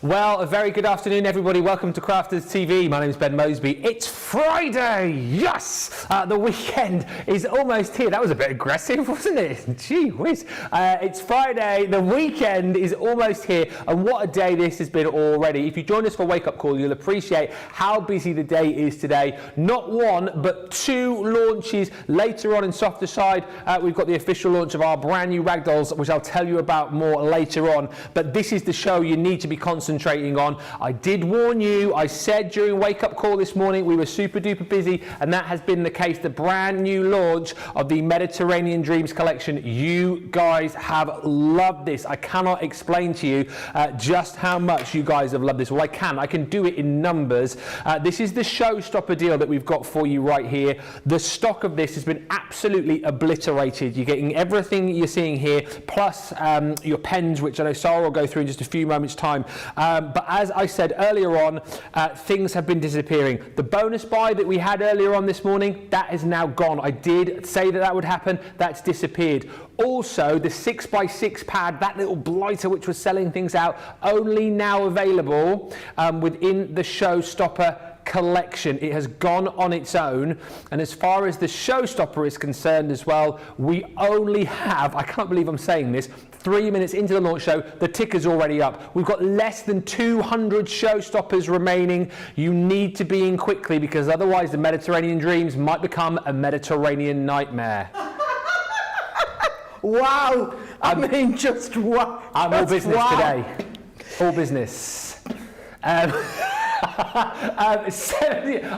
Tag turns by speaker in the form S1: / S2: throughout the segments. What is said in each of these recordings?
S1: Well, a very good afternoon, everybody. Welcome to Crafters TV. My name is Ben Moseby. It's Friday. Yes! The weekend is almost here. That was a bit aggressive, wasn't it? Gee whiz. It's Friday. The weekend is almost here. And what a day this has been already. If you join us for Wake Up Call, you'll appreciate how busy the day is today. Not one, but two launches later on in Softer Side. We've got the official launch of our brand new ragdolls, which I'll tell you about more later on. But this is the show you need to be concentrating on. I did warn you. I said during Wake Up Call this morning we were super duper busy, and that has been the case. The brand new launch of the Mediterranean Dreams collection. You guys have loved this. I cannot explain to you just how much you guys have loved this. Well, I can do it in numbers. This is the showstopper deal that we've got for you right here. The stock of this has been absolutely obliterated. You're getting everything you're seeing here, plus your pens, which I know Sarah will go through in just a few moments time. But as I said earlier on, things have been disappearing. The bonus buy that we had earlier on this morning, that is now gone. I did say that would happen. That's disappeared. Also, the 6x6 pad, that little blighter which was selling things out, only now available within the showstopper collection. It has gone on its own, and as far as the showstopper is concerned as well, we only have, I can't believe I'm saying this, 3 minutes into the launch show, the ticker's already up. We've got less than 200 showstoppers remaining. You need to be in quickly, because otherwise the Mediterranean Dreams might become a Mediterranean nightmare.
S2: Wow! I mean, just wow.
S1: I'm all business today. All business. I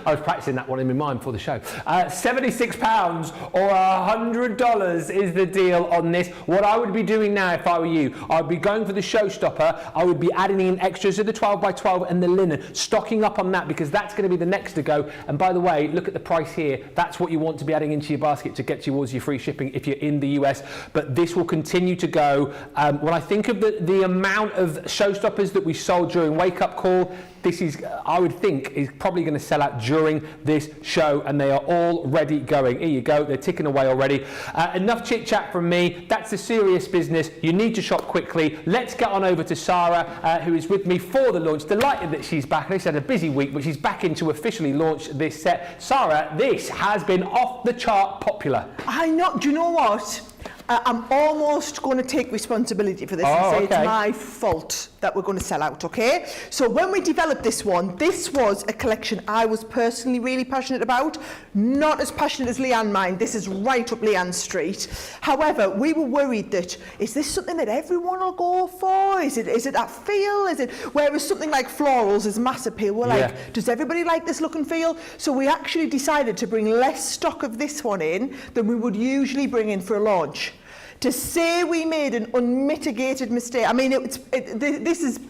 S1: was practicing that one in my mind for the show. £76 or $100 is the deal on this. What I would be doing now if I were you, I would be going for the showstopper. I would be adding in extras of the 12x12 and the linen, stocking up on that, because that's going to be the next to go. And by the way, look at the price here. That's what you want to be adding into your basket to get towards your free shipping if you're in the US. But this will continue to go. When I think of the amount of showstoppers that we sold during Wake Up Call, this is, I would think, is probably going to sell out during this show, and they are already going. Here you go, they're ticking away already. Enough chit chat from me. That's the serious business. You need to shop quickly. Let's get on over to Sarah, who is with me for the launch. Delighted that she's back. She's had a busy week, but she's back in to officially launch this set. Sarah, this has been off the chart popular.
S2: I know. Do you know what? I'm almost going to take responsibility for this and say it's my fault that we're going to sell out, okay? So when we developed this one, this was a collection I was personally really passionate about. Not as passionate as Leanne mine. This is right up Leanne's street. However, we were worried that, is this something that everyone will go for? Is it that feel? Is it, whereas something like florals is mass appeal. We're like, does everybody like this look and feel? So we actually decided to bring less stock of this one in than we would usually bring in for a launch. To say we made an unmitigated mistake, I mean,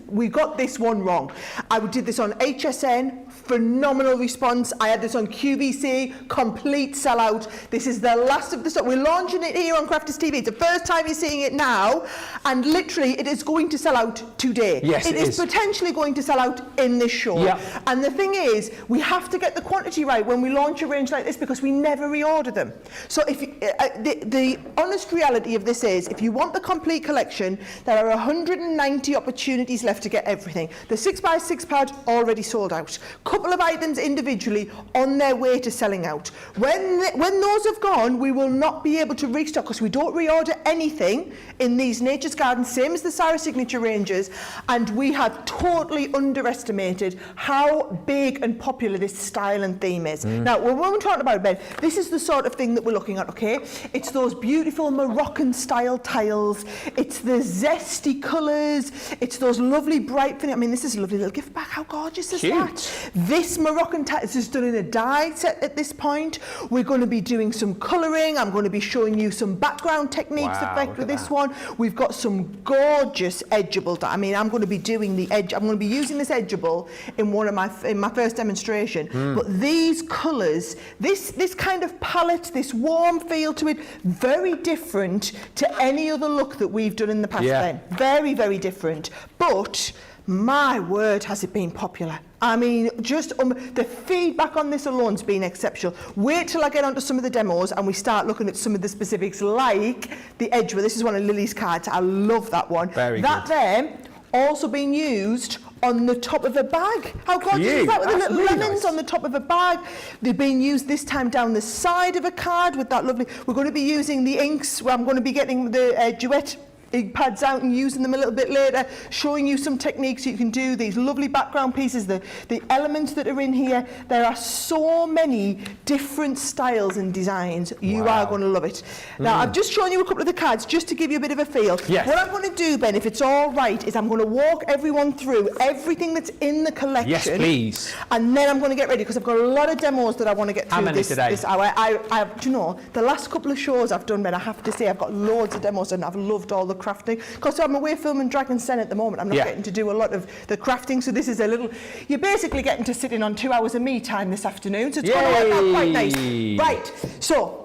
S2: we got this one wrong. I did this on HSN, phenomenal response. I had this on QVC, complete sellout. This is the last of the stock. We're launching it here on Crafters TV. It's the first time you're seeing it now, and literally it is going to sell out today.
S1: Yes, it is
S2: potentially going to sell out in this show.
S1: Yep.
S2: And the thing is, we have to get the quantity right when we launch a range like this, because we never reorder them. So if the honest reality of this is, if you want the complete collection, there are 190 opportunities left to get everything. The 6x6 pad already sold out. Couple of items individually on their way to selling out. When those have gone, we will not be able to restock, because we don't reorder anything in these Nature's Gardens, same as the Sara Signature ranges, and we have totally underestimated how big and popular this style and theme is. Now, when we're talking about Ben, this is the sort of thing that we're looking at, okay? It's those beautiful Moroccan style tiles, it's the zesty colours, it's those lovely bright, I mean, this is a lovely little gift bag. How gorgeous is that? This Moroccan tile is done in a die set at this point. We're going to be doing some colouring. I'm going to be showing you some background techniques effect with this one. We've got some gorgeous edgeable. I mean, I'm going to be doing the edge. I'm going to be using this edgeable in my first demonstration. But these colours, this kind of palette, this warm feel to it, very different to any other look that we've done in the past. Then very, very different. But my word, has it been popular. I mean, just the feedback on this alone's been exceptional. Wait till I get onto some of the demos and we start looking at some of the specifics, like the edge. This is one of Lily's cards. I love that one.
S1: Very
S2: that
S1: good.
S2: there also being used on the top of a bag. How gorgeous is that, with the little
S1: really
S2: lemons
S1: nice.
S2: on the top of a bag? They're being used this time down the side of a card with that lovely, we're going to be using the inks, I'm going to be getting the duet ink pads out and using them a little bit later, showing you some techniques you can do, these lovely background pieces, the elements that are in here. There are so many different styles and designs. You are going to love it. Now, I've just shown you a couple of the cards just to give you a bit of a feel.
S1: Yes.
S2: What I'm going to do, Ben, if it's all right, is I'm going to walk everyone through everything that's in the collection.
S1: Yes, please.
S2: And then I'm going to get ready, because I've got a lot of demos that I want to get through this hour. Do you know, the last couple of shows I've done, Ben, I have to say, I've got loads of demos and I've loved all the crafting, because I'm away filming Dragon's Den at the moment. I'm not getting to do a lot of the crafting, so this is a little, you're basically getting to sit in on 2 hours of me time this afternoon, so it's going to work out quite nice. Right, so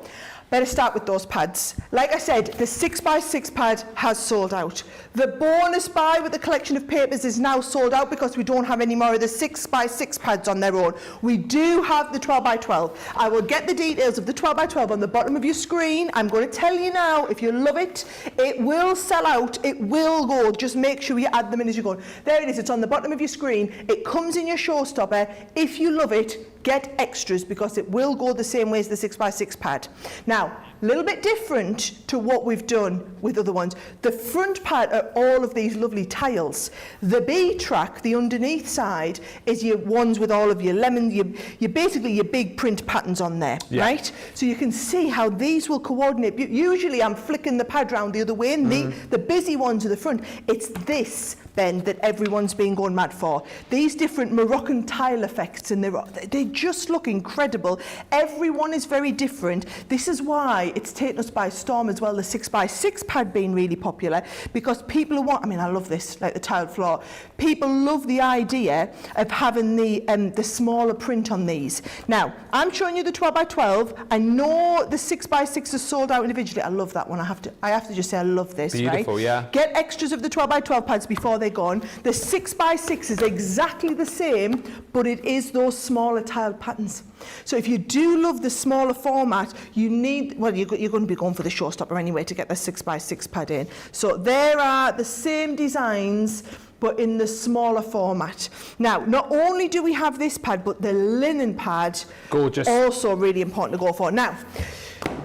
S2: better start with those pads. Like I said, the 6x6 pad has sold out. The bonus buy with the collection of papers is now sold out, because we don't have any more of the 6x6 pads on their own. We do have the 12x12. I will get the details of the 12x12 on the bottom of your screen. I'm going to tell you now, if you love it, it will sell out, it will go. Just make sure you add them in as you go. There it is, it's on the bottom of your screen. It comes in your showstopper. If you love it, get extras, because it will go the same way as the 6x6 pad. Now, a little bit different to what we've done with other ones. The front part are all of these lovely tiles. The B track, the underneath side, is your ones with all of your lemon, your basically your big print patterns on there, right? So you can see how these will coordinate. Usually I'm flicking the pad round the other way, and the busy ones are the front. It's this, Ben, that everyone's been going mad for. These different Moroccan tile effects, and they just look incredible. Everyone is very different. This is why it's taken us by storm as well, the 6x6 pad being really popular, because people who want, I mean, I love this, like the tiled floor. People love the idea of having the smaller print on these. Now, I'm showing you the 12x12. I know the 6x6 is sold out individually. I love that one. I have to just say I love this.
S1: Beautiful,
S2: right?
S1: yeah.
S2: Get extras of the 12x12 pads before they're gone. The 6x6 is exactly the same, but it is those smaller tiled patterns. So if you do love the smaller format, you need, well, you're going to be going for the showstopper anyway to get the 6x6 pad in. So there are the same designs, but in the smaller format. Now, not only do we have this pad, but the linen pad,
S1: gorgeous,
S2: also really important to go for. Now,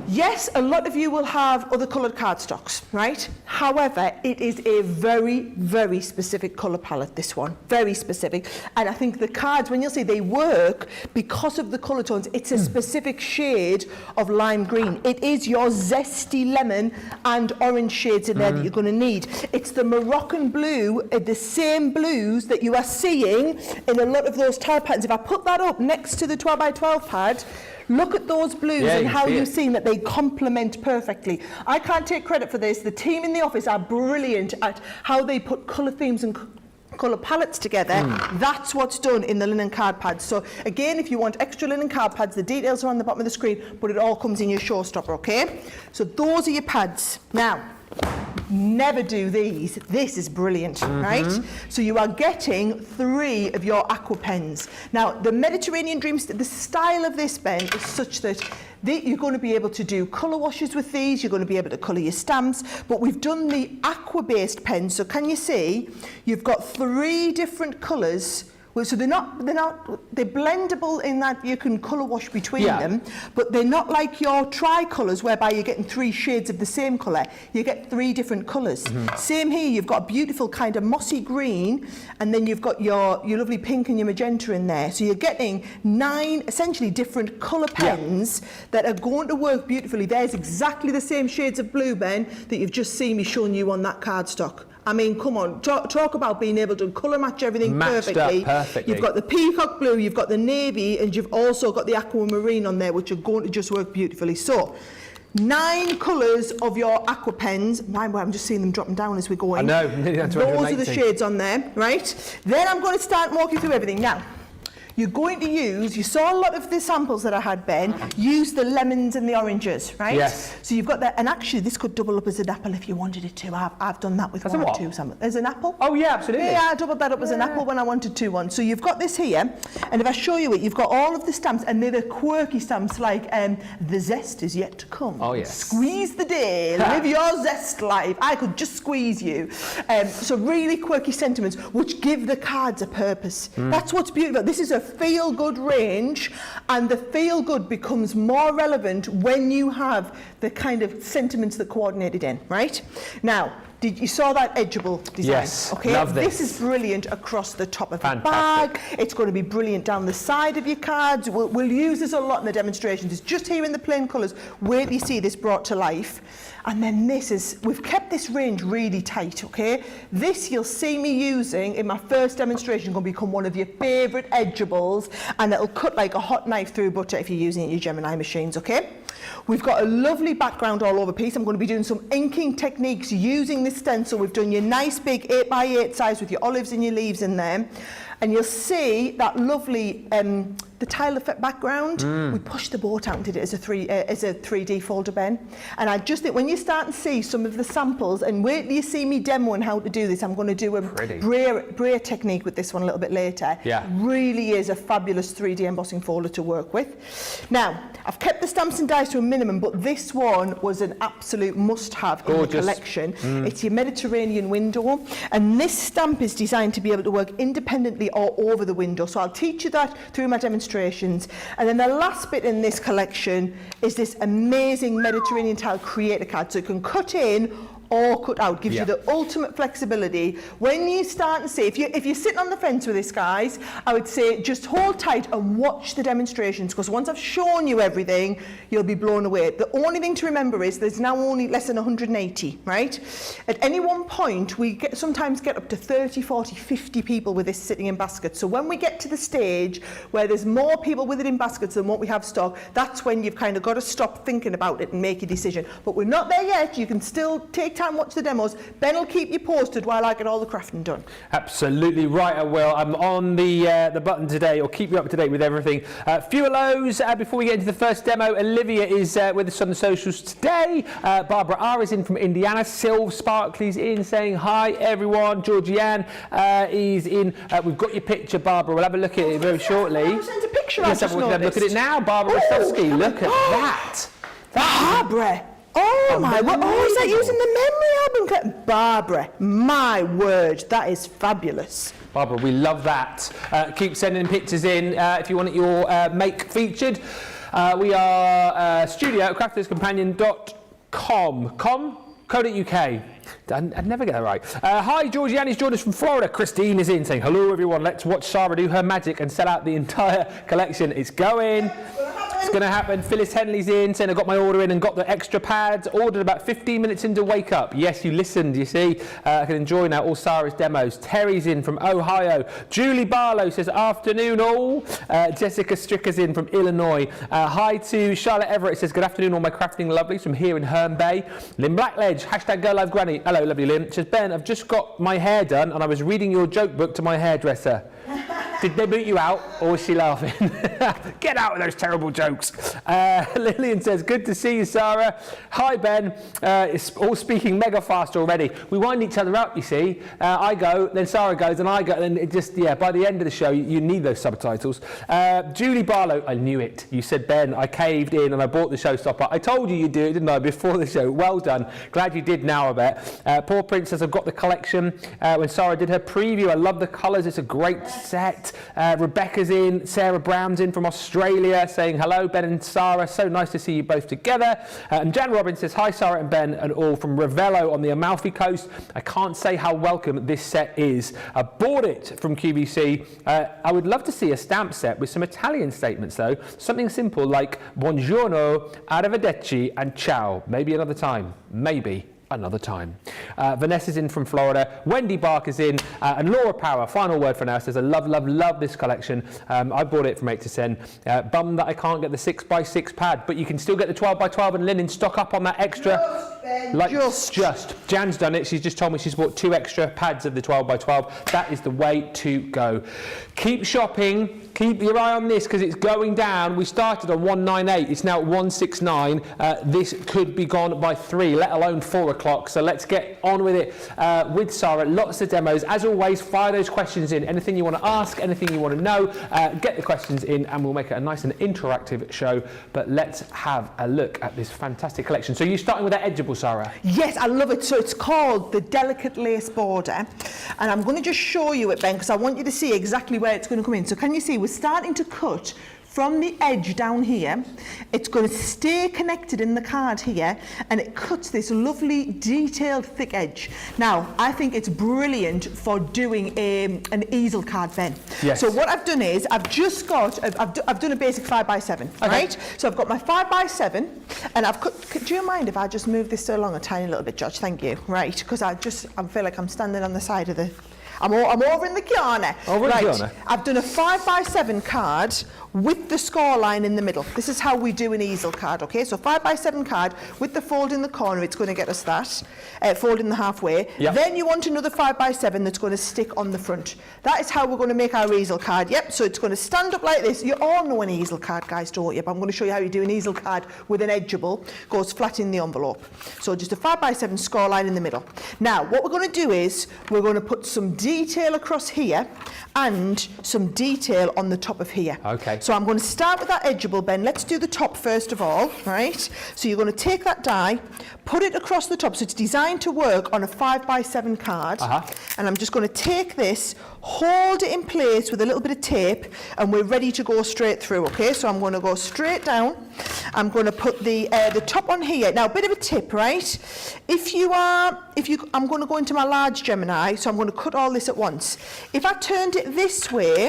S2: yes, a lot of you will have other coloured cardstocks, right? However, it is a very, very specific colour palette, this one. Very specific. And I think the cards, when you'll see they work because of the colour tones, it's a specific shade of lime green. It is your zesty lemon and orange shades in there that you're going to need. It's the Moroccan blue, the same blues that you are seeing in a lot of those tile patterns. If I put that up next to the 12x12 pad, look at those blues and how you've seen that they complement perfectly. I can't take credit for this. The team in the office are brilliant at how they put colour themes and colour palettes together. That's what's done in the linen card pads. So again, if you want extra linen card pads, the details are on the bottom of the screen, but it all comes in your showstopper, okay? So those are your pads. Now, never do these. This is brilliant, right? So you are getting 3 of your aqua pens. Now, the Mediterranean Dream, the style of this, Ben, is such that you're going to be able to do colour washes with these, you're going to be able to colour your stamps, but we've done the aqua-based pens. So can you see, you've got 3 different colours. Well, so they're blendable in that you can colour wash between them, but they're not like your tricolours whereby you're getting 3 shades of the same colour. You get 3 different colours. Same here, you've got a beautiful kind of mossy green, and then you've got your lovely pink and your magenta in there. So you're getting 9 essentially different colour pens that are going to work beautifully. There's exactly the same shades of blue, Ben, that you've just seen me showing you on that cardstock. I mean, come on, talk about being able to colour match everything perfectly. You've got the peacock blue, you've got the navy, and you've also got the aquamarine on there, which are going to just work beautifully. So, 9 colours of your aqua pens. I'm just seeing them dropping down as we're going.
S1: I know,
S2: those are the shades on there, right? Then I'm going to start walking through everything. Now, you're going to use, you saw a lot of the samples that I had, Ben, use the lemons and the oranges, right?
S1: Yes.
S2: So you've got that, and actually this could double up as an apple if you wanted it to. I've done that with
S1: As
S2: one
S1: a
S2: or
S1: what?
S2: two samples. As an apple.
S1: Oh yeah, absolutely.
S2: Yeah, I doubled that up as an apple when I wanted to one. So you've got this here, and if I show you it, you've got all of the stamps, and they're the quirky stamps like the zest is yet to come.
S1: Oh yes.
S2: Squeeze the day, live your zest life. I could just squeeze you. So really quirky sentiments which give the cards a purpose. That's what's beautiful. This is a feel-good range, and the feel-good becomes more relevant when you have the kind of sentiments that coordinated in, right? Now, you saw that edgeable design?
S1: Yes,
S2: okay?
S1: love this.
S2: This is brilliant across the top of
S1: Fantastic.
S2: the bag. It's going to be brilliant down the side of your cards. We'll use this a lot in the demonstrations. It's just here in the plain colours. Wait till you see this brought to life. And then this is, we've kept this range really tight, okay? This you'll see me using in my first demonstration, going to become one of your favourite edgeables, and it'll cut like a hot knife through butter if you're using it in your Gemini machines, okay? We've got a lovely background all over piece. I'm going to be doing some inking techniques using this stencil. We've done your nice big 8x8 size with your olives and your leaves in there. And you'll see that lovely, the tile effect background. We pushed the boat out and did it as a 3D folder, Ben. And I just think when you start to see some of the samples, and wait till you see me demoing how to do this, I'm going to do a brayer technique with this one a little bit later.
S1: Yeah.
S2: Really is a fabulous 3D embossing folder to work with. Now, I've kept the stamps and dies to a minimum, but this one was an absolute must-have in the collection. It's your Mediterranean window, and this stamp is designed to be able to work independently or over the window. So I'll teach you that through my demonstrations. And then the last bit in this collection is this amazing Mediterranean tile creator card. So it can cut in or cut out, gives you the ultimate flexibility. When you start to see, if you're sitting on the fence with this, guys, I would say just hold tight and watch the demonstrations, because once I've shown you everything, you'll be blown away. The only thing to remember is there's now only less than 180, right? At any one point, we sometimes get up to 30, 40, 50 people with this sitting in baskets. So when we get to the stage where there's more people with it in baskets than what we have stock, that's when you've kind of got to stop thinking about it and make a decision. But we're not there yet. You can still take time, watch the demos. Ben will keep you posted while I get all the crafting done.
S1: Absolutely right, I will. I'm on the button today, or keep you up to date with everything. Few hellos before we get into the first demo. Olivia is with us on the socials today. Barbara R is in from Indiana. Sylv Sparkley's in saying hi, everyone. Georgianne is in. We've got your picture, Barbara. We'll have a look at it very shortly.
S2: I sent a picture.
S1: Yes, we can have a look at it now. Barbara Rostowski, look at that.
S2: Barbara. Oh my word. Oh, is that using the memory album? Barbara, my word, that is fabulous.
S1: Barbara, we love that. Keep sending pictures in if you want your make featured. We are studio at crafterscompanion.com. .co.uk. I'd never get that right. Hi, Georgianne's joined us from Florida. Christine is in saying, hello everyone, let's watch Sara do her magic and sell out the entire collection. It's going. It's going to happen. Phyllis Henley's in saying I got my order in and got the extra pads. Ordered about 15 minutes into Wake Up. Yes, you listened, you see. I can enjoy now all Sara's demos. Terry's in from Ohio. Julie Barlow says afternoon all. Jessica Stricker's in from Illinois. Hi to Charlotte Everett, says good afternoon all my crafting lovelies from here in Herne Bay. Lynn Blackledge, hashtag Go Live Granny. Hello, lovely Lynn. Says Ben, I've just got my hair done and I was reading your joke book to my hairdresser. Did they boot you out, or was she laughing? Get out of those terrible jokes. Lillian says, good to see you, Sara. Hi, Ben. It's all speaking mega fast already. We wind each other up, you see. I go, then Sara goes, and I go, and it just, by the end of the show, you need those subtitles. Julie Barlow, I knew it. You said, Ben, I caved in and I bought the showstopper. I told you you'd do it, didn't I, before the show? Well done. Glad you did now, I bet. Paul Prince says, I've got the collection. When Sara did her preview, I love the colours. It's a great set. Rebecca's in, Sarah Brown's in from Australia saying hello, Ben and Sara, so nice to see you both together. And Jan Robbins says hi, Sara and Ben and all from Ravello on the Amalfi Coast. I can't say how welcome this set is. I bought it from QVC. I would love to see a stamp set with some Italian statements though, something simple like buongiorno, arrivederci and ciao. Maybe another time, maybe another time. Vanessa's in from Florida. Wendy Barker's in. And Laura Power, final word for now, says I love this collection. I bought it from 8 to 10. Bummed that I can't get the 6x6 pad, but you can still get the 12x12 and linen stock up on that extra. Like just. Jan's done it. She's just told me she's bought 2 extra pads of the 12x12. That is the way to go. Keep shopping. Keep your eye on this because it's going down. We started on 198. It's now at 169. This could be gone by 3, let alone 4 o'clock. So let's get on with it with Sara. Lots of demos. As always, fire those questions in. Anything you want to ask, anything you want to know, get the questions in and we'll make it a nice and interactive show. But let's have a look at this fantastic collection. So you're starting with that edgeable, Sara?
S2: Yes, I love it. So it's called the Delicate Lace Border. And I'm going to just show you it, Ben, because I want you to see exactly where it's going to come in. So can you see we're starting to cut from the edge down here. It's going to stay connected in the card here, and it cuts this lovely detailed thick edge. Now, I think it's brilliant for doing an easel card, Ben.
S1: Yes.
S2: So what I've done is I've just got, I've done a basic 5x7, okay. Right? So I've got my 5x7, and I've cut, do you mind if I just move this along a tiny little bit, George? Thank you. Right, because I feel like I'm standing on the side of the, I'm over in the corner.
S1: Over in the corner.
S2: I've done a 5x7 card with the score line in the middle. This is how we do an easel card, okay? So 5x7 card with the fold in the corner, it's going to get us that. Fold in the halfway.
S1: Yep.
S2: Then you want another 5x7 that's going to stick on the front. That is how we're going to make our easel card. Yep, so it's going to stand up like this. You all know an easel card, guys, don't you? But I'm going to show you how you do an easel card with an edgeable. Goes flat in the envelope. So just a 5x7 score line in the middle. Now, what we're going to do is we're going to put some detail across here and some detail on the top of here.
S1: Okay.
S2: So I'm going to start with that edgeable, Ben. Let's do the top first of all, right? So you're going to take that die, put it across the top. So it's designed to work on a 5x7 card. And I'm just going to take this, hold it in place with a little bit of tape, and we're ready to go straight through, okay? So I'm going to go straight down. I'm going to put the top on here. Now, a bit of a tip, right? I'm going to go into my large Gemini, so I'm going to cut all this at once. If I turned it this way,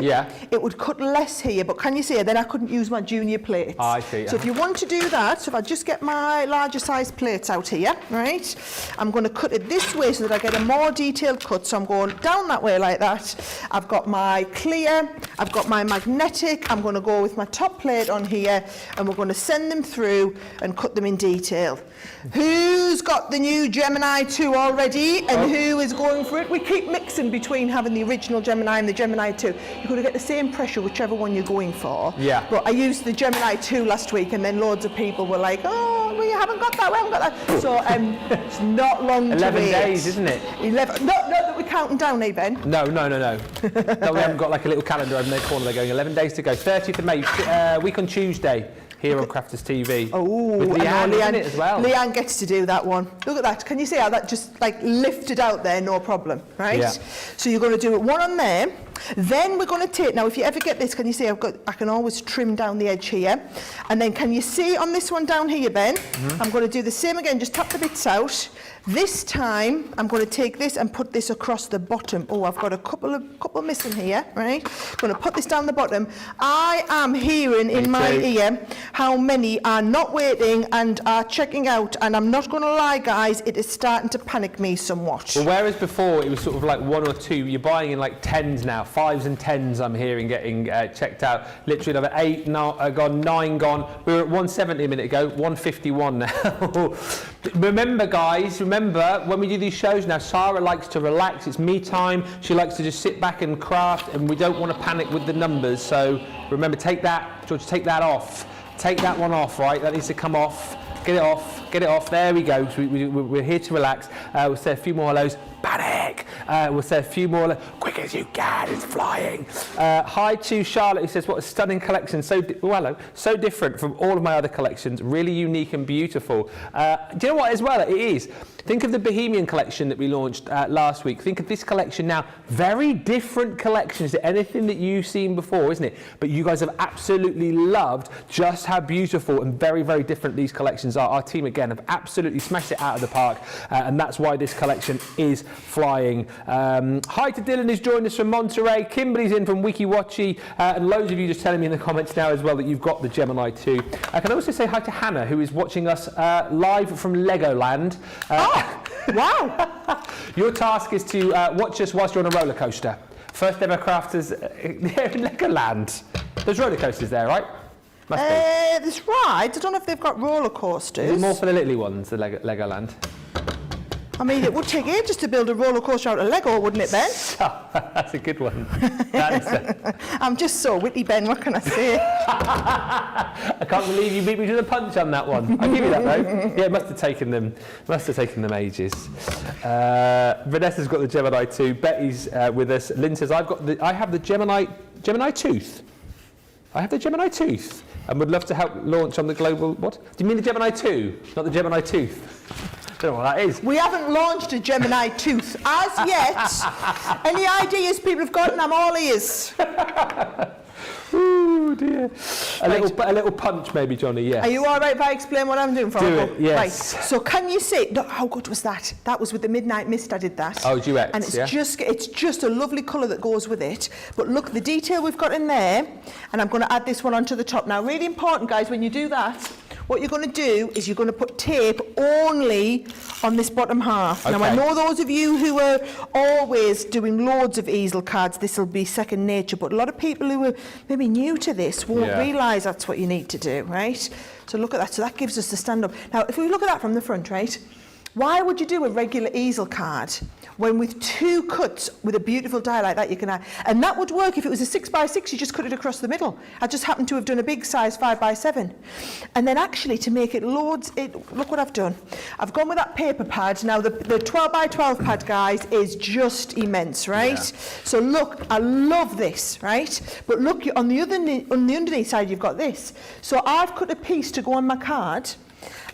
S2: it would cut less here, but can you see it? Then I couldn't use my junior plates.
S1: I see.
S2: So if you want to do that, so if I just get my larger size plates out here, right? I'm going to cut it this way so that I get a more detailed cut. So I'm going down that way like that. I've got my clear, I've got my magnetic. I'm going to go with my top plate on here, and we're going to send them through and cut them in detail. Who's got the new Gemini 2 already, and who is going for it? We keep mixing between having the original Gemini and the Gemini 2. You're going to get the same pressure whichever one you're going for.
S1: Yeah.
S2: But I used the Gemini 2 last week, and then loads of people were like, oh, we haven't got that, we haven't got that. So it's not long to wait.
S1: 11 days, isn't it?
S2: 11, not that we're counting down, eh, Ben?
S1: No. No, we haven't got like a little calendar over in their corner. They're going 11 days to go. 30th of May, week on Tuesday. Here on Crafters TV.
S2: Oh,
S1: with Leanne,
S2: Leanne,
S1: in it as well.
S2: Leanne gets to do that one. Look at that. Can you see how that just like lifted out there, no problem, right?
S1: Yeah.
S2: So you're going to do it one on there. Then we're going to take, now if you ever get this, can you see I can always trim down the edge here. And then can you see on this one down here, Ben? I'm going to do the same again, just tap the bits out. This time, I'm going to take this and put this across the bottom. Oh, I've got a couple missing here, right? I'm going to put this down the bottom. I am hearing in my ear how many are not waiting and are checking out. And I'm not going to lie, guys, it is starting to panic me somewhat.
S1: Well, whereas before it was sort of like 1 or 2, you're buying in like 10s now, 5s and 10s I'm hearing getting checked out. Literally another 8 gone, 9 gone. We were at 170 a minute ago, 151 now. Remember, guys, when we do these shows now, Sara likes to relax. It's me time. She likes to just sit back and craft, and we don't want to panic with the numbers. So remember, take that, George, take that off. Take that one off, right? That needs to come off. Get it off. Get it off. There we go. So we're here to relax. We'll say a few more hellos. Panic! We'll say a few more, quick as you can, it's flying. Hi to Charlotte, who says, what a stunning collection, so different from all of my other collections, really unique and beautiful. Do you know what as well it is? Think of the Bohemian collection that we launched last week. Think of this collection now, very different collections to anything that you've seen before, isn't it? But you guys have absolutely loved just how beautiful and very, very different these collections are. Our team, again, have absolutely smashed it out of the park, and that's why this collection is flying. Hi to Dylan, who's joined us from Monterey. Kimberly's in from WikiWatchy, and loads of you just telling me in the comments now as well that you've got the Gemini 2. I can also say hi to Hannah, who is watching us live from Legoland.
S2: Wow!
S1: Your task is to watch us whilst you're on a roller coaster. First ever crafters in Legoland. There's roller coasters there, right? Must be.
S2: There's rides. I don't know if they've got roller coasters.
S1: Is it more for the little ones, the Legoland?
S2: I mean, it would take ages to build a roller coaster out of Lego, wouldn't it, Ben?
S1: That's a good one. That is
S2: I'm just so witty, Ben. What can I say?
S1: I can't believe you beat me to the punch on that one. I'll give you that though. Yeah, it must have taken them ages. Vanessa's got the Gemini 2. Betty's with us. Lynn says, I have the Gemini tooth. I have the Gemini tooth and would love to help launch on the global. What? Do you mean the Gemini 2, not the Gemini tooth? Don't know what that is.
S2: We haven't launched a Gemini tooth as yet. Any ideas people have gotten? I'm all ears.
S1: Ooh dear. A little punch maybe, Johnny, yes.
S2: Are you all right if I explain what I'm doing for
S1: Do
S2: you?
S1: it, yes.
S2: Right. So can you see, look, how good was that? That was with the Midnight Mist I did that.
S1: Oh, duet,
S2: and it's
S1: yeah.
S2: just a lovely colour that goes with it. But look, the detail we've got in there, and I'm going to add this one onto the top. Now, really important, guys, when you do that, what you're going to do is you're going to put tape only on this bottom half.
S1: Okay.
S2: Now, I know those of you who are always doing loads of easel cards, this will be second nature, but a lot of people who are maybe new to this won't realise that's what you need to do, right? So look at that. So that gives us the stand-up. Now, if we look at that from the front, right, why would you do a regular easel card when with two cuts with a beautiful die like that you can add? And that would work if it was a 6x6, you just cut it across the middle. I just happened to have done a big size 5x7. And then actually to make it loads, look what I've done. I've gone with that paper pad. Now the 12x12 pad, guys, is just immense, right? Yeah. So look, I love this, right? But look, on the underneath side, you've got this. So I've cut a piece to go on my card.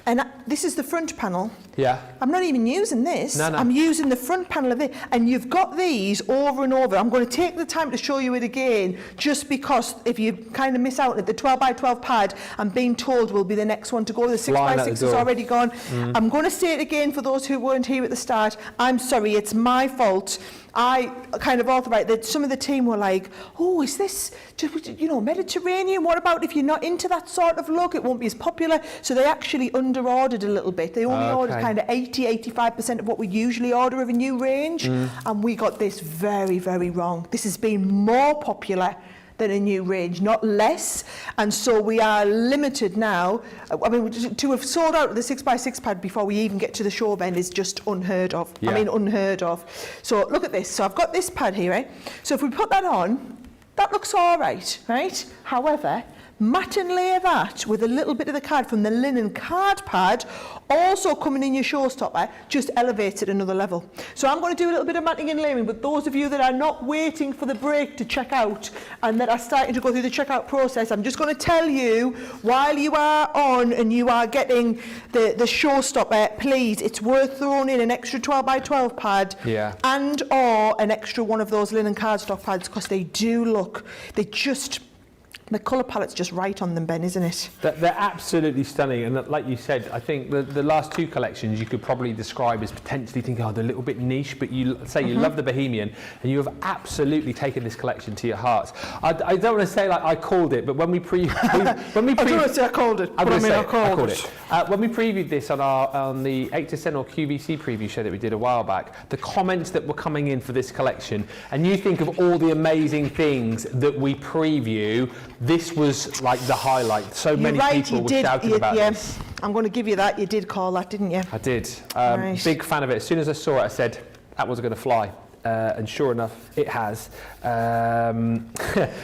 S2: And this is the front panel.
S1: Yeah.
S2: I'm not even using this.
S1: No.
S2: I'm using the front panel of it. And you've got these over and over. I'm going to take the time to show you it again, just because if you kind of miss out at the 12x12 pad, I'm being told will be the next one to go. The 6x6 is already gone. I'm going to say it again for those who weren't here at the start. I'm sorry, it's my fault. I kind of authorised that some of the team were like, oh, is this, you know, Mediterranean? What about if you're not into that sort of look? It won't be as popular. So they actually under-ordered a little bit. They only ordered kind of 80-85% of what we usually order of a new range. And we got this very, very wrong. This has been more popular than a new range, not less. And so we are limited now. I mean, to have sold out the 6x6 pad before we even get to the show end is just unheard of. Yeah. I mean, unheard of. So look at this. So I've got this pad here, right? So if we put that on, that looks all right, right? However, matte and layer that with a little bit of the card from the linen card pad, also coming in your showstopper, just elevates it another level. So I'm going to do a little bit of matting and layering, but those of you that are not waiting for the break to check out and that are starting to go through the checkout process, I'm just going to tell you, while you are on and you are getting the showstopper, please, it's worth throwing in an extra 12x12 pad and or an extra one of those linen cardstock pads, because they do look, the colour palette's just right on them, Ben, isn't it?
S1: They're absolutely stunning, and like you said, I think the last two collections you could probably describe as potentially thinking, oh, they're a little bit niche, but you say you love the Bohemian, and you have absolutely taken this collection to your hearts. I don't want to say like I called it, but when we I don't want to say I called it, but I called it. When we previewed this on the 8 to 10 or QVC preview show that we did a while back, the comments that were coming in for this collection, and you think of all the amazing things that we preview, this was like the highlight. So many people were shouting about this.
S2: I'm going to give you that. You did call that, didn't you?
S1: I did. Big fan of it. As soon as I saw it, I said, that was going to fly. And sure enough, it has.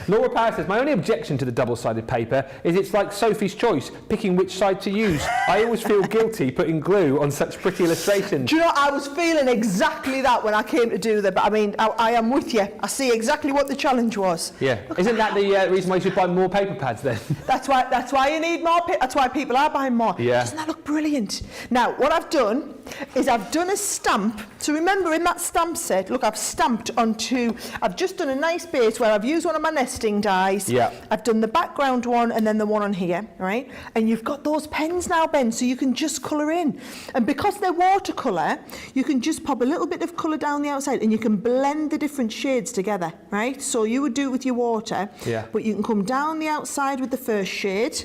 S1: Laura Power says, my only objection to the double-sided paper is it's like Sophie's Choice, picking which side to use. I always feel guilty putting glue on such pretty illustrations.
S2: Do you know, I was feeling exactly that when I came to do that, but I mean, I am with you. I see exactly what the challenge was.
S1: Yeah. Isn't that the reason why you should buy more paper pads then?
S2: That's why you need more. That's why people are buying more.
S1: Yeah.
S2: Doesn't that look brilliant? Now, what I've done is I've done a stamp. So remember, in that stamp set, look, I've stamped onto, I've just done a nice base where I've used one of my nesting dies.
S1: Yeah.
S2: I've done the background one and then the one on here, right? And you've got those pens now, Ben, so you can just colour in. And because they're watercolour, you can just pop a little bit of colour down the outside and you can blend the different shades together, right? So you would do it with your water, but you can come down the outside with the first shade.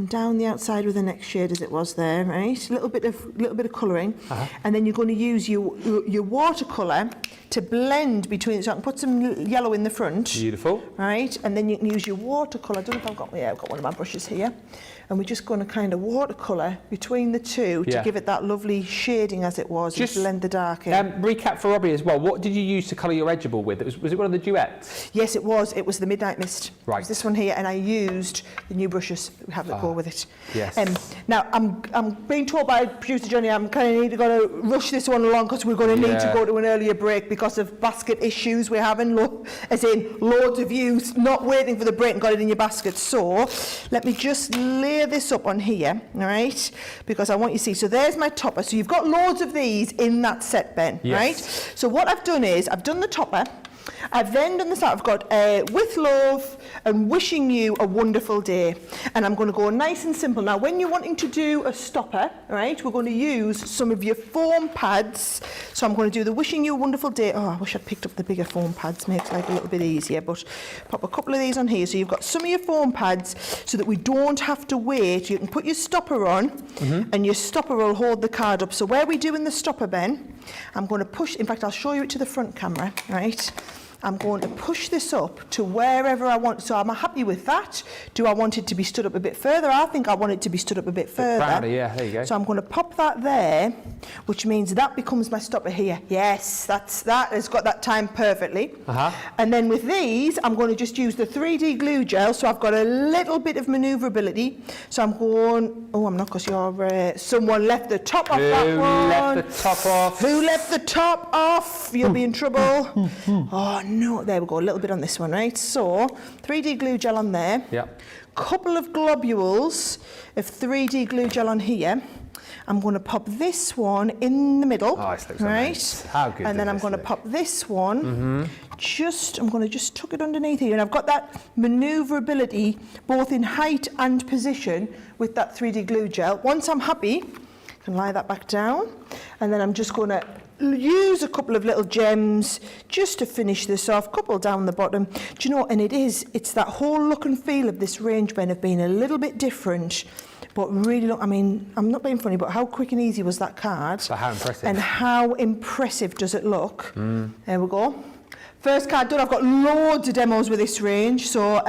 S2: come down the outside with the next shade as it was there, right? A little bit of colouring, and then you're going to use your watercolour to blend between. So I can put some yellow in the front.
S1: Beautiful.
S2: Right, and then you can use your watercolour. I don't know if I've got one of my brushes here, and we're just going to kind of watercolour between the two to give it that lovely shading as it was, just and blend the dark in.
S1: Recap for Robbie as well. What did you use to colour your edgeable with? Was it one of the duets?
S2: Yes, it was. It was the Midnight Mist.
S1: Right.
S2: It was this one here, and I used the new brushes that we have that go with it.
S1: Yes.
S2: Now I'm being told by producer Johnny I'm kind of going to rush this one along because we're going to need to go to an earlier break because of basket issues we're having. As in loads of you not waiting for the break and got it in your basket. So let me just lay this up on here, all right? Because I want you to see. So there's my topper. So you've got loads of these in that set, Ben, right? So what I've done is I've done the topper. I've then done this out. I've got with love and wishing you a wonderful day. And I'm going to go nice and simple. Now, when you're wanting to do a stopper, right, we're going to use some of your foam pads. So I'm going to do the wishing you a wonderful day. Oh, I wish I'd picked up the bigger foam pads. Makes life a little bit easier. But pop a couple of these on here. So you've got some of your foam pads so that we don't have to wait. You can put your stopper on and your stopper will hold the card up. So where we do in the stopper, Ben, I'm going to push. In fact, I'll show you it to the front camera, right? I'm going to push this up to wherever I want. So I'm happy with that. Do I want it to be stood up a bit further? I think I want it to be stood up a bit further.
S1: Prouder, yeah, there you go.
S2: So I'm going to pop that there, which means that becomes my stopper here. Yes, that has got that timed perfectly. And then with these, I'm going to just use the 3D glue gel. So I've got a little bit of manoeuvrability. So I'm going, oh, I'm not, because you're, someone left the top off that one.
S1: Who left the top off?
S2: Who left the top off? You'll be in trouble. Oh, no, there we go, a little bit on this one, right? So 3D glue gel on there.
S1: Yep.
S2: Couple of globules of 3D glue gel on here. I'm going to pop this one in the middle, right?
S1: How good.
S2: And then I'm going to pop this one. I'm going to just tuck it underneath here, and I've got that manoeuvrability both in height and position with that 3D glue gel. Once I'm happy, I can lie that back down, and then I'm just going to use a couple of little gems just to finish this off, couple down the bottom. Do you know, and it's that whole look and feel of this range, Ben, of being a little bit different, but really look, I mean, I'm not being funny, but how quick and easy was that card?
S1: So how impressive.
S2: And how impressive does it look? There we go. First card done. I've got loads of demos with this range, so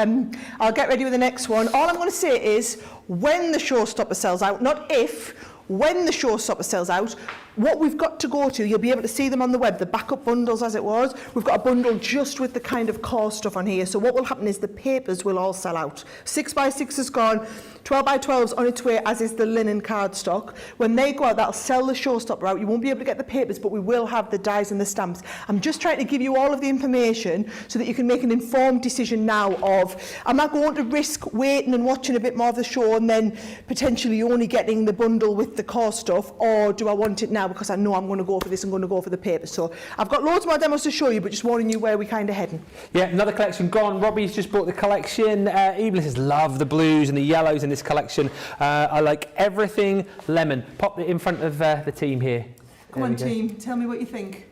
S2: I'll get ready with the next one. All I'm going to say is when the showstopper sells out, not if, when the showstopper sells out, what we've got to go to, you'll be able to see them on the web, the backup bundles as it was. We've got a bundle just with the kind of core stuff on here. So what will happen is the papers will all sell out. 6x6 is gone, 12x12's on its way, as is the linen cardstock. When they go out, that'll sell the showstopper out. You won't be able to get the papers, but we will have the dies and the stamps. I'm just trying to give you all of the information so that you can make an informed decision now of, am I going to risk waiting and watching a bit more of the show and then potentially only getting the bundle with the core stuff, or do I want it now because I know I'm going to go for this, I'm going to go for the paper. So I've got loads more demos to show you, but just warning you where we're kind of heading.
S1: Yeah, another collection gone. Robbie's just bought the collection. Evelyn says, love the blues and the yellows in this collection. I like everything lemon. Pop it in front of the team here.
S2: Come on, team, tell me what you think.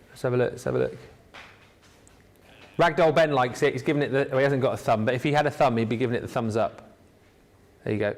S1: Let's have a look, let's have a look. Ragdoll Ben likes it. He's giving it the, well, he hasn't got a thumb, but if he had a thumb, he'd be giving it the thumbs up. There you go.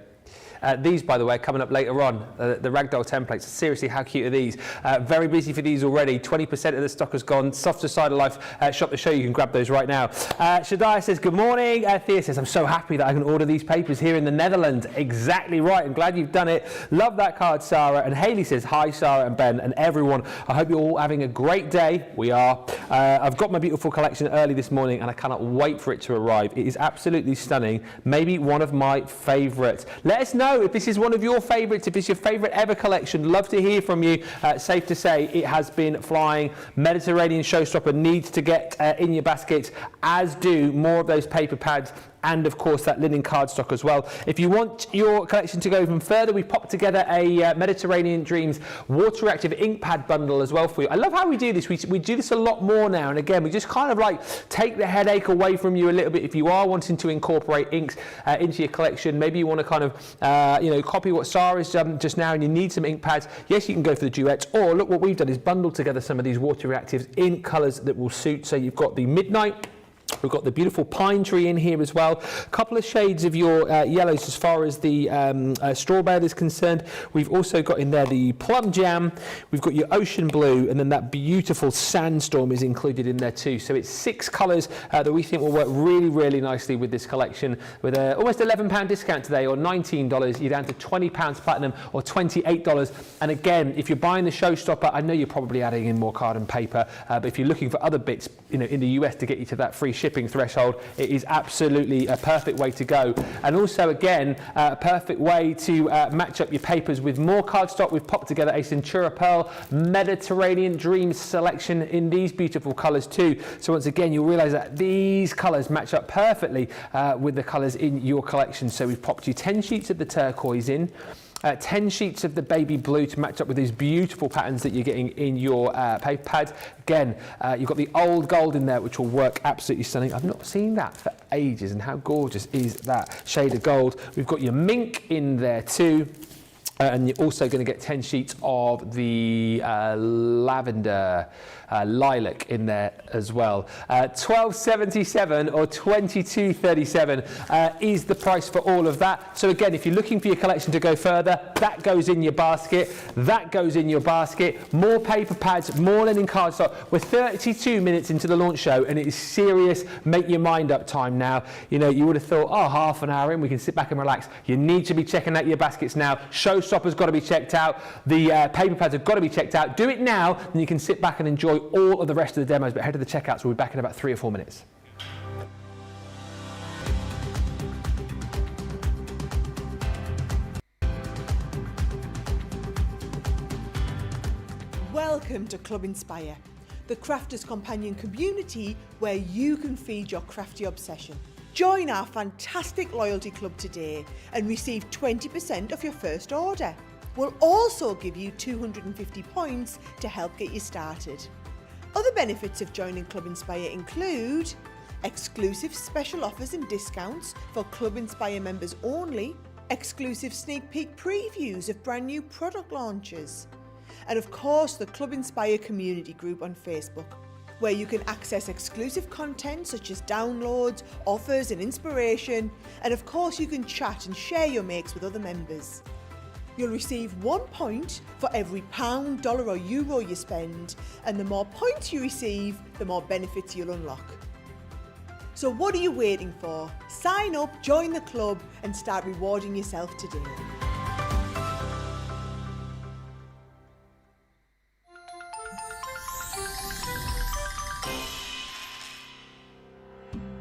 S1: These, by the way, coming up later on, the Ragdoll templates. Seriously, how cute are these? Very busy for these already. 20% of the stock has gone. Softer Side of Life shop to show you can grab those right now. Shadiah says, good morning. Thea says, I'm so happy that I can order these papers here in the Netherlands. Exactly right. I'm glad you've done it. Love that card, Sarah. And Hayley says, hi, Sarah and Ben and everyone. I hope you're all having a great day. We are. I've got my beautiful collection early this morning and I cannot wait for it to arrive. It is absolutely stunning. Maybe one of my favourites. Let us know if this is one of your favourites, if it's your favourite ever collection. Love to hear from you. Safe to say it has been flying. Mediterranean Showstopper needs to get in your baskets, as do more of those paper pads and of course that linen cardstock as well. If you want your collection to go even further, we've popped together a Mediterranean Dreams water reactive ink pad bundle as well for you. I love how we do this. We do this a lot more now, and again we just kind of like take the headache away from you a little bit. If you are wanting to incorporate inks into your collection, maybe you want to kind of you know, copy what Sarah's done just now and you need some ink pads, yes, you can go for the duets, or look what we've done is bundle together some of these water reactives in colours that will suit. So you've got the Midnight, We've got the beautiful pine tree in here as well. A couple of shades of your yellows as far as the strawberry is concerned. We've also got in there the plum jam. We've got your ocean blue, and then that beautiful sandstorm is included in there too. So it's 6 colours that we think will work really, really nicely with this collection. With a almost £11 discount today, or $19, you're down to £20 platinum or $28. And again, if you're buying the showstopper, I know you're probably adding in more card and paper, but if you're looking for other bits, in the US to get you to that free shipping threshold, it is absolutely a perfect way to go. And also, again, a perfect way to match up your papers with more cardstock. We've popped together a Centura Pearl Mediterranean Dreams selection in these beautiful colours too. So once again, you'll realise that these colours match up perfectly with the colours in your collection. So we've popped you 10 sheets of the turquoise in, 10 sheets of the baby blue to match up with these beautiful patterns that you're getting in your paper pads. Again, you've got the old gold in there, which will work absolutely stunning. I've not seen that for ages, and how gorgeous is that shade of gold? We've got your mink in there too. And you're also going to get 10 sheets of the lavender lilac in there as well. $12.77 or $22.37 is the price for all of that. So again, if you're looking for your collection to go further, that goes in your basket, that goes in your basket. More paper pads, more linen cardstock. We're 32 minutes into the launch show, and it is serious make your mind up time now. You know, you would have thought, oh, half an hour in, we can sit back and relax. You need to be checking out your baskets now. Showstopper's got to be checked out. The paper pads have got to be checked out. Do it now, and you can sit back and enjoy all of the rest of the demos, but head to the checkouts. We'll be back in about 3 or 4 minutes.
S2: Welcome to Club Inspire, the crafters companion community where you can feed your crafty obsession. Join our fantastic loyalty club today and receive 20% off your first order. We'll also give you 250 points to help get you started. Other benefits of joining Club Inspire include exclusive special offers and discounts for Club Inspire members only, exclusive sneak peek previews of brand new product launches, and of course the Club Inspire community group on Facebook, where you can access exclusive content such as downloads, offers and inspiration, and of course you can chat and share your makes with other members. You'll receive 1 point for every £1, dollar or euro you spend, and the more points you receive, the more benefits you'll unlock. So what are you waiting for? Sign up, join the club and start rewarding yourself today.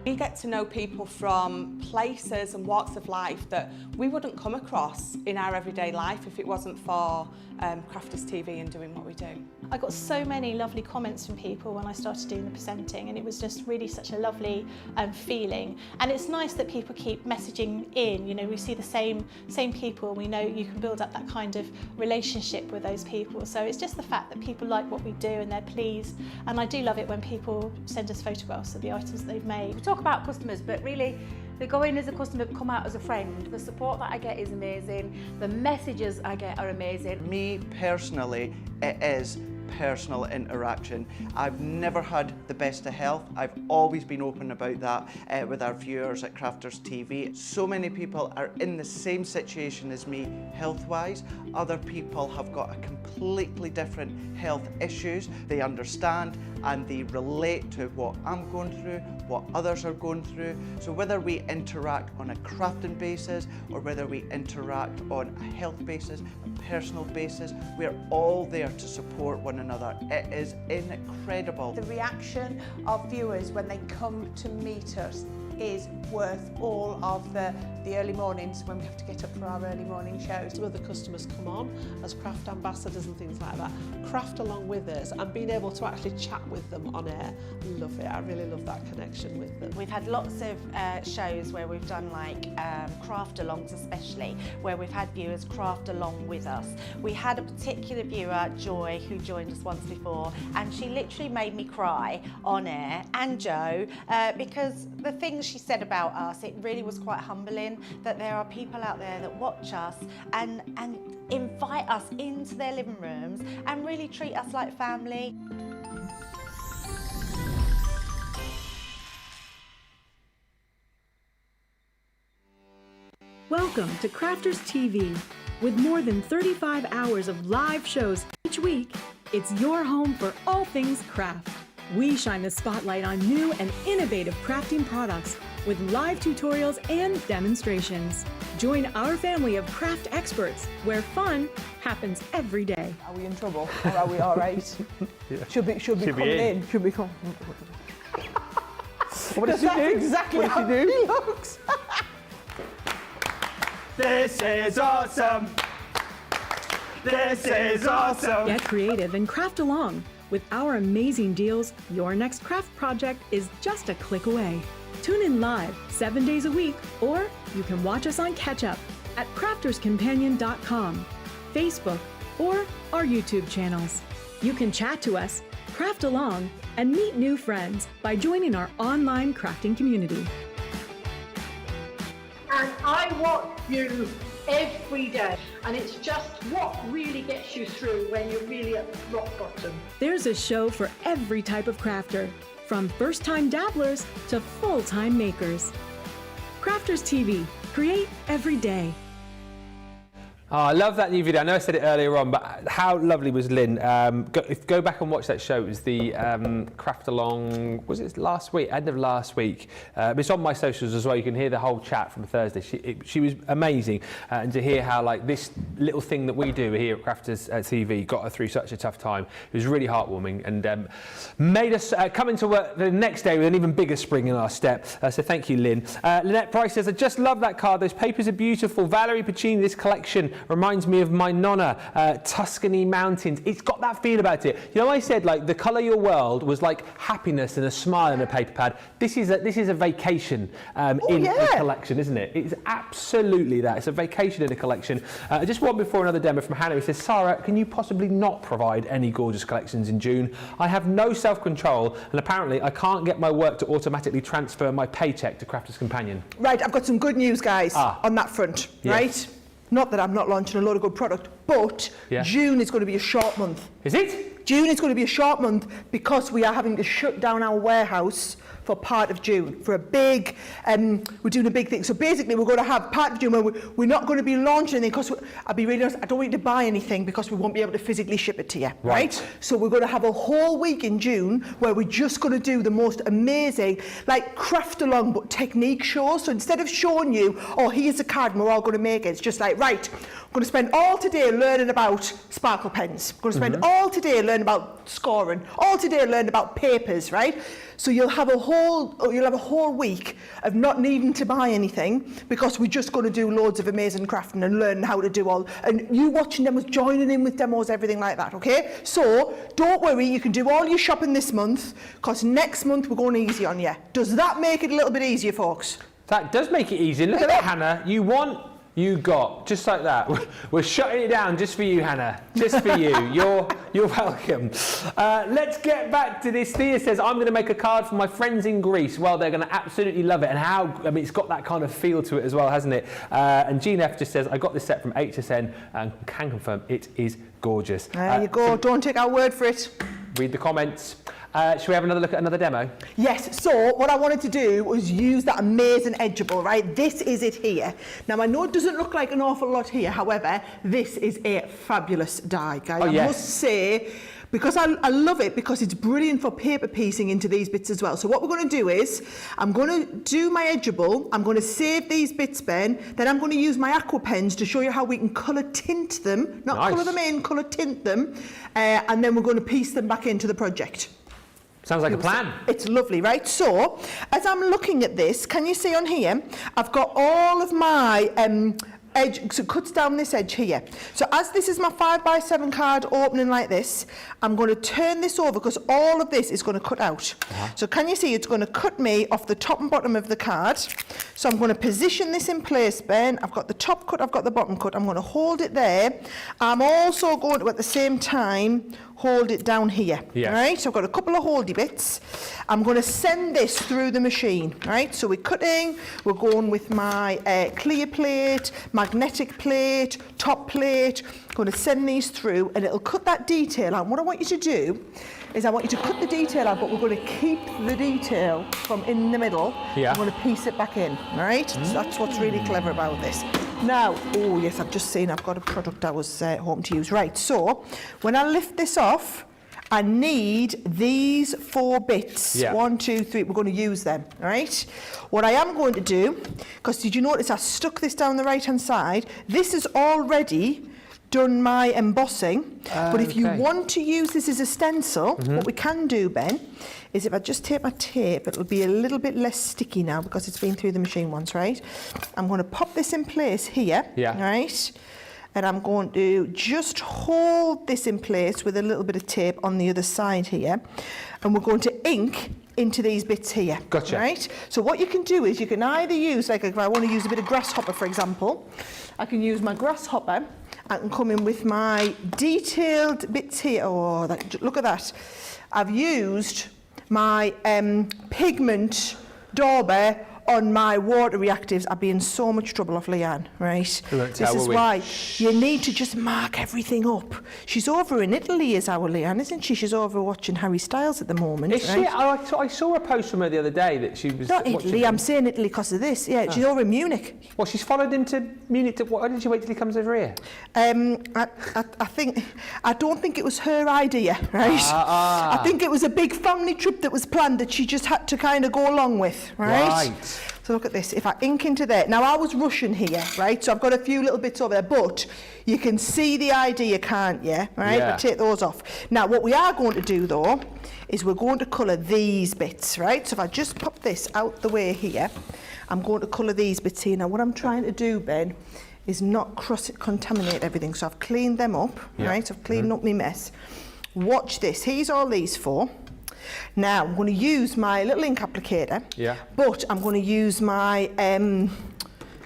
S3: We get to know people from places and walks of life that we wouldn't come across in our everyday life if it wasn't for Crafters TV and doing what we do.
S4: I got so many lovely comments from people when I started doing the presenting, and it was just really such a lovely feeling. And it's nice that people keep messaging in. You know, we see the same people. We know you can build up that kind of relationship with those people. So it's just the fact that people like what we do and they're pleased. And I do love it when people send us photographs of the items that they've made.
S5: We talk about customers, but really they go in as a customer, come out as a friend. The support that I get is amazing. The messages I get are amazing.
S6: Me personally, it is personal interaction. I've never had the best of health. I've always been open about that with our viewers at Crafters TV. So many people are in the same situation as me health-wise. Other people have got a completely different health issues. They understand and they relate to what I'm going through, what others are going through. So whether we interact on a crafting basis or whether we interact on a health basis, a personal basis, we're all there to support one another. It is incredible.
S7: The reaction of viewers when they come to meet us is worth all of the early mornings when we have to get up for our early morning shows.
S8: Some of the customers come on as craft ambassadors and things like that, craft along with us, and being able to actually chat with them on air. I love it. I really love that connection with them.
S9: We've had lots of shows where we've done like craft alongs, especially where we've had viewers craft along with us. We had a particular viewer, Joy, who joined us once before, and she literally made me cry on air, and Joe, because the things she said about us, it really was quite humbling that there are people out there that watch us and invite us into their living rooms and really treat us like family.
S10: Welcome to Crafters TV. With more than 35 hours of live shows each week, it's your home for all things craft. We shine the spotlight on new and innovative crafting products with live tutorials and demonstrations. Join our family of craft experts where fun happens every day.
S2: Are we in trouble or are we all right?
S1: Yeah.
S2: Should be coming in. Should be coming.
S1: What does she do?
S2: Exactly
S1: what
S2: how
S1: does she do?
S2: he looks.
S1: This is awesome. This is awesome.
S10: Get creative and craft along. With our amazing deals, your next craft project is just a click away. Tune in live 7 days a week, or you can watch us on Catch Up at crafterscompanion.com, Facebook, or our YouTube channels. You can chat to us, craft along, and meet new friends by joining our online crafting community.
S11: And I watch you every day, and it's just what really gets you through when you're really at rock bottom.
S10: There's a show for every type of crafter, from first-time dabblers to full-time makers. Crafters TV, create every day.
S1: Oh, I love that new video. I know I said it earlier on, but how lovely was Lynn? Go back and watch that show. It was the craft along, was it last week? End of last week. It's on my socials as well. You can hear the whole chat from Thursday. She was amazing. And to hear how like this little thing that we do here at Crafters TV got her through such a tough time. It was really heartwarming and made us come into work the next day with an even bigger spring in our step. So thank you, Lynn. Lynette Price says, I just love that card. Those papers are beautiful. Valerie Pacini, this collection reminds me of my nonna, Tuscany Mountains. It's got that feel about it. You know, I said like the colour your world was like happiness and a smile in a paper pad. This is a vacation in the collection, isn't it? It's absolutely that. It's a vacation in a collection. Just one before another demo from Hannah who says, Sarah, can you possibly not provide any gorgeous collections in June? I have no self-control and apparently I can't get my work to automatically transfer my paycheck to Crafters Companion.
S2: Right, I've got some good news, guys, on that front, right? Not that I'm not launching a load of good product, but June is going to be a short month.
S1: Is it?
S2: June is going to be a short month because we are having to shut down our warehouse for part of June for a big, we're doing a big thing. So basically we're going to have part of June where we're not going to be launching anything because I'll be really honest, I don't want you to buy anything because we won't be able to physically ship it to you, right? So we're going to have a whole week in June where we're just going to do the most amazing, like craft along but technique shows. So instead of showing you, oh, here's a card and we're all going to make it, it's just like, right, I'm going to spend all today learning about sparkle pens. I'm going to spend all today learning about scoring, all today learning about papers, right? So you'll have a whole week of not needing to buy anything because we're just going to do loads of amazing crafting and learn how to do all, and you watching demos, joining in with demos, everything like that, okay? So don't worry, you can do all your shopping this month because next month we're going easy on you. Does that make it a little bit easier, folks?
S1: That does make it easy. Look at that, Hannah. You want, you got, just like that. We're shutting it down just for you, Hannah. Just for you. You're welcome. Let's get back to this. Thea says, I'm going to make a card for my friends in Greece. Well, they're going to absolutely love it. And how, I mean, it's got that kind of feel to it as well, hasn't it? And Jean F just says, I got this set from HSN and can confirm it is gorgeous.
S2: There you go. Don't take our word for it.
S1: Read the comments. Should we have another look at another demo?
S2: Yes, so what I wanted to do was use that amazing edgeable, right? This is it here. Now, I know it doesn't look like an awful lot here, however, this is a fabulous die, guys. I must say, because I love it because it's brilliant for paper piecing into these bits as well. So what we're going to do is, I'm going to do my edgeable, I'm going to save these bits, Ben, then I'm going to use my aqua pens to show you how we can colour tint them, not colour them in, colour tint them, and then we're going to piece them back into the project.
S1: Sounds like a plan.
S2: It's lovely, right? So, as I'm looking at this, can you see on here, I've got all of my edge, so it cuts down this edge here. So as this is my 5x7 card opening like this, I'm going to turn this over because all of this is going to cut out. So can you see it's going to cut me off the top and bottom of the card. So I'm going to position this in place, Ben. I've got the top cut, I've got the bottom cut. I'm going to hold it there. I'm also going to, at the same time, hold it down here, right? So I've got a couple of holdy bits. I'm going to send this through the machine, right? So we're cutting, we're going with my clear plate, magnetic plate, top plate. I'm going to send these through and it'll cut that detail out. What I want you to do is I want you to cut the detail out, but we're going to keep the detail from in the middle. I'm going to piece it back in, right? So that's what's really clever about this. Now, oh yes, I've just seen I've got a product I was hoping to use. Right, so when I lift this off, I need these 4 bits.
S1: Yeah.
S2: 1, 2, 3, we're going to use them, all right? What I am going to do, because did you notice I stuck this down the right-hand side? This has already done my embossing, but if you want to use this as a stencil, what we can do, Ben, is if I just take my tape, it'll be a little bit less sticky now because it's been through the machine once, right? I'm going to pop this in place here, right? And I'm going to just hold this in place with a little bit of tape on the other side here. And we're going to ink into these bits here.
S1: Gotcha.
S2: Right? So what you can do is you can either use, like if I want to use a bit of grasshopper, for example, I can use my grasshopper. I can come in with my detailed bits here. Oh, look at that. I've used my pigment dauber on my water reactives. I'd be in so much trouble off Leanne, right? This is why you need to just mark everything up. She's over in Italy, is our Leanne, isn't she? She's over watching Harry Styles at the moment.
S1: Is she? I saw a post from her the other day that she was...
S2: Not Italy, I'm saying Italy because of this. Yeah, she's over in Munich.
S1: Well, she's followed him to Munich. Why didn't she wait till he comes over here?
S2: I don't think it was her idea, right? I think it was a big family trip that was planned that she just had to kind of go along with, right? So look at this, if I ink into there, now I was rushing here, right? So I've got a few little bits over there, but you can see the idea, can't you? Right, but take those off. Now what we are going to do though, is we're going to colour these bits, right? So if I just pop this out the way here, I'm going to colour these bits here. Now what I'm trying to do, Ben, is not contaminate everything. So I've cleaned them up, right? I've cleaned up my mess. Watch this, here's all these 4. Now, I'm going to use my little ink applicator, but I'm going to use my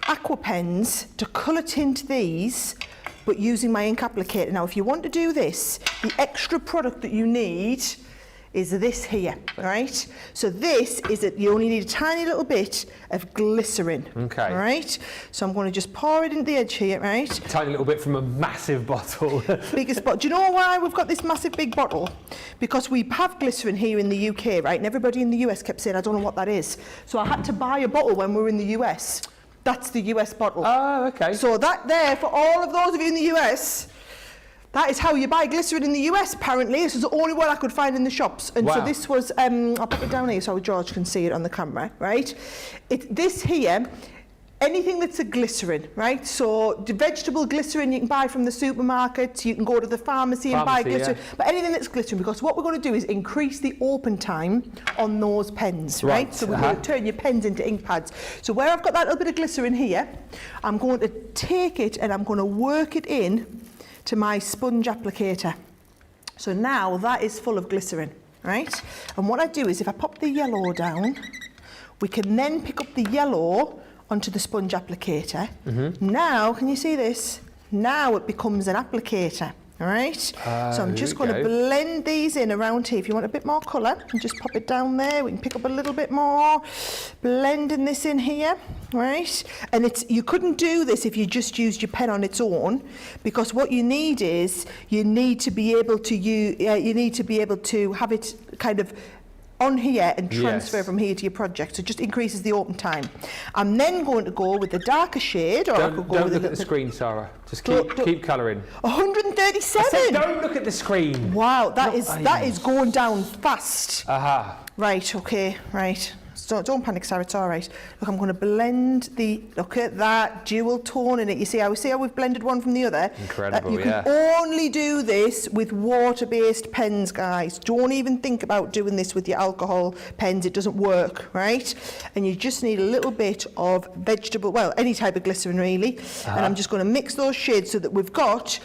S2: aqua pens to colour tint these, but using my ink applicator. Now, if you want to do this, the extra product that you need is this here, right? So this is that you only need a tiny little bit of glycerin, right? So I'm going to just pour it into the edge here, right?
S1: Tiny little bit from a massive bottle.
S2: Biggest bottle. Do you know why we've got this massive big bottle? Because we have glycerin here in the UK, right? And everybody in the US kept saying, I don't know what that is. So I had to buy a bottle when we were in the US. That's the US bottle. Oh, okay. So that there, for all of those of you in the US, that is how you buy glycerin in the US, apparently. This is the only one I could find in the shops. And so this was, I'll put it down here so George can see it on the camera, right? This here, anything that's a glycerin, right? So the vegetable glycerin you can buy from the supermarket, you can go to the pharmacy and buy glycerin, but anything that's glycerin, because what we're going to do is increase the open time on those pens, right? So we're going to turn your pens into ink pads. So where I've got that little bit of glycerin here, I'm going to take it and I'm going to work it in to my sponge applicator. So now that is full of glycerin, right? And what I do is if I pop the yellow down, we can then pick up the yellow onto the sponge applicator. Now, can you see this? Now it becomes an applicator, all right? So I'm just going to blend these in around here. If you want a bit more colour, and just pop it down there. We can pick up a little bit more, blending this in here, right? And you couldn't do this if you just used your pen on its own, because what you need is you need to be able to have it kind of on here and transfer from here to your project, so it just increases the open time. I'm then going to go with the darker shade, or I could go with
S1: look at the screen, Sarah. Just keep colouring.
S2: 137.
S1: I said don't look at the screen.
S2: Wow, that is going down fast. Right, okay, right. So don't panic, Sarah, it's all right. Look, I'm going to blend look at that dual tone in it. You see how we've blended one from the other?
S1: Incredible,
S2: you can only do this with water-based pens, guys. Don't even think about doing this with your alcohol pens. It doesn't work, right? And you just need a little bit of vegetable, well, any type of glycerin, really. And I'm just going to mix those shades so that we've got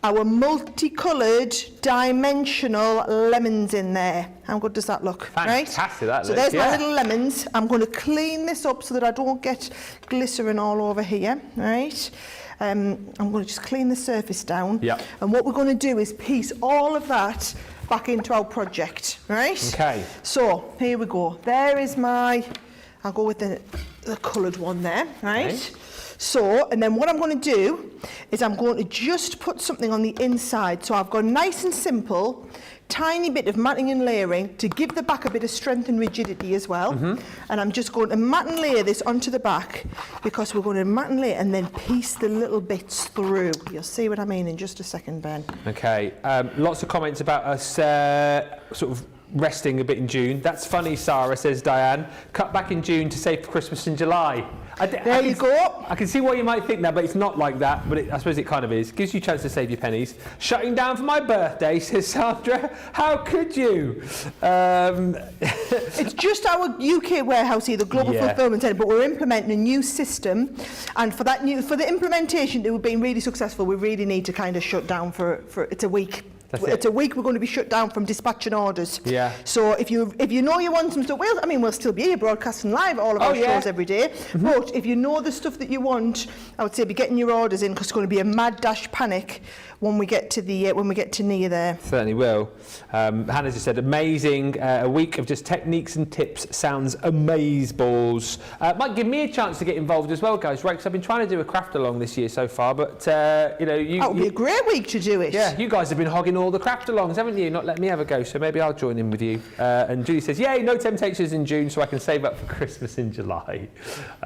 S2: our multicoloured, dimensional lemons in there. How good does that look?
S1: Fantastic, that looks,
S2: so there's my little lemons. I'm going to clean this up so that I don't get glycerin all over here, right? I'm going to just clean the surface down. And what we're going to do is piece all of that back into our project, right?
S1: Okay.
S2: So, here we go. There is my I'll go with the coloured one there, right? Okay. So, and then what I'm going to do is I'm going to just put something on the inside. So I've got nice and simple, tiny bit of matting and layering to give the back a bit of strength and rigidity as well. And I'm just going to mat and layer this onto the back, because we're going to mat and layer and then piece the little bits through. You'll see what I mean in just a second, Ben.
S1: Okay, lots of comments about us sort of resting a bit in June. That's funny, Sarah, says Diane. Cut back in June to save for Christmas in July.
S2: There you go.
S1: I can see why you might think that, but it's not like that. But I suppose it kind of is. Gives you a chance to save your pennies. Shutting down for my birthday, says Sandra. How could you?
S2: It's just our UK warehouse here, the Global Fulfillment Centre, but we're implementing a new system. And for the implementation to have been really successful, we really need to kind of shut down for it's a week. It's a week we're going to be shut down from dispatching orders. Yeah. So if you know you want some stuff, we'll still be here broadcasting live all of our shows every day. But if you know the stuff that you want, I would say be getting your orders in, because it's going to be a mad dash panic when we get to near there.
S1: Certainly will. Hannah just said amazing. A week of just techniques and tips sounds amazeballs. Might give me a chance to get involved as well, guys, right? Because I've been trying to do a craft along this year so far, but you know,
S2: that would be a great week to do it.
S1: Yeah, you guys have been hogging all the craft alongs, haven't you? Not letting me have a go, so maybe I'll join in with you. And Julie says, yay, no temptations in June, so I can save up for Christmas in July,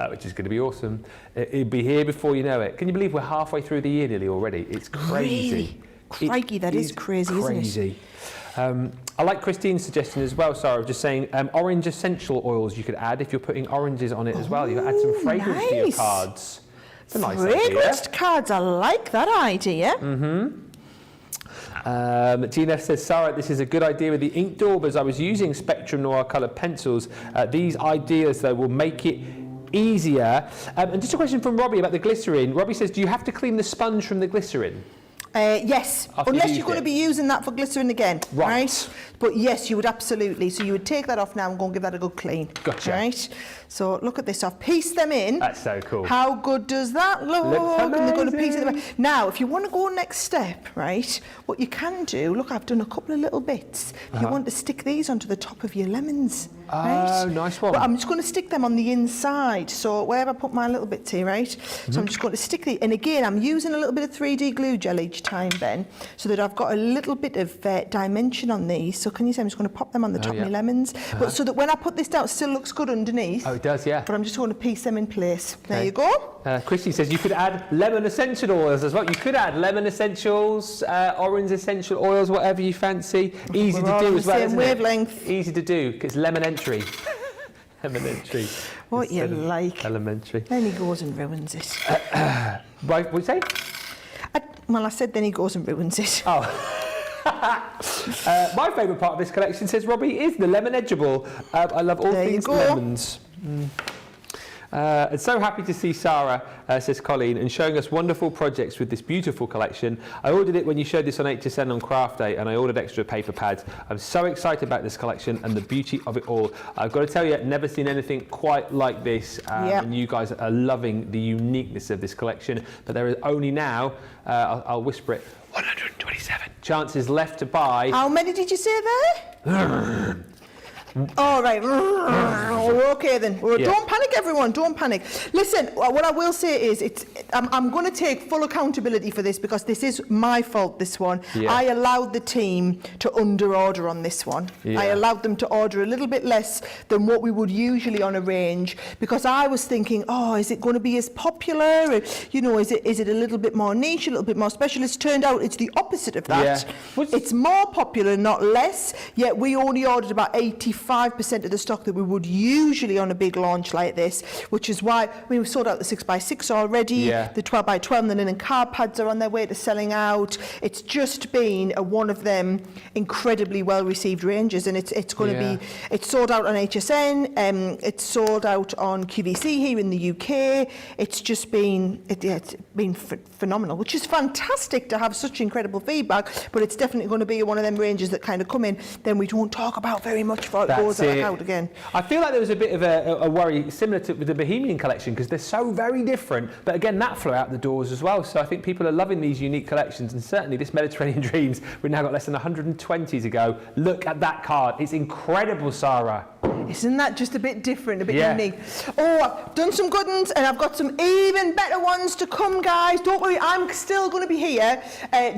S1: which is going to be awesome. It'll be here before you know it. Can you believe we're halfway through the year nearly already? It's crazy.
S2: Really? Crikey, that is crazy, isn't it?
S1: I like Christine's suggestion as well, Sarah, of just saying orange essential oils you could add if you're putting oranges on it as well. You could add some fragrance to your cards. It's a nice idea.
S2: Fragranced cards, I like that idea.
S1: Gina says, Sarah, this is a good idea with the ink daubers. I was using Spectrum Noir coloured pencils. These ideas, though, will make it easier. And just a question from Robbie about the glycerin. Robbie says, do you have to clean the sponge from the glycerin?
S2: Yes, unless you're going to be using that for glycerin again, right? But yes, you would absolutely. So you would take that off now and go and give that a good clean.
S1: Gotcha.
S2: Right? So look at this. I've pieced them in.
S1: That's so cool.
S2: How good does that look? And they're going to piece it. Now, if you want to go next step, right, what you can do, look, I've done a couple of little bits. You want to stick these onto the top of your lemons.
S1: Oh, nice one.
S2: But I'm just going to stick them on the inside. So where have I put my little bits here, right? So I'm just going to stick these. And again, I'm using a little bit of 3D glue gel each time, Ben, so that I've got a little bit of dimension on these. So can you see I'm just going to pop them on the top of my lemons, but so that when I put this down, it still looks good underneath.
S1: Oh, it does, yeah.
S2: But I'm just going to piece them in place. Okay. There you go.
S1: Christy says you could add lemon essential oils as well. You could add lemon essentials, orange essential oils, whatever you fancy. Easy to do as well, isn't it? Easy to do, because lemon entry. Lemon entry.
S2: What you like.
S1: Elementary.
S2: Then he goes and ruins it.
S1: Right, what did you say?
S2: Well, I said then he goes and ruins it.
S1: Oh. My favourite part of this collection, says Robbie, is the lemon edgeable. I love all things lemons. And so happy to see Sarah, says Colleen, and showing us wonderful projects with this beautiful collection. I ordered it when you showed this on HSN on Craft Day, and I ordered extra paper pads. I'm so excited about this collection and the beauty of it all. I've got to tell you, I've never seen anything quite like this, and you guys are loving the uniqueness of this collection. But there is only now, I'll whisper it, 127 chances left to buy.
S2: How many did you say there? All right. Okay then. Don't panic, everyone. Don't panic. Listen, what I will say is I'm going to take full accountability for this, because this is my fault, this one. I allowed the team to under-order on this one. I allowed them to order a little bit less than what we would usually on a range, because I was thinking, oh, is it going to be as popular? You know, is it a little bit more niche, a little bit more special? It's turned out it's the opposite of that. It's more popular, not less, yet we only ordered about 85% of the stock that we would usually on a big launch like this, which is why we've sold out the 6x6 already, the 12x12, and the linen card pads are on their way to selling out. It's just been one of them incredibly well received ranges, and it's going to be, it's sold out on HSN, it's sold out on QVC here in the UK. It's just been, it's been phenomenal, which is fantastic to have such incredible feedback, but it's definitely going to be one of them ranges that kind of come in, then we don't talk about very much before it goes out again.
S1: I feel like there was a bit of a worry similar to with the Bohemian collection, because they're so very different, but again that flew out the doors as well. So I think people are loving these unique collections, and certainly this Mediterranean Dreams, we've now got less than 120 to go. Look at that card, it's incredible, Sarah.
S2: Isn't that just a bit different, a bit unique? Oh, I've done some good ones, and I've got some even better ones to come, guys. Don't worry, I'm still going to be here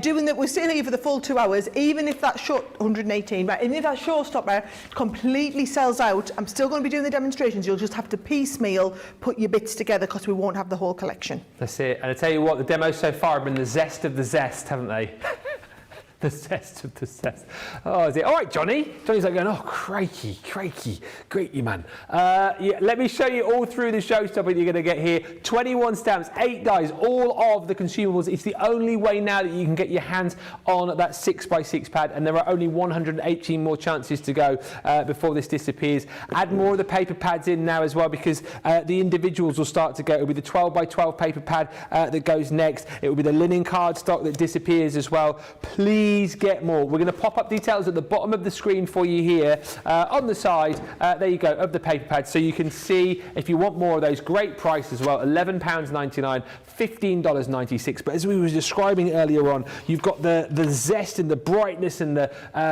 S2: doing that. We're still here for the full 2 hours, even if that short 118, right? Even if that showstopper completely sells out, I'm still going to be doing the demonstrations. You'll just have to piecemeal put your bits together because we won't have the whole collection.
S1: That's it. And I tell you what, the demos so far have been the zest of the zest, haven't they? The zest of the zest. Oh, is it? All right, Johnny. Johnny's like going, oh, crikey, great, you man. Yeah, let me show you all through the showstopper that you're going to get here. 21 stamps, 8 dies, all of the consumables. It's the only way now that you can get your hands on that 6x6 pad, and there are only 118 more chances to go before this disappears. Add more of the paper pads in now as well, because the individuals will start to go. It'll be the 12x12 paper pad that goes next. It will be the linen cardstock that disappears as well. Please get more. We're going to pop up details at the bottom of the screen for you here on the side. There you go, of the paper pads, so you can see if you want more of those. Great price as well, £11.99, $15.96. But as we were describing earlier on, you've got the zest and the brightness and the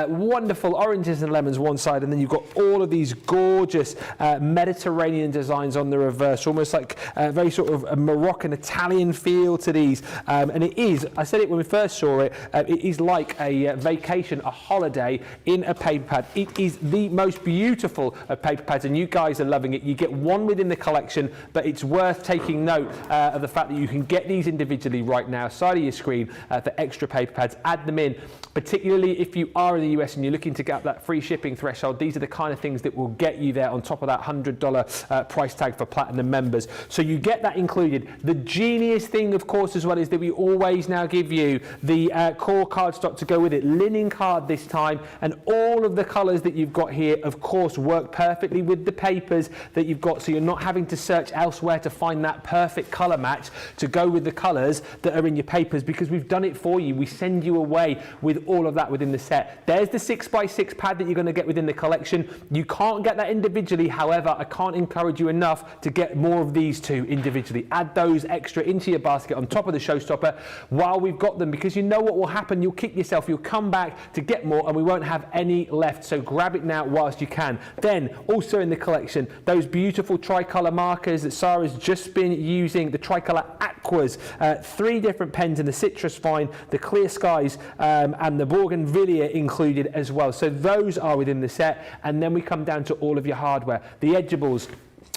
S1: wonderful oranges and lemons one side, and then you've got all of these gorgeous Mediterranean designs on the reverse, almost like a very sort of a Moroccan Italian feel to these. And it is, I said it when we first saw it, it is like a vacation, a holiday in a paper pad. It is the most beautiful of paper pads, and you guys are loving it. You get one within the collection, but it's worth taking note of the fact that you can get these individually right now, side of your screen, for extra paper pads. Add them in, particularly if you are in the US and you're looking to get up that free shipping threshold. These are the kind of things that will get you there on top of that $100 price tag for platinum members. So you get that included. The genius thing, of course, as well, is that we always now give you the core cardstock to go with it. Linen card this time, and all of the colours that you've got here, of course, work perfectly with the papers that you've got, so you're not having to search elsewhere to find that perfect colour match to go with the colours that are in your papers, because we've done it for you. We send you away with all of that within the set. There's the 6x6 pad that you're going to get within the collection. You can't get that individually, however, I can't encourage you enough to get more of these two individually. Add those extra into your basket on top of the showstopper while we've got them, because you know what will happen. You'll kick yourself, you'll come back to get more, and we won't have any left, so grab it now whilst you can. Then also in the collection, those beautiful tricolour markers that Sara's just been using, the tricolour aquas, 3 different pens in the citrus vine, the clear skies, and the bougainvillea included as well. So those are within the set, and then we come down to all of your hardware, the edgeables.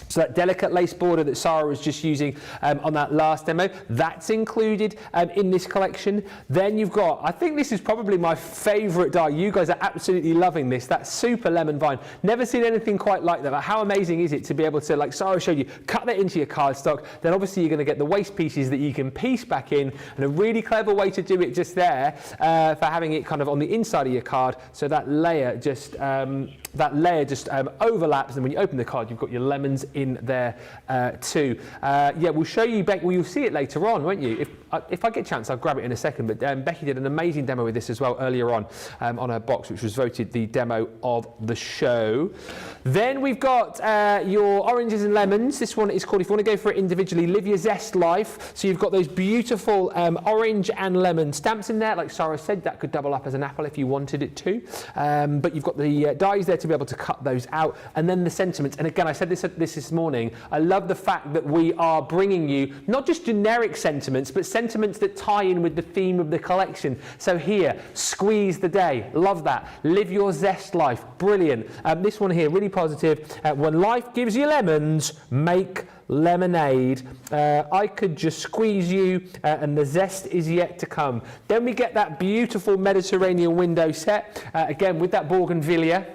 S1: So that delicate lace border that Sara was just using on that last demo, that's included in this collection. Then you've got, I think this is probably my favourite die. You guys are absolutely loving this. That super lemon vine. Never seen anything quite like that. But how amazing is it to be able to, like Sara showed you, cut that into your cardstock. Then obviously you're going to get the waste pieces that you can piece back in, and a really clever way to do it just there for having it kind of on the inside of your card, so that layer just overlaps, and when you open the card, you've got your lemons in there too. Yeah, we'll show you, Becky. Well, you'll see it later on, won't you? If I get a chance, I'll grab it in a second. But Becky did an amazing demo with this as well earlier on her box, which was voted the demo of the show. Then we've got your oranges and lemons. This one is called, if you want to go for it individually, Live Your Zest Life. So you've got those beautiful orange and lemon stamps in there. Like Sara said, that could double up as an apple if you wanted it to. But you've got the dies there to be able to cut those out. And then the sentiments. And again, I said this morning, I love the fact that we are bringing you not just generic sentiments, but sentiments that tie in with the theme of the collection. So here, Squeeze the Day, love that. Live Your Zest Life, brilliant. This one here, really positive. When life gives you lemons, make lemonade. I could just squeeze you, and the zest is yet to come. Then we get that beautiful Mediterranean window set, again with that bougainvillea.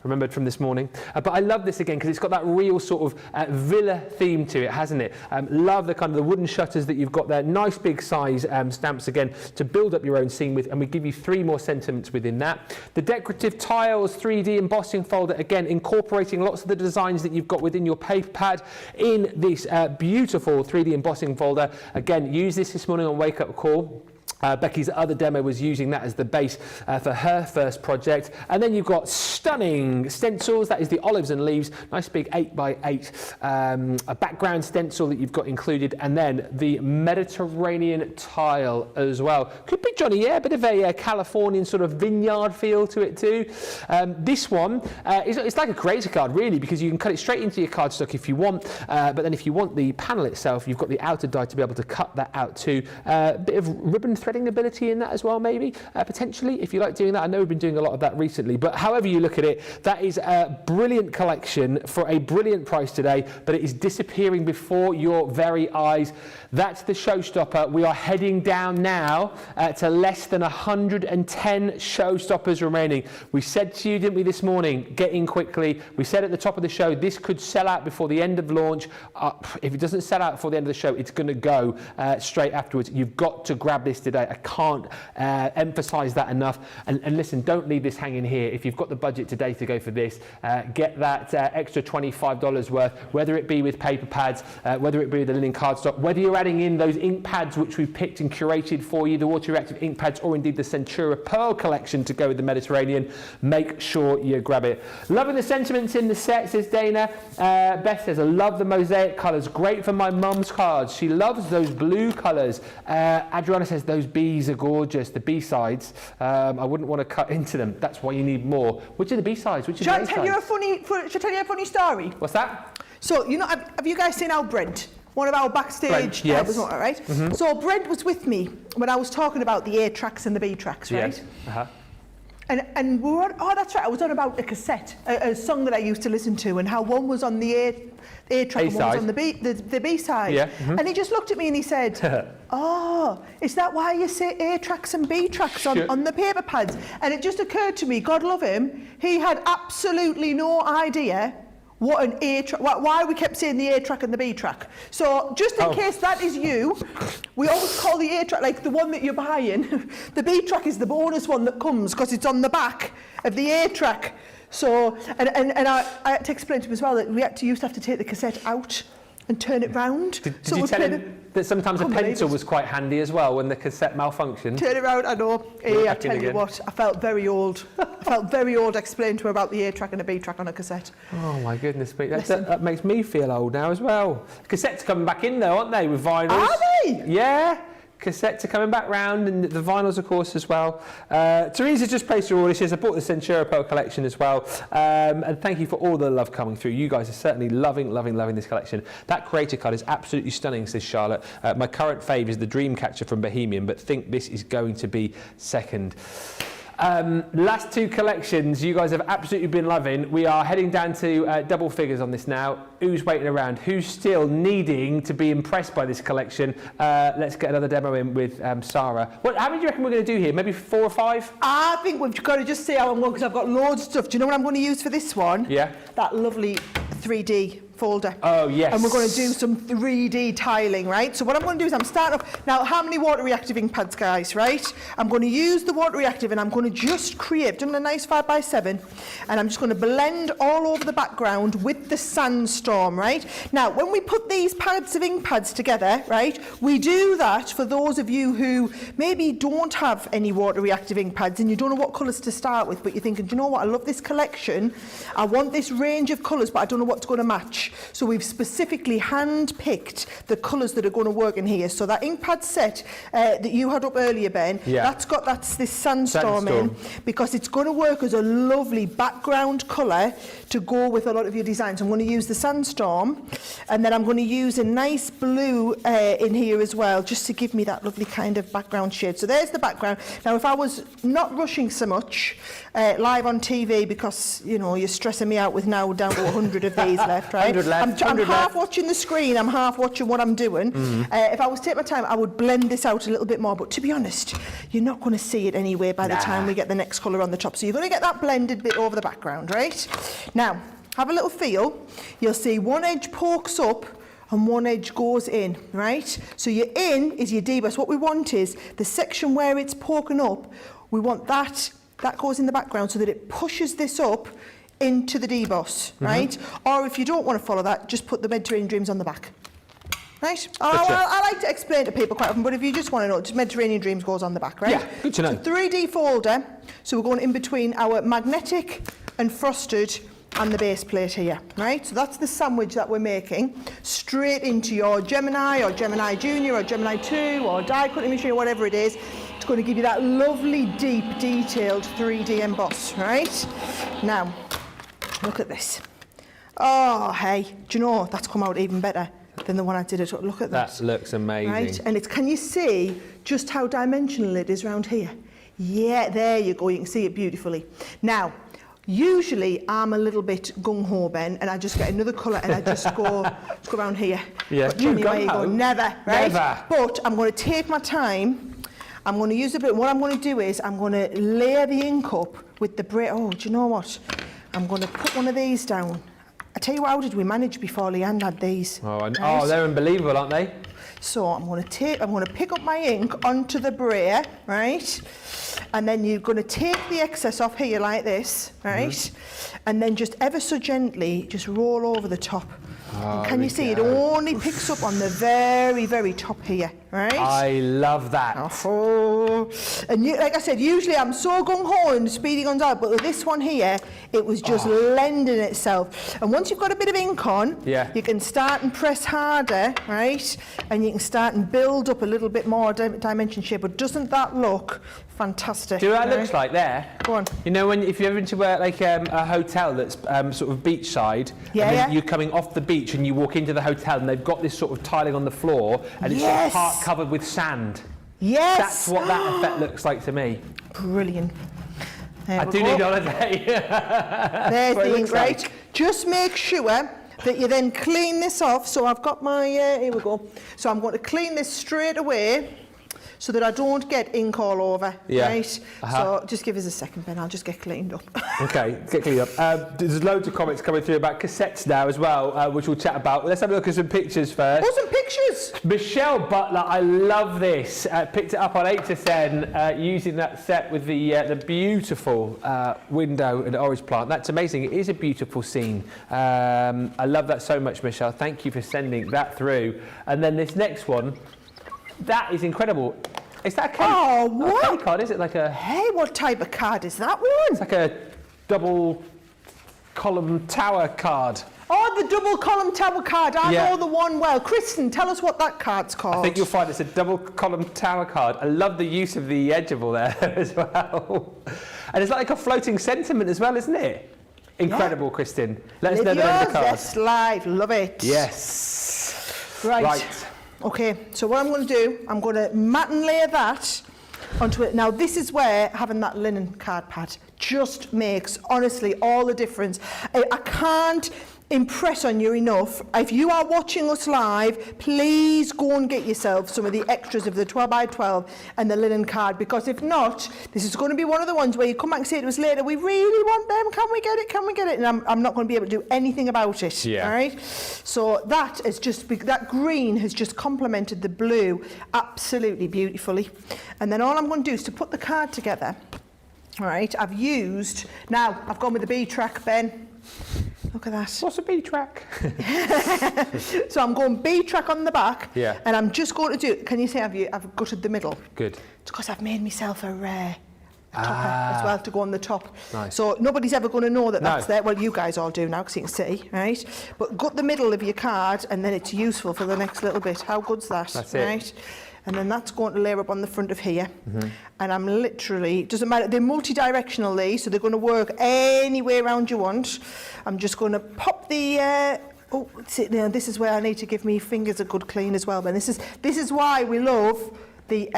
S1: Remembered from this morning. But I love this again because it's got that real sort of villa theme to it, hasn't it? Love the kind of the wooden shutters that you've got there. Nice big size stamps again to build up your own scene with, and we give you 3 more sentiments within that. The decorative tiles 3D embossing folder, again incorporating lots of the designs that you've got within your paper pad in this beautiful 3D embossing folder. Again, use this morning on Wake Up Call. Becky's other demo was using that as the base for her first project. And then you've got stunning stencils. That is the olives and leaves, nice big 8x8 a background stencil that you've got included. And then the Mediterranean tile as well. Could be Johnny, yeah, a bit of a Californian sort of vineyard feel to it too. This one, it's like a creator card really, because you can cut it straight into your cardstock if you want. But then if you want the panel itself, you've got the outer die to be able to cut that out too. A bit of ribbon threading ability in that as well, maybe, potentially, if you like doing that. I know we've been doing a lot of that recently, but however you look at it, that is a brilliant collection for a brilliant price today, but it is disappearing before your very eyes. That's the showstopper. We are heading down now to less than 110 showstoppers remaining. We said to you, didn't we, this morning, get in quickly. We said at the top of the show, this could sell out before the end of launch. If it doesn't sell out before the end of the show, it's going to go straight afterwards. You've got to grab this today. I can't emphasize that enough. And listen, don't leave this hanging here. If you've got the budget today to go for this, get that extra $25 worth, whether it be with paper pads, whether it be with the linen cardstock, whether you're adding in those ink pads which we've picked and curated for you, the water reactive ink pads, or indeed the Centura Pearl collection to go with the Mediterranean, make sure you grab it. Loving the sentiments in the set, says Dana. Beth says, I love the mosaic colours, great for my mum's cards. She loves those blue colours. Adriana says, those bees are gorgeous, the B-sides. I wouldn't want to cut into them. That's why you need more. Which are the B-sides? Which are
S2: Shall
S1: the
S2: I
S1: A-sides?
S2: tell you a funny story?
S1: What's that?
S2: So, you know, have you guys seen our Brent? One of our backstage
S1: Brent, yes.
S2: was not right. So Brent was with me when I was talking about the A tracks and the B tracks, right?
S1: Yes. Uh-huh.
S2: And we were on, oh, that's right, I was on about a cassette, a song that I used to listen to, and how one was on the A track and one was on the B side.
S1: Yeah.
S2: And he just looked at me and he said, oh, is that why you say A tracks and B tracks on the paper pads? And it just occurred to me, God love him, he had absolutely no idea what an A track, why we kept saying the A track and the B track. So just in case that is you, we always call the A track, like the one that you're buying, the B track is the bonus one that comes because it's on the back of the A track. So, and I had to explain to him as well that we used to have to take the cassette out and turn it round.
S1: Did you tell him that sometimes a pencil was quite handy as well when the cassette malfunctioned?
S2: Turn it round, I know. I tell you what, I felt very old. I felt very old explaining to her about the A track and the B track on a cassette.
S1: Oh my goodness me, that makes me feel old now as well. Cassettes are coming back in though, aren't they, with vinyls?
S2: Are they?
S1: Yeah. Cassettes are coming back round, and the vinyls, of course, as well. Teresa just placed her order. She says, I bought the Centura Pearl collection as well. And thank you for all the love coming through. You guys are certainly loving this collection. That creator card is absolutely stunning, says Charlotte. My current fave is the Dreamcatcher from Bohemian, but think this is going to be second. Last two collections you guys have absolutely been loving. We are heading down to double figures on this now. Who's waiting around? Who's still needing to be impressed by this collection? Let's get another demo in with Sarah. How many do you reckon we're going to do here? Maybe 4 or 5?
S2: I think we've got to just see how I'm going, because I've got loads of stuff. Do you know what I'm going to use for this one?
S1: Yeah.
S2: That lovely 3D folder.
S1: Oh, yes.
S2: And we're going to do some 3D tiling, right? So what I'm going to do is I'm starting off... Now, how many water reactive ink pads, guys, right? I'm going to use the water reactive and I'm going to just create, done a nice 5x7, and I'm just going to blend all over the background with the sandstorm, right? Now, when we put these pads of ink pads together, right, we do that for those of you who maybe don't have any water reactive ink pads and you don't know what colours to start with, but you're thinking, do you know what, I love this collection, I want this range of colours, but I don't know what's going to match. So we've specifically hand-picked the colours that are going to work in here. So that ink pad set that you had up earlier, Ben, that's this sandstorm in, because it's going to work as a lovely background colour to go with a lot of your designs. I'm going to use the sandstorm, and then I'm going to use a nice blue in here as well, just to give me that lovely kind of background shade. So there's the background. Now, if I was not rushing so much live on TV, because, you know, you're stressing me out with now down to 100 of these left, right? I'm half watching the screen, I'm half watching what I'm doing. If I was taking my time, I would blend this out a little bit more, but to be honest, you're not going to see it anyway by the time we get the next colour on the top. So you're going to get that blended bit over the background, right? Now, have a little feel. You'll see one edge pokes up and one edge goes in, right? So your in is your deboss. What we want is the section where it's poking up, we want that goes in the background so that it pushes this up into the deboss, right? Or if you don't want to follow that, just put the Mediterranean Dreams on the back. Right?
S1: Gotcha.
S2: I like to explain to people quite often, but if you just want to know, just Mediterranean Dreams goes on the back, right?
S1: Yeah, good to know.
S2: It's a 3D folder, so we're going in between our magnetic and frosted and the base plate here, right? So that's the sandwich that we're making, straight into your Gemini or Gemini Junior or Gemini 2 or die cutting machine or whatever it is. It's going to give you that lovely, deep, detailed 3D emboss, right? Now, look at this. Oh, hey, do you know, that's come out even better than the one I did it. Look at that.
S1: That looks amazing.
S2: Right, and it's, can you see just how dimensional it is around here? Yeah, there you go, you can see it beautifully. Now, usually I'm a little bit gung-ho, Ben, and I just get another colour and I just go around here.
S1: Yeah,
S2: But Jenny, where you go? Never, right?
S1: Never.
S2: But I'm going to take my time. I'm going to use a bit. What I'm going to do is I'm going to layer the ink up with the braid. Oh, do you know what? I'm going to put one of these down. I tell you what, how did we manage before Leanne had these?
S1: Oh,
S2: right?
S1: oh, they're unbelievable, aren't they?
S2: So I'm going to pick up my ink onto the brayer, right? And then you're going to take the excess off here like this, right? And then just ever so gently, just roll over the top.
S1: Oh,
S2: and can you see it only picks up on the very, very top here, right?
S1: I love that.
S2: Oh. And you, like I said, usually I'm so gung-ho and speedy guns out, but with this one here, it was just lending itself. And once you've got a bit of ink on, you can start and press harder, right? And you can start and build up a little bit more dimension shape. But doesn't that look fantastic?
S1: Do you know what it looks like there?
S2: Go on.
S1: You know, if you're ever into like a hotel that's sort of beachside, and then you're coming off the beach and you walk into the hotel and they've got this sort of tiling on the floor and it's sort of part covered with sand.
S2: Yes.
S1: That's what that effect looks like to me.
S2: Brilliant. There
S1: I
S2: we
S1: do
S2: go.
S1: need holiday.
S2: There's the ink, right? Just make sure that you then clean this off. So I've got my, here we go. So I'm going to clean this straight away so that I don't get ink all over, right? So just give us a second, Ben, I'll just get cleaned up.
S1: Okay, get cleaned up. There's loads of comments coming through about cassettes now as well, which we'll chat about. Let's have a look at some pictures first.
S2: Oh, some pictures!
S1: Michelle Butler, I love this. Picked it up on 8 to 10 using that set with the beautiful window and orange plant. That's amazing. It is a beautiful scene. I love that so much, Michelle. Thank you for sending that through. And then this next one, that is incredible. Is that a K?
S2: Oh, what?
S1: A K card? Is it like a...
S2: Hey, what type of card is that one?
S1: It's like a double column tower card.
S2: Oh, the double column tower card. I know the one well. Kristen, tell us what that card's called.
S1: I think you'll find it's a double column tower card. I love the use of the edgeable there as well. And it's like a floating sentiment as well, isn't it? Incredible, Kristen. Let us know the name of the card.
S2: Yes, live. Love it.
S1: Yes.
S2: Right. Okay, so what I'm going to do, I'm going to mat and layer that onto it. Now, this is where having that linen card pad just makes, honestly, all the difference. I can't impress on you enough. If you are watching us live, please go and get yourself some of the extras of the 12x12 and the linen card, because if not, this is going to be one of the ones where you come back and say to us later, we really want them, can we get it, can we get it? And I'm not going to be able to do anything about it, all right? So that is just, that green has just complemented the blue absolutely beautifully. And then all I'm going to do is to put the card together, all right, I've gone with the B-track, Ben. Look at that.
S1: What's a B-track?
S2: So I'm going B-track on the back,
S1: Yeah.
S2: and I'm just going to do, can you say I've gutted the middle?
S1: Good.
S2: It's because I've made myself a topper as well to go on the top.
S1: Nice.
S2: So nobody's ever going to know that that's there. Well, you guys all do now because you can see, right? But gut the middle of your card and then it's useful for the next little bit. How good's that?
S1: That's
S2: right?
S1: it.
S2: And then that's going to layer up on the front of here. And I'm literally, doesn't matter, they're multi-directional these, so they're going to work any way around you want. I'm just going to pop the, see, now this is where I need to give me fingers a good clean as well, Ben. This is why we love the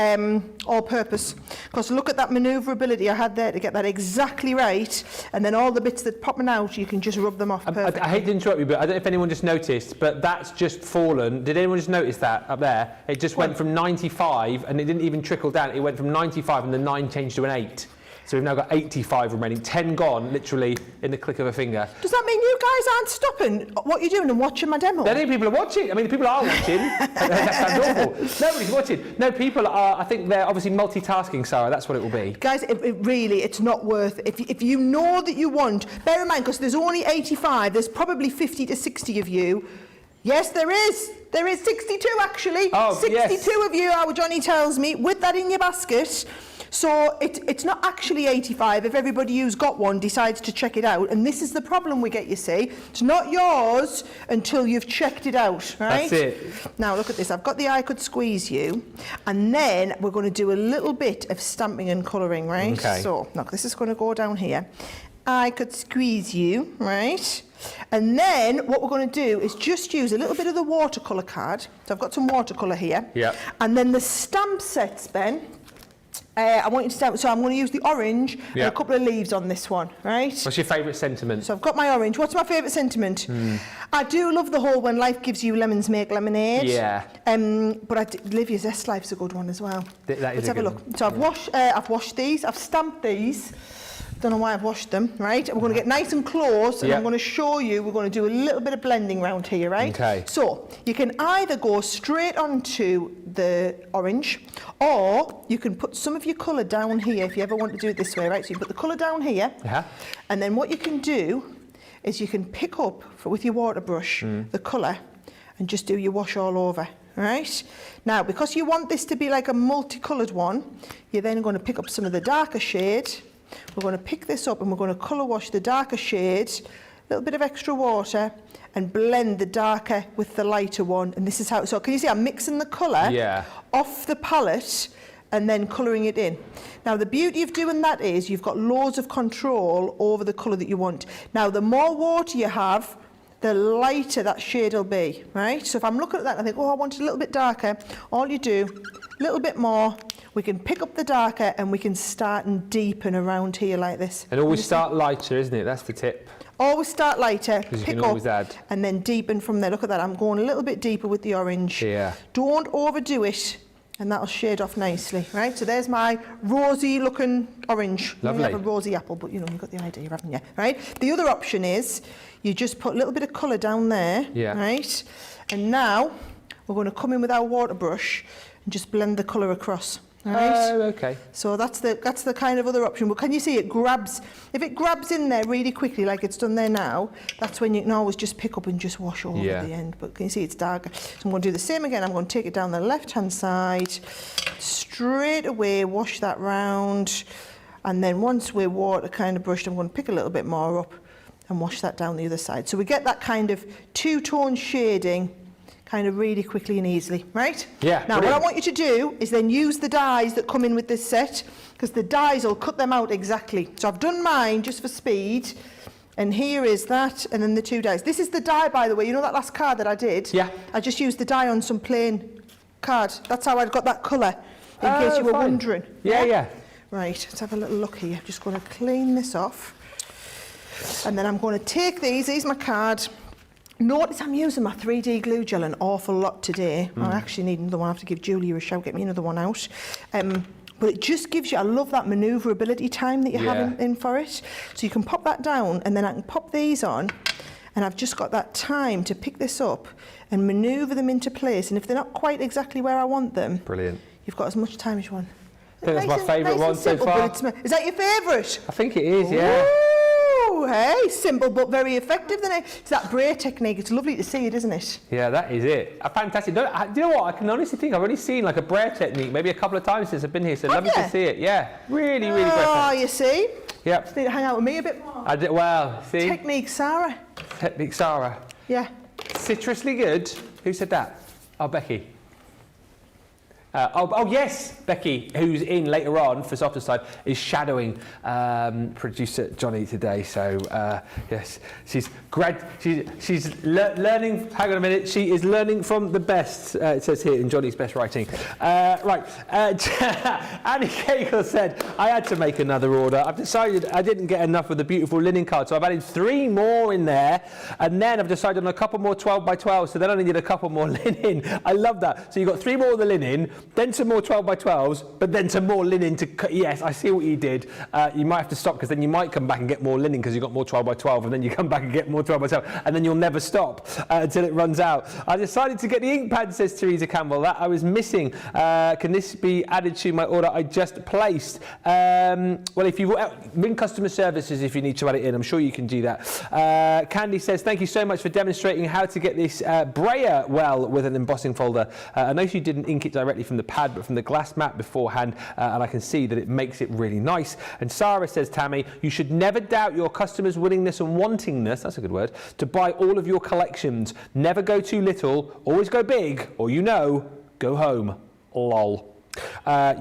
S2: all-purpose, because look at that manoeuvrability I had there to get that exactly right, and then all the bits that popping out, you can just rub them off perfectly.
S1: I hate to interrupt you, but I don't know if anyone just noticed, but that's just fallen. Did anyone just notice that up there? It just went from 95, and it didn't even trickle down. It went from 95, and the 9 changed to an 8. So we've now got 85 remaining, 10 gone, literally in the click of a finger.
S2: Does that mean you guys aren't stopping what you're doing and watching my demo?
S1: I think people are watching. I mean, people are watching. That sounds awful. Nobody's watching. No, people are, I think they're obviously multitasking, Sarah. That's what it will be.
S2: Guys, it's not worth it. If you know that you want, bear in mind, because there's only 85, there's probably 50 to 60 of you. Yes, there is. There is 62 actually.
S1: Oh,
S2: 62 of you, our Johnny tells me, with that in your basket. So it's not actually 85 if everybody who's got one decides to check it out. And this is the problem we get, you see. It's not yours until you've checked it out, right?
S1: That's it.
S2: Now look at this. I've got the I Could Squeeze You. And then we're going to do a little bit of stamping and colouring, right?
S1: Okay.
S2: So, look, this is going to go down here. I Could Squeeze You, right? And then what we're going to do is just use a little bit of the watercolour card. So I've got some watercolour here.
S1: Yeah.
S2: And then the stamp sets, Ben. I want you to stamp, so I'm going to use the orange and a couple of leaves on this one, right?
S1: What's your favourite sentiment?
S2: So I've got my orange. What's my favourite sentiment? I do love the whole when life gives you lemons make lemonade.
S1: Yeah.
S2: But Livia's Zest Life's a good one as well.
S1: That is
S2: Let's
S1: a
S2: have a
S1: good
S2: look.
S1: one.
S2: So I've washed these. I've stamped these. Don't know why I've washed them, right? And we're going to get nice and close, and I'm going to show you, we're going to do a little bit of blending around here, right?
S1: Okay.
S2: So you can either go straight onto the orange, or you can put some of your colour down here if you ever want to do it this way, right? So you put the colour down here, and then what you can do is you can pick up, with your water brush, the colour, and just do your wash all over. Right? Now, because you want this to be like a multicoloured one, you're then going to pick up some of the darker shade. We're going to pick this up and we're going to colour wash the darker shade, a little bit of extra water, and blend the darker with the lighter one. And this is how, so can you see I'm mixing the colour off the palette and then colouring it in. Now, the beauty of doing that is you've got loads of control over the colour that you want. Now, the more water you have, the lighter that shade will be, right? So if I'm looking at that and I think, oh, I want it a little bit darker, all you do, a little bit more, we can pick up the darker and we can start and deepen around here like this.
S1: And always start lighter, isn't it? That's the tip.
S2: Always start lighter, pick up,
S1: add.
S2: and then deepen from there. Look at that, I'm going a little bit deeper with the orange.
S1: Yeah.
S2: Don't overdo it, and that'll shade off nicely, right? So there's my rosy looking orange.
S1: Lovely.
S2: You have a rosy apple, but you know, you've got the idea, haven't you? Right? The other option is you just put a little bit of colour down there, right? And now we're going to come in with our water brush and just blend the colour across. Right.
S1: Oh, okay.
S2: So that's the kind of other option. But can you see it grabs? If it grabs in there really quickly, like it's done there now, that's when you can always just pick up and just wash over the end. But can you see it's darker? So I'm going to do the same again. I'm going to take it down the left-hand side, straight away, wash that round, and then once we're water kind of brushed, I'm going to pick a little bit more up and wash that down the other side. So we get that kind of two-tone shading kind of really quickly and easily, right?
S1: Yeah.
S2: Now, what I want you to do is then use the dies that come in with this set, because the dies will cut them out exactly. So I've done mine just for speed, and here is that, and then the two dies. This is the die, by the way. You know that last card that I did?
S1: Yeah.
S2: I just used the die on some plain card. That's how I got that colour, in case you were wondering.
S1: Yeah.
S2: Right, let's have a little look here. I'm just going to clean this off. And then I'm going to take these. Here's my card. Notice I'm using my 3D glue gel an awful lot today. I actually need another one. I have to give Julia a shout, get me another one out. But it just gives you, I love that manoeuvrability time that you have in for it. So you can pop that down, and then I can pop these on, and I've just got that time to pick this up and manoeuvre them into place. And if they're not quite exactly where I want them,
S1: brilliant.
S2: You've got as much time as you want.
S1: I think that's my favourite one so far.
S2: Is that your favourite?
S1: I think it is, yeah.
S2: Ooh, hey, simple but very effective. Then it's that brayer technique. It's lovely to see it, isn't it?
S1: Yeah, that is it. Fantastic. Do you know what? I can honestly think I've only seen like a brayer technique maybe a couple of times since I've been here. So lovely to see it. Yeah, really, really great.
S2: Oh, you see?
S1: Yep.
S2: Just need to hang out with me a bit more.
S1: I did well. See.
S2: Technique Sarah.
S1: Technique Sarah.
S2: Yeah.
S1: Citrusly good. Who said that? Oh, Becky. Yes, Becky, who's in later on for Softer Side, is shadowing producer Johnny today. So yes, she's learning. Hang on a minute, she is learning from the best. It says here in Johnny's best writing. Right, Annie Cagle said I had to make another order. I've decided I didn't get enough of the beautiful linen card, so I've added 3 more in there, and then I've decided on a couple more 12 by 12. So then I needed a couple more linen. I love that. So you've got 3 more of the linen. then some more 12x12s, but then some more linen to cut. Yes, I see what you did. You might have to stop because then you might come back and get more linen because you got more 12x12, and then you come back and get more 12x12, and then you'll never stop until it runs out. I decided to get the ink pad, says Teresa Campbell. That I was missing. Can this be added to my order I just placed? Well, if you ring customer services if you need to add it in, I'm sure you can do that. Candy says, thank you so much for demonstrating how to get this brayer well with an embossing folder. I know you didn't ink it directly from the pad, but from the glass mat beforehand, and I can see that it makes it really nice. And Sarah says, Tammy, you should never doubt your customers' willingness and wantingness, that's a good word, to buy all of your collections. Never go too little, always go big, or go home. Lol.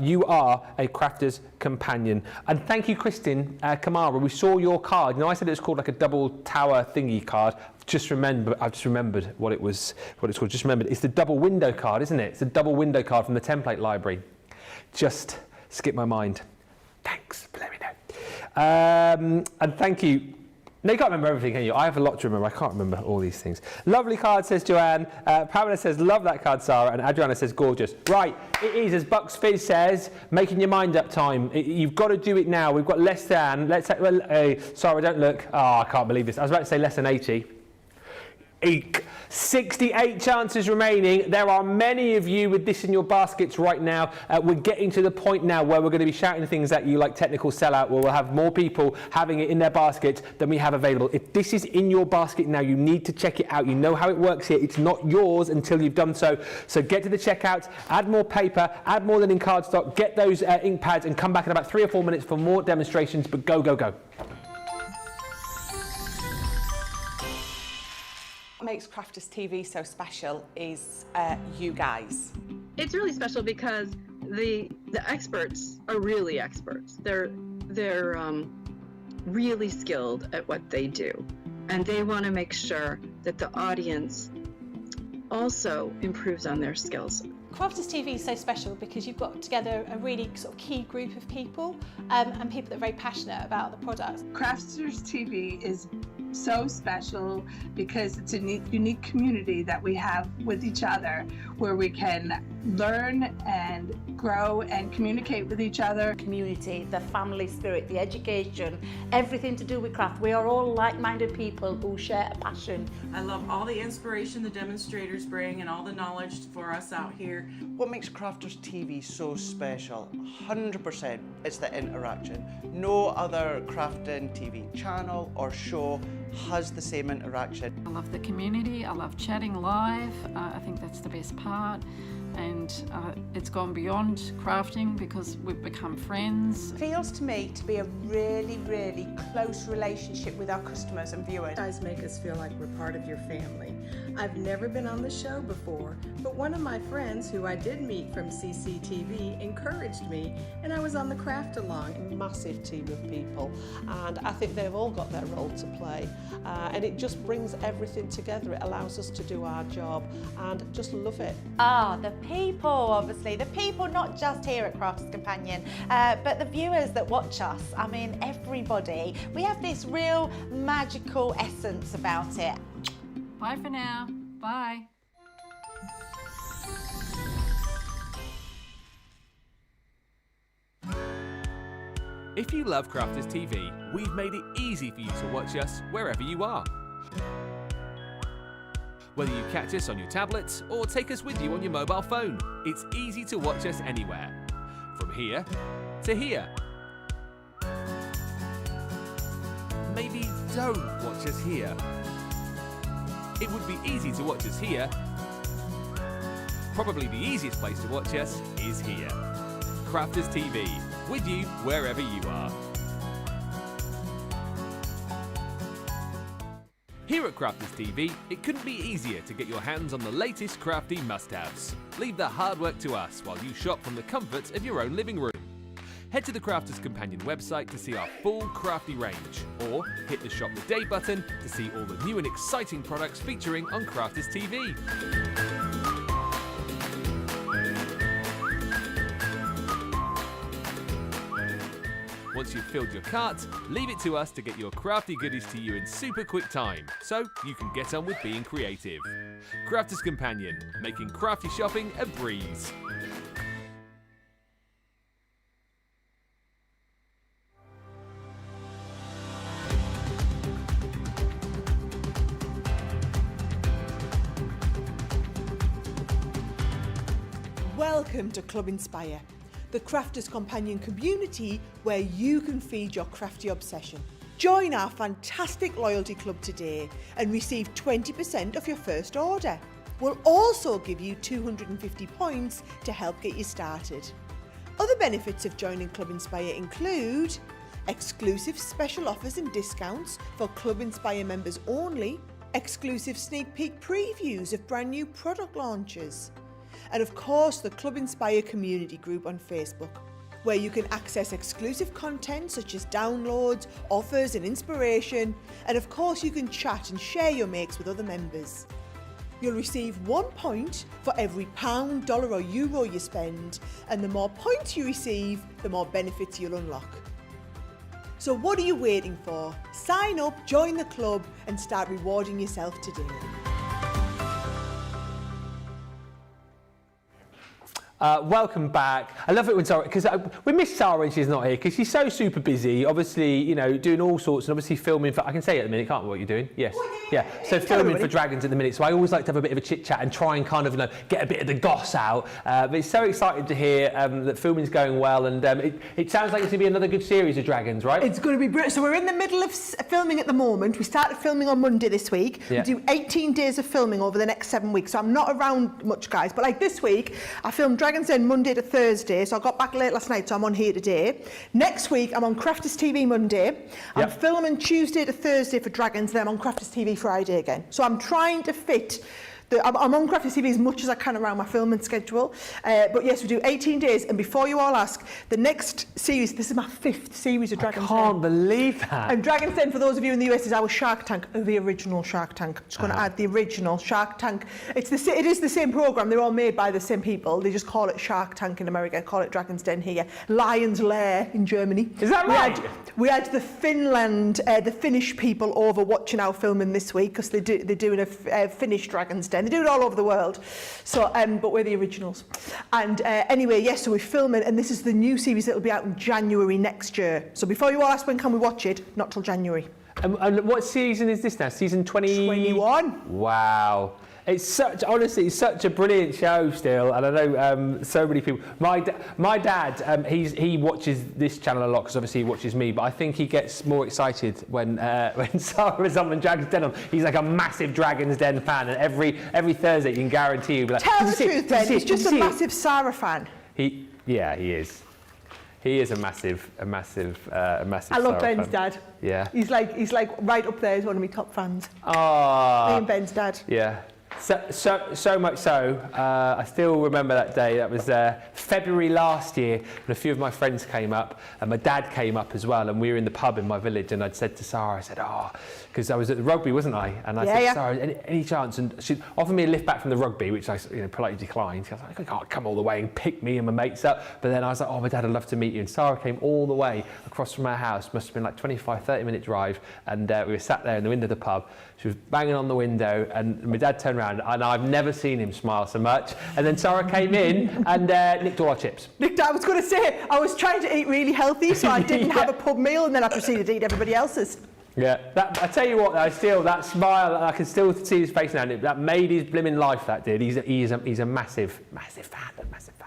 S1: You are a crafter's companion. And thank you, Kristin Kamara. We saw your card. You know, I said it was called like a double tower thingy card. I've just remembered what it's called. Just remembered. It's the double window card, isn't it? It's the double window card from the template library. Just skipped my mind. Thanks for letting me know. And thank you. No, you can't remember everything, can you? I have a lot to remember. I can't remember all these things. Lovely card, says Joanne. Pamela says, love that card, Sarah. And Adriana says, gorgeous. Right, it is, as Bucks Fizz says, making your mind up time. You've got to do it now. We've got less than, Sarah, don't look. Oh, I can't believe this. I was about to say less than 80. 68 chances remaining. There are many of you with this in your baskets right now. We're getting to the point now where we're going to be shouting things at you like technical sellout, where we'll have more people having it in their basket than we have available. If this is in your basket now, you need to check it out. You know how it works here. It's not yours until you've done so. So get to the checkout, add more paper, add more linen cardstock, get those ink pads, and come back in about 3 or 4 minutes for more demonstrations. But go, go, go.
S3: What makes Crafters TV so special is you guys.
S12: It's really special because the experts are really experts. They're really skilled at what they do, and they want to make sure that the audience also improves on their skills.
S4: Crafters TV is so special because you've got together a really sort of key group of people and people that are very passionate about the products.
S13: Crafters TV is so special because it's a unique community that we have with each other where we can learn and grow and communicate with each other.
S5: Community, the family spirit, the education, everything to do with craft. We are all like-minded people who share a passion.
S14: I love all the inspiration the demonstrators bring and all the knowledge for us out here.
S6: What makes Crafters TV so special? 100% it's the interaction. No other crafting TV channel or show has the same interaction.
S15: I love the community, I love chatting live, I think that's the best part. And it's gone beyond crafting because we've become friends.
S7: It feels to me to be a really, really close relationship with our customers and viewers.
S16: You guys make us feel like we're part of your family. I've never been on the show before, but one of my friends who I did meet from CCTV encouraged me, and I was on the craft along.
S8: Massive team of people, and I think they've all got their role to play, and it just brings everything together. It allows us to do our job and just love it.
S9: The people, obviously. The people not just here at Crafters Companion, but the viewers that watch us. I mean, everybody. We have this real magical essence about it.
S15: Bye for now. Bye.
S17: If you love Crafters TV, we've made it easy for you to watch us wherever you are. Whether you catch us on your tablets or take us with you on your mobile phone, it's easy to watch us anywhere. From here to here. Maybe don't watch us here. It would be easy to watch us here. Probably the easiest place to watch us is here. Crafters TV, with you wherever you are. Here at Crafters TV, it couldn't be easier to get your hands on the latest crafty must-haves. Leave the hard work to us while you shop from the comfort of your own living room. Head to the Crafters Companion website to see our full crafty range, or hit the Shop the Day button to see all the new and exciting products featuring on Crafters TV. Once you've filled your cart, leave it to us to get your crafty goodies to you in super quick time, so you can get on with being creative. Crafters Companion, making crafty shopping a breeze.
S2: Welcome to Club Inspire, the crafters' companion community where you can feed your crafty obsession. Join our fantastic loyalty club today and receive 20% off your first order. We'll also give you 250 points to help get you started. Other benefits of joining Club Inspire include exclusive special offers and discounts for Club Inspire members only, exclusive sneak peek previews of brand new product launches, and of course the Club Inspire community group on Facebook, where you can access exclusive content such as downloads, offers and inspiration, and of course you can chat and share your makes with other members. You'll receive 1 point for every pound, dollar or euro you spend, and the more points you receive, the more benefits you'll unlock. So what are you waiting for? Sign up, join the club and start rewarding yourself today.
S1: Welcome back. I love it when Sarah, because we miss Sarah when she's not here, because she's so super busy, obviously, you know, doing all sorts and obviously filming for, I can say it at the minute, can't we, what you're doing? Yes. Yeah, so filming for Dragons at the minute, so I always like to have a bit of a chit chat and try and kind of, you know, get a bit of the goss out. But it's so exciting to hear that filming's going well, and it sounds like it's going to be another good series of Dragons, right?
S2: It's going to be brilliant. So we're in the middle of filming at the moment. We started filming on Monday this week.
S1: Yeah.
S2: We do 18 days of filming over the next 7 weeks. So I'm not around much, guys. But like this week, I filmed Dragons Den Monday to Thursday. So I got back late last night, so I'm on here today. Next week, I'm on Crafters TV Monday. I'm filming Tuesday to Thursday for Dragons, then I'm on Crafters TV Friday again. So I'm trying to fit I'm on Crafters TV as much as I can around my filming schedule. But yes, we do 18 days. And before you all ask, the next series, this is my 5th series of Dragon's Den.
S1: I can't believe that.
S2: And Dragon's Den, for those of you in the US, is our Shark Tank, the original Shark Tank. Just going to add the original Shark Tank. It is the same programme. They're all made by the same people. They just call it Shark Tank in America, call it Dragon's Den here. Lion's Lair in Germany.
S1: Is that right?
S2: We had the Finnish people over watching our filming this week because they're doing a Finnish Dragon's Den. They do it all over the world. So, but we're the originals. And anyway, yes, so we're filming, and this is the new series that will be out in January next year. So before you all ask when can we watch it, not till January.
S1: And what season is this now? Season
S2: 21.
S1: Wow. It's honestly, it's such a brilliant show still, and I know so many people. My dad, he watches this channel a lot because obviously he watches me, but I think he gets more excited when Sarah's on and Dragon's Den on. He's like a massive Dragon's Den fan, and every Thursday you can guarantee he'll be like,
S2: tell the truth, Ben. He's just a massive Sarah fan.
S1: He is. He is a massive
S2: I love
S1: Sarah
S2: Ben's
S1: fan.
S2: dad.
S1: Yeah.
S2: He's like right up there as one of my top fans.
S1: Oh.
S2: Me and Ben's dad.
S1: Yeah. So much so, I still remember that day. That was February last year, and a few of my friends came up, and my dad came up as well, and we were in the pub in my village, and I'd said to Sarah, I said, because I was at the rugby, wasn't I? And I said, Sarah, any chance? And she offered me a lift back from the rugby, which I politely declined. She was like, I can't come all the way and pick me and my mates up. But then I was like, my dad, I'd love to meet you. And Sarah came all the way across from our house, must have been like 25, 30-minute drive, and we were sat there in the window of the pub. She was banging on the window, and my dad turned around, and I've never seen him smile so much. And then Sarah came in and nicked all our chips.
S2: I was going to say, I was trying to eat really healthy, so I didn't have a pub meal, and then I proceeded to eat everybody else's.
S1: Yeah, I tell you what, that smile, I can still see his face now. That made his blimmin' life. That did. He's a massive fan.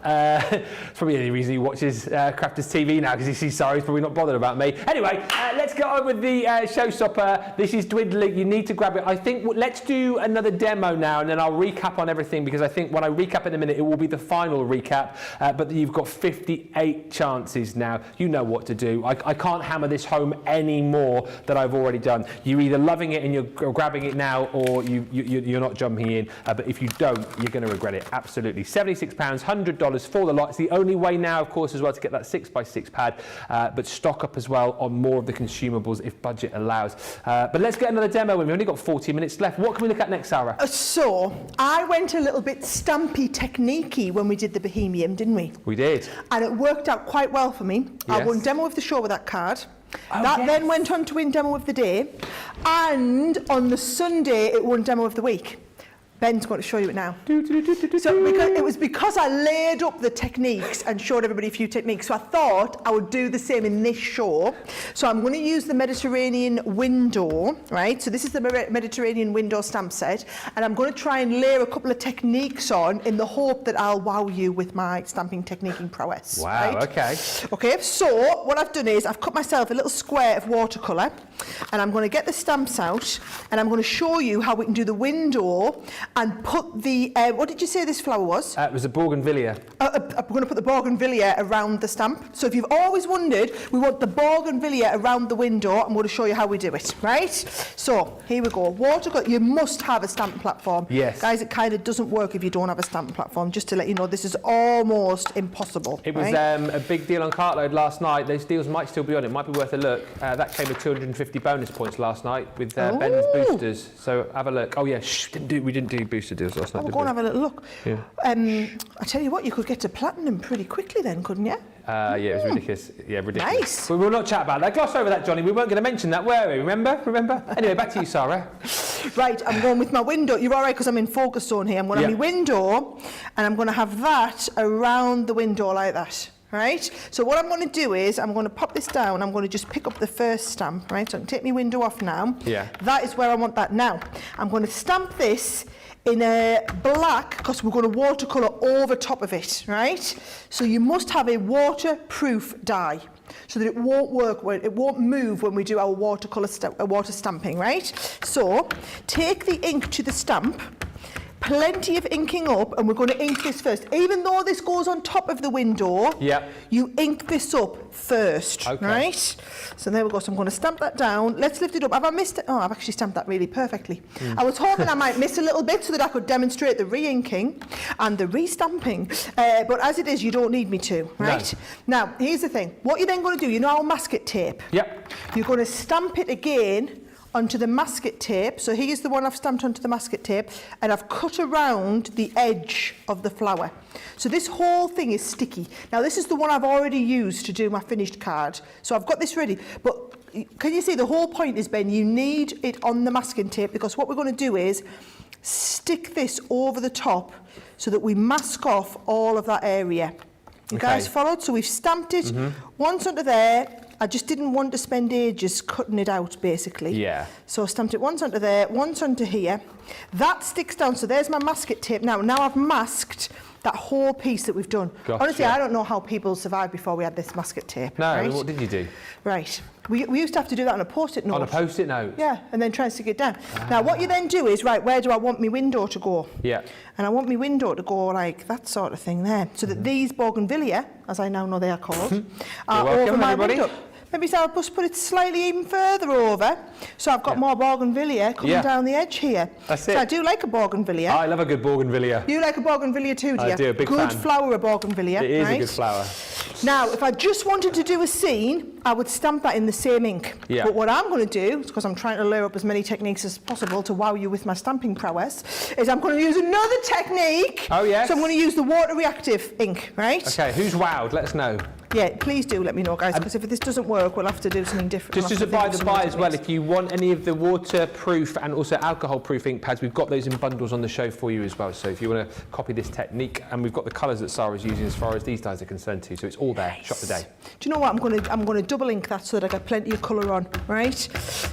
S1: It's probably the only reason he watches Crafters TV now, because he sees Sarah. He's probably not bothered about me. Anyway, let's get on with the showstopper. This is dwindling. You need to grab it. I think let's do another demo now, and then I'll recap on everything, because I think when I recap in a minute, it will be the final recap. But you've got 58 chances now. You know what to do. I can't hammer this home any more than I've already done. You're either loving it and you're grabbing it now, or you're not jumping in. But if you don't, you're going to regret it. Absolutely. £76, $100 for the lot. It's the only way now, of course, as well, to get that 6x6 pad, but stock up as well on more of the consumables if budget allows. But let's get another demo. We've only got 40 minutes left. What can we look at next, Sarah?
S2: So I went a little bit stampy technique-y when we did the Bohemian, didn't we?
S1: We did.
S2: And it worked out quite well for me.
S1: Yes.
S2: I won demo of the show with that card. Then went on to win demo of the day, and on the Sunday it won demo of the week. Ben's going to show you it now. So it was because I laid up the techniques and showed everybody a few techniques. So I thought I would do the same in this show. So I'm going to use the Mediterranean window, right? So this is the Mediterranean window stamp set. And I'm going to try and layer a couple of techniques on in the hope that I'll wow you with my stamping techniquing prowess.
S1: Wow,
S2: right?
S1: okay.
S2: Okay, so what I've done is I've cut myself a little square of watercolour, and I'm going to get the stamps out, and I'm going to show you how we can do the window and put the, what did you say this flower was?
S1: It was a bougainvillea.
S2: I'm going to put the bougainvillea around the stamp. So if you've always wondered, we want the bougainvillea around the window, I'm going to show you how we do it, right? So here we go. Watercolour, you must have a stamping platform.
S1: Yes.
S2: Guys, it kind of doesn't work if you don't have a stamping platform, just to let you know, this is almost impossible.
S1: It was a big deal on Cartload last night. Those deals might still be on. It might be worth a look. That came with 250 bonus points last night with Ben's boosters. So have a look. Oh yeah, we didn't do booster deals last night.
S2: We'll go and have a little look.
S1: Yeah.
S2: I tell you what, you could get to platinum pretty quickly then, couldn't you?
S1: Yeah, it was ridiculous. Yeah, ridiculous.
S2: Nice.
S1: But we'll not chat about that. Gloss over that, Johnny. We weren't going to mention that, were we? Remember? Anyway, back to you, Sarah.
S2: Right, I'm going with my window. You're all right because I'm in focus zone here. I'm going to have my window, and I'm going to have that around the window like that. Right, so what I'm going to do is I'm going to pop this down. I'm going to just pick up the first stamp, right? So I can take my window off now.
S1: Yeah.
S2: That is where I want that now. I'm going to stamp this in a black because we're going to watercolour over top of it, right? So you must have a waterproof die so that it won't work, it won't move when we do our water stamping, right? So take the ink to the stamp. Plenty of inking up, and we're going to ink this first. Even though this goes on top of the window, you ink this up first, right? So there we go. So I'm going to stamp that down. Let's lift it up. Have I missed it? Oh, I've actually stamped that really perfectly. I was hoping I might miss a little bit so that I could demonstrate the re-inking and the re-stamping. But as it is, you don't need me to, right? No. Now, here's the thing. What you're then going to do, you know our masket tape?
S1: Yep.
S2: You're going to stamp it again onto the masket tape. So here's the one I've stamped onto the masket tape, and I've cut around the edge of the flower. So this whole thing is sticky. Now this is the one I've already used to do my finished card. So I've got this ready, but can you see the whole point is, Ben, you need it on the masking tape, because what we're going to do is stick this over the top so that we mask off all of that area. You guys followed? So we've stamped it once under there. I just didn't want to spend ages cutting it out, basically.
S1: Yeah.
S2: So I stamped it once onto there, once onto here. That sticks down, so there's my masket tape now. Now I've masked that whole piece that we've done.
S1: Gotcha.
S2: Honestly, I don't know how people survived before we had this masket tape.
S1: No,
S2: right?
S1: what did you do?
S2: Right. We used to have to do that on a post-it note.
S1: On a post-it note?
S2: Yeah, and then try and stick it down. Now, what you then do is, right, where do I want my window to go?
S1: Yeah.
S2: And I want my window to go like that sort of thing there, so that these bougainvillea, as I now know they are called, are over my window. Maybe so I'll just put it slightly even further over, so I've got more bougainvillea coming down the edge here.
S1: That's it.
S2: So I do like a bougainvillea.
S1: I love a good bougainvillea.
S2: You like a bougainvillea too, do you?
S1: I do, a big
S2: good
S1: fan.
S2: flower of bougainvillea.
S1: It is
S2: right?
S1: a good flower.
S2: Now, if I just wanted to do a scene, I would stamp that in the same ink.
S1: Yeah.
S2: But what I'm going to do, because I'm trying to layer up as many techniques as possible to wow you with my stamping prowess, is I'm going to use another technique.
S1: Oh, yes?
S2: So I'm going to use the water reactive ink, right?
S1: Okay, who's wowed? Let us know.
S2: Yeah, please do let me know, guys, because if this doesn't work, we'll have to do something different.
S1: Just as a by the by as well, if you want any of the waterproof and also alcohol-proof ink pads, we've got those in bundles on the show for you as well. So if you want to copy this technique, and we've got the colours that Sarah's using as far as these dies are concerned too, so it's all there. Shop today.
S2: Do you know what? I'm going to double ink that so that I get plenty of colour on, right?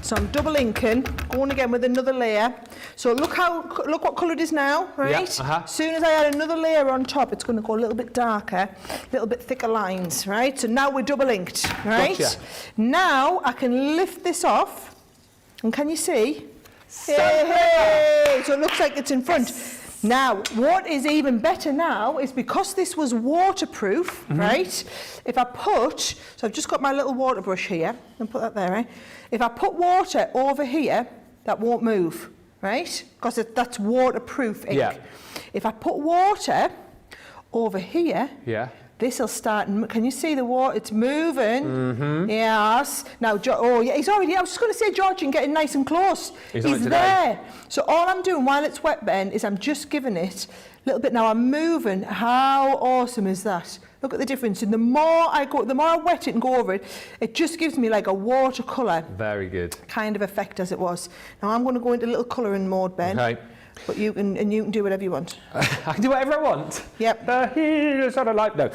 S2: So I'm double inking, going again with another layer. So look what colour it is now, right?
S1: Yeah,
S2: As soon as I add another layer on top, it's going to go a little bit darker, a little bit thicker lines, right? So now we're double inked, right?
S1: Gotcha.
S2: Now I can lift this off, and can you see? Hey! So it looks like it's in front. Now, what is even better now is because this was waterproof, right? If I put, so I've just got my little water brush here, and put that there, right? If I put water over here, that won't move, right? Because that's waterproof ink.
S1: Yeah.
S2: If I put water over here, this will start, can you see the water? It's moving. Yes. Now, oh yeah, he's already, I was just going to say, Georgian, getting nice and close. He's there. So all I'm doing while it's wet, Ben, is I'm just giving it a little bit. Now I'm moving. How awesome is that? Look at the difference. And the more I wet it and go over it, it just gives me like a watercolour.
S1: Very good.
S2: Kind of effect as it was. Now I'm going to go into little colouring mode, Ben.
S1: Okay.
S2: But you can do whatever you want.
S1: I can do whatever I want?
S2: Yep.
S1: The heroes on a life. No.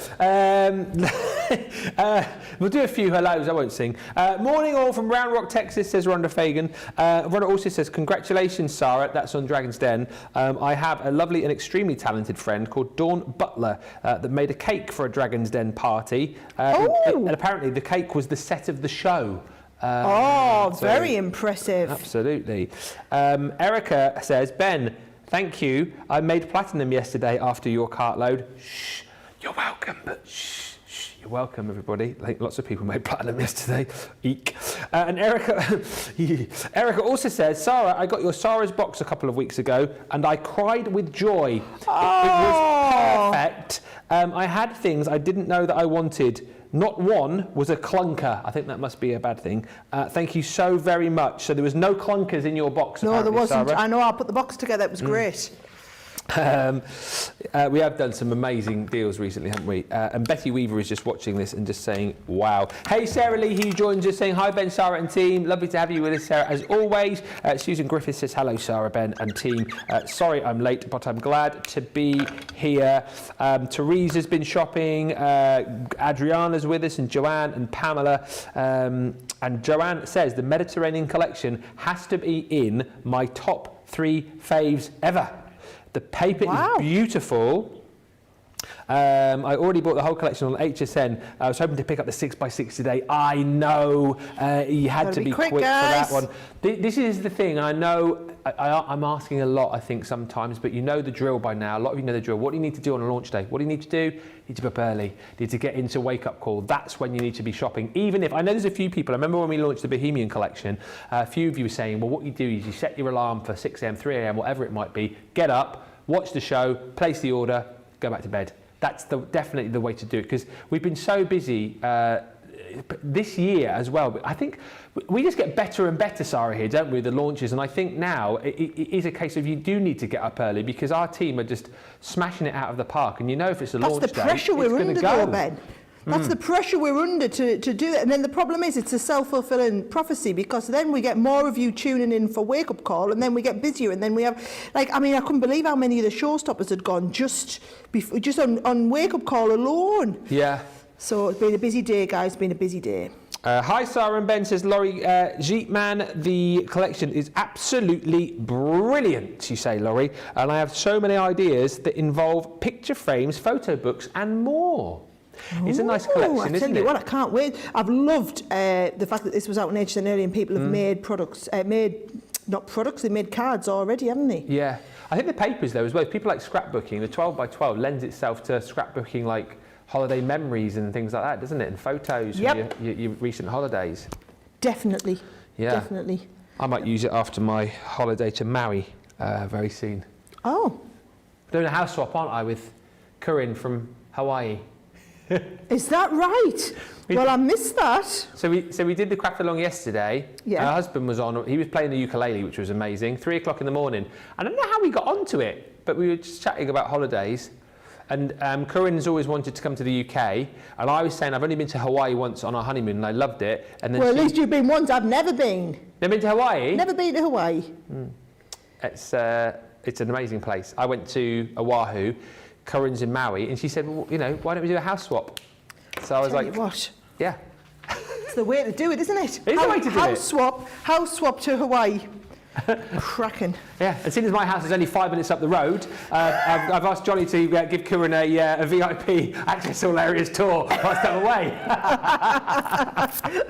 S1: We'll do a few hellos, I won't sing. Morning all from Round Rock, Texas, says Rhonda Fagan. Rhonda also says, congratulations, Sarah. That's on Dragon's Den. I have a lovely and extremely talented friend called Dawn Butler that made a cake for a Dragon's Den party. And apparently the cake was the set of the show.
S2: Very impressive.
S1: Absolutely. Erica says, Ben, thank you. I made platinum yesterday after your cartload. Shh, you're welcome, but shh. You're welcome, everybody. I think lots of people made platinum yesterday. Eek. And Erica also says, Sarah, I got your Sarah's box a couple of weeks ago and I cried with joy. It was perfect. I had things I didn't know that I wanted. Not one was a clunker. I think that must be a bad thing. Thank you so very much. So there was no clunkers in your box,
S2: No, there wasn't.
S1: Sarah.
S2: I know, I put the box together. It was great.
S1: We have done some amazing deals recently, haven't we? And Betty Weaver is just watching this and just saying, wow. Hey, Sarah Lee, who joins us, saying, hi, Ben, Sarah and team. Lovely to have you with us, Sarah, as always. Susan Griffith says, hello, Sarah, Ben and team. Sorry I'm late, but I'm glad to be here. Teresa's been shopping. Adriana's with us, and Joanne and Pamela. And Joanne says, the Mediterranean collection has to be in my top 3 faves ever. The paper is beautiful. I already bought the whole collection on HSN. I was hoping to pick up the 6x6 today. I know you had to be quick for that one. This is the thing. I know I'm asking a lot, I think, sometimes, but you know the drill by now. A lot of you know the drill. What do you need to do on a launch day? What do you need to do? You need to be up early. You need to get into wake-up call. That's when you need to be shopping. Even if, I know there's a few people, I remember when we launched the Bohemian collection, a few of you were saying, well, what you do is you set your alarm for 6 a.m, 3 a.m, whatever it might be, get up, watch the show, place the order, go back to bed. That's definitely the way to do it, because we've been so busy this year as well. But I think we just get better and better, Sarah, here, don't we, the launches? And I think now it is a case of you do need to get up early, because our team are just smashing it out of the park. And you know if it's a launch day,
S2: that's the pressure we're under, though, Ben. That's the pressure we're under to do it. And then the problem is it's a self-fulfilling prophecy, because then we get more of you tuning in for wake-up call, and then we get busier, and then we have, like, I mean, I couldn't believe how many of the showstoppers had gone just on wake-up call alone.
S1: Yeah.
S2: So it's been a busy day, guys. It's been a busy day.
S1: Hi, Sarah and Ben, says Laurie Jeepman. The collection is absolutely brilliant, you say, Laurie. And I have so many ideas that involve picture frames, photo books, and more. It's a nice collection, isn't it?
S2: I tell you what, I can't wait. I've loved the fact that this was out on HSN early and people have made products, they made cards already, haven't they?
S1: Yeah. I think the papers, though, as well, people like scrapbooking, the 12x12 lends itself to scrapbooking, like holiday memories and things like that, doesn't it? And photos from your recent holidays.
S2: Definitely.
S1: Yeah.
S2: Definitely.
S1: I might use it after my holiday to Maui very soon.
S2: Oh.
S1: Doing a house swap, aren't I, with Corinne from Hawaii?
S2: Is that right? Well, I missed that.
S1: So we did the craft along yesterday.
S2: Yeah.
S1: Her husband was on. He was playing the ukulele, which was amazing. 3 o'clock in the morning. I don't know how we got onto it, but we were just chatting about holidays. And Corinne's always wanted to come to the UK, and I was saying I've only been to Hawaii once on our honeymoon, and I loved it. And then
S2: well, at least you've been once. I've never been.
S1: Never been to Hawaii?
S2: Never been to Hawaii.
S1: It's an amazing place. I went to Oahu. Corinne's in Maui, and she said, well, you know, why don't we do a house swap? So I was like,
S2: what?
S1: Yeah.
S2: It's the way to do it, isn't it?
S1: It is the way to do it.
S2: House swap to Hawaii. Cracking.
S1: Yeah, as soon as my house is only 5 minutes up the road, I've asked Johnny to give Corinne a VIP access all areas tour whilst I'm away.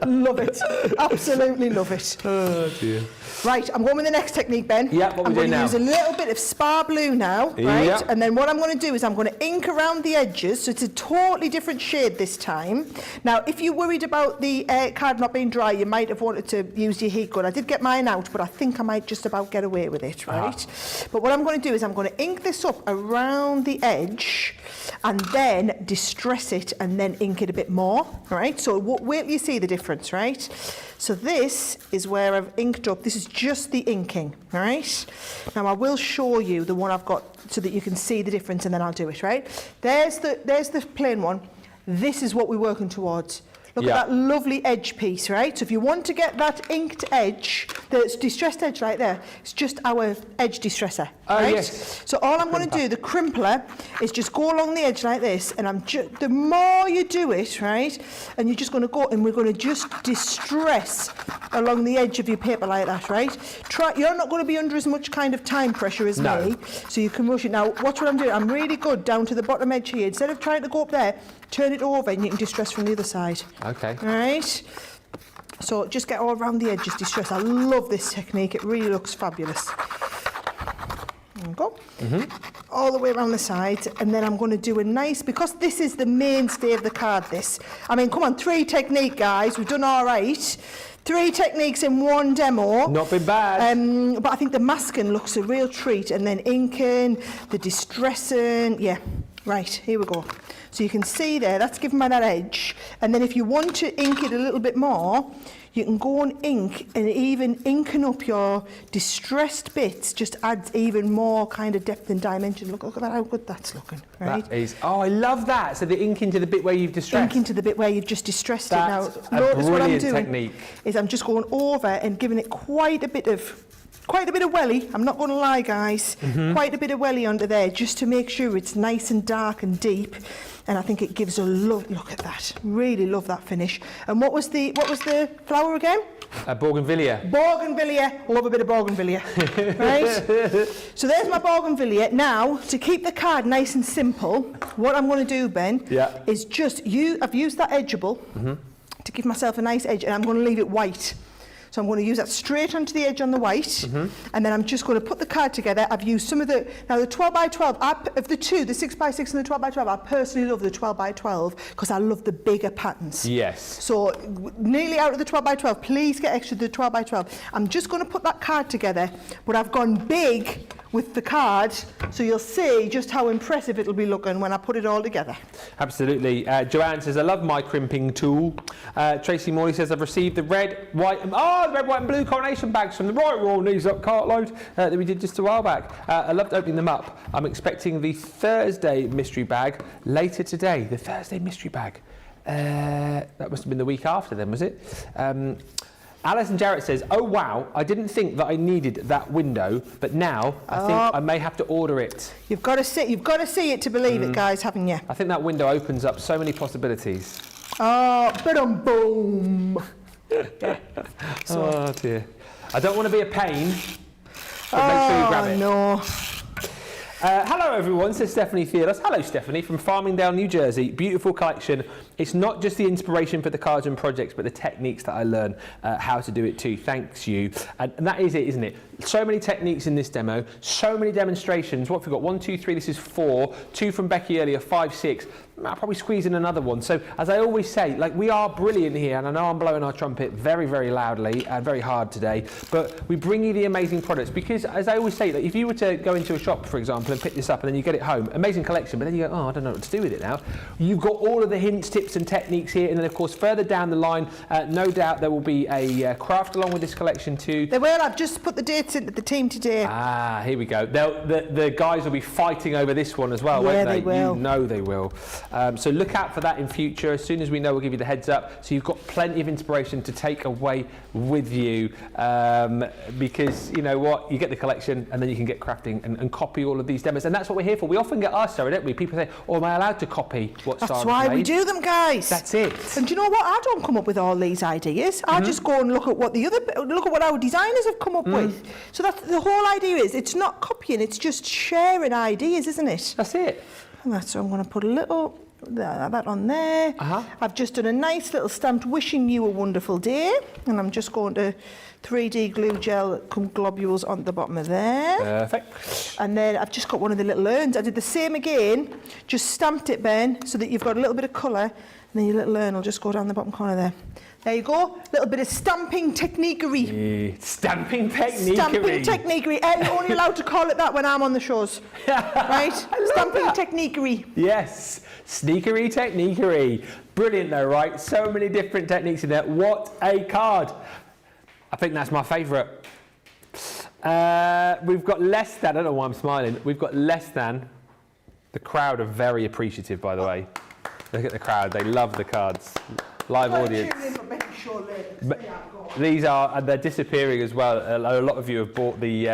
S2: Love it. Absolutely love it.
S1: Oh dear.
S2: Right, I'm going with the next technique, Ben.
S1: Yeah, what
S2: I'm
S1: we
S2: going
S1: do
S2: to
S1: now?
S2: use a little bit of Spar Blue now, right?
S1: Yep.
S2: And then what I'm going to do is I'm going to ink around the edges, so it's a totally different shade this time. Now, if you're worried about the card not being dry, you might have wanted to use your heat gun. I did get mine out, but I think I might just about get away with it, right? But what I'm going to do is I'm going to ink this up around the edge and then distress it and then ink it a bit more, right? So wait till you see the difference, right? So this is where I've inked up. This is just the inking, all right? Now I will show you the one I've got so that you can see the difference, and then I'll do it, right? There's the plain one. This is what we're working towards. Look at that lovely edge piece, right? So if you want to get that inked edge, the distressed edge right there, it's just our edge distresser.
S1: Oh,
S2: right?
S1: yes.
S2: So all I'm going to do, the crimpler, is just go along the edge like this, and the more you do it, right, and you're just going to go, and we're going to just distress along the edge of your paper like that, right? You're not going to be under as much kind of time pressure as me, so you can rush it. Now, watch what I'm doing. I'm really good down to the bottom edge here. Instead of trying to go up there, turn it over, and you can distress from the other side.
S1: Okay.
S2: All right? So just get all around the edges, distress. I love this technique. It really looks fabulous. There we go. All the way around the sides, and then I'm going to do a nice, because this is the mainstay of the card, this. I mean, come on, 3 technique, guys. We've done all right. 3 techniques in one demo.
S1: Not been bad.
S2: But I think the masking looks a real treat, and then inking, the distressing. Yeah, right, here we go. So you can see there, that's giving me that edge. And then if you want to ink it a little bit more, you can go and ink, and even inking up your distressed bits just adds even more kind of depth and dimension. Look at that, how good that's looking, right?
S1: That is, oh, I love that. So the ink into the bit where you've distressed.
S2: Ink into the bit where you've just distressed
S1: That's
S2: it. Now,
S1: a
S2: notice what I'm
S1: brilliant
S2: doing
S1: technique.
S2: is I'm just going over and giving it quite a bit of welly. I'm not going to lie, guys. Quite a bit of welly under there, just to make sure it's nice and dark and deep. And I think it gives a look at that. Really love that finish. And what was the flower again?
S1: Bougainvillea.
S2: Bougainvillea. Love a bit of bougainvillea. Right? So there's my bougainvillea. Now, to keep the card nice and simple, what I'm going to do, Ben, is just I've used that edgeable to give myself a nice edge, and I'm going to leave it white. So I'm going to use that straight onto the edge on the white, and then I'm just going to put the card together. I've used some of the 12 by 12, of the two, the 6 by 6 and the 12 by 12, I personally love the 12 by 12 because I love the bigger patterns.
S1: Yes.
S2: So nearly out of the 12 by 12, please get extra the 12 by 12. I'm just going to put that card together, but I've gone big with the card, so you'll see just how impressive it'll be looking when I put it all together.
S1: Absolutely. Joanne says, I love my crimping tool. Tracy Morley says, I've received the red, white, the red, white and blue coronation bags from the Right Royal Knees Up cartload that we did just a while back. I loved opening them up. I'm expecting the Thursday mystery bag later today. The Thursday mystery bag. That must have been the week after then, was it? Alison Jarrett says, oh wow, I didn't think that I needed that window, but now I think I may have to order it.
S2: You've got to see it to believe it, guys, haven't you?
S1: I think that window opens up so many possibilities.
S2: Oh, boom.
S1: Oh dear. I don't want to be a pain, but make sure you grab it.
S2: No.
S1: Hello everyone, says Stephanie Theodos. Hello Stephanie from Farmingdale, New Jersey. Beautiful collection. It's not just the inspiration for the cards and projects, but the techniques that I learn how to do it too. Thanks you. And that is it, isn't it? So many techniques in this demo, so many demonstrations. What have we got? 1, 2, 3, this is 4. 2 from Becky earlier, 5, 6. I'll probably squeeze in another one. So as I always say, like, we are brilliant here, and I know I'm blowing our trumpet very, very loudly and very hard today, but we bring you the amazing products because, as I always say, like, if you were to go into a shop, for example, and pick this up and then you get it home, amazing collection, but then you go, oh, I don't know what to do with it now. You've got all of the hints, tips and techniques here, and then of course further down the line, no doubt there will be a craft along with this collection too.
S2: There will. I've just put the dates into the team today.
S1: Ah, here we go. The guys will be fighting over this one as well, won't they?
S2: They will.
S1: You know they will. So look out for that in future. As soon as we know, we'll give you the heads up. So you've got plenty of inspiration to take away with you, because you know what, you get the collection and then you can get crafting and copy all of these demos, and that's what we're here for. We often get asked, Sarah, don't we? People say, oh, am I allowed to copy what Sarah's
S2: That's why
S1: made?
S2: we do them, guys.
S1: That's it.
S2: And do you know what? I don't come up with all these ideas. I just go and look at what our designers have come up with. So that's the whole idea. Is it's not copying, it's just sharing ideas, isn't it?
S1: That's it.
S2: And that's, so I'm going to put a little that on there. I've just done a nice little stamped wishing you a wonderful day, and I'm just going to 3D glue gel globules on the bottom of there.
S1: Perfect.
S2: And then I've just got one of the little urns. I did the same again, just stamped it, Ben, so that you've got a little bit of colour, and then your little urn will just go down the bottom corner there. There you go, little bit of stamping techniquery.
S1: Stamping techniquery.
S2: Stamping techniquery. You're only allowed to call it that when I'm on the shows. Right? Stamping techniquery.
S1: Yes, sneakery techniquery. Brilliant though, right? So many different techniques in there. What a card. I think that's my favourite. We've got less than, I don't know why I'm smiling, we've got less than, the crowd are very appreciative, by the way. Look at the crowd, they love the cards. Live audience.
S2: smash your lid.
S1: These are, and they're disappearing as well. A lot of you have bought the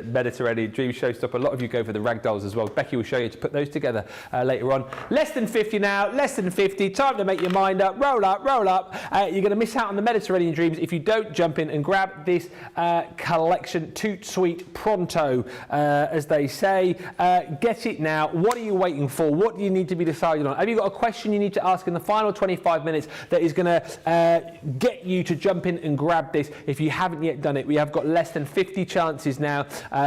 S1: Mediterranean Dream Showstopper. A lot of you go for the ragdolls as well. Becky will show you to put those together later on. Less than 50 now, less than 50. Time to make your mind up. Roll up, roll up. You're going to miss out on the Mediterranean Dreams if you don't jump in and grab this collection. Toot sweet pronto, as they say. Get it now. What are you waiting for? What do you need to be decided on? Have you got a question you need to ask in the final 25 minutes that is going to get you to jump in and grab this? If you haven't yet done it, we have got less than 50 chances now.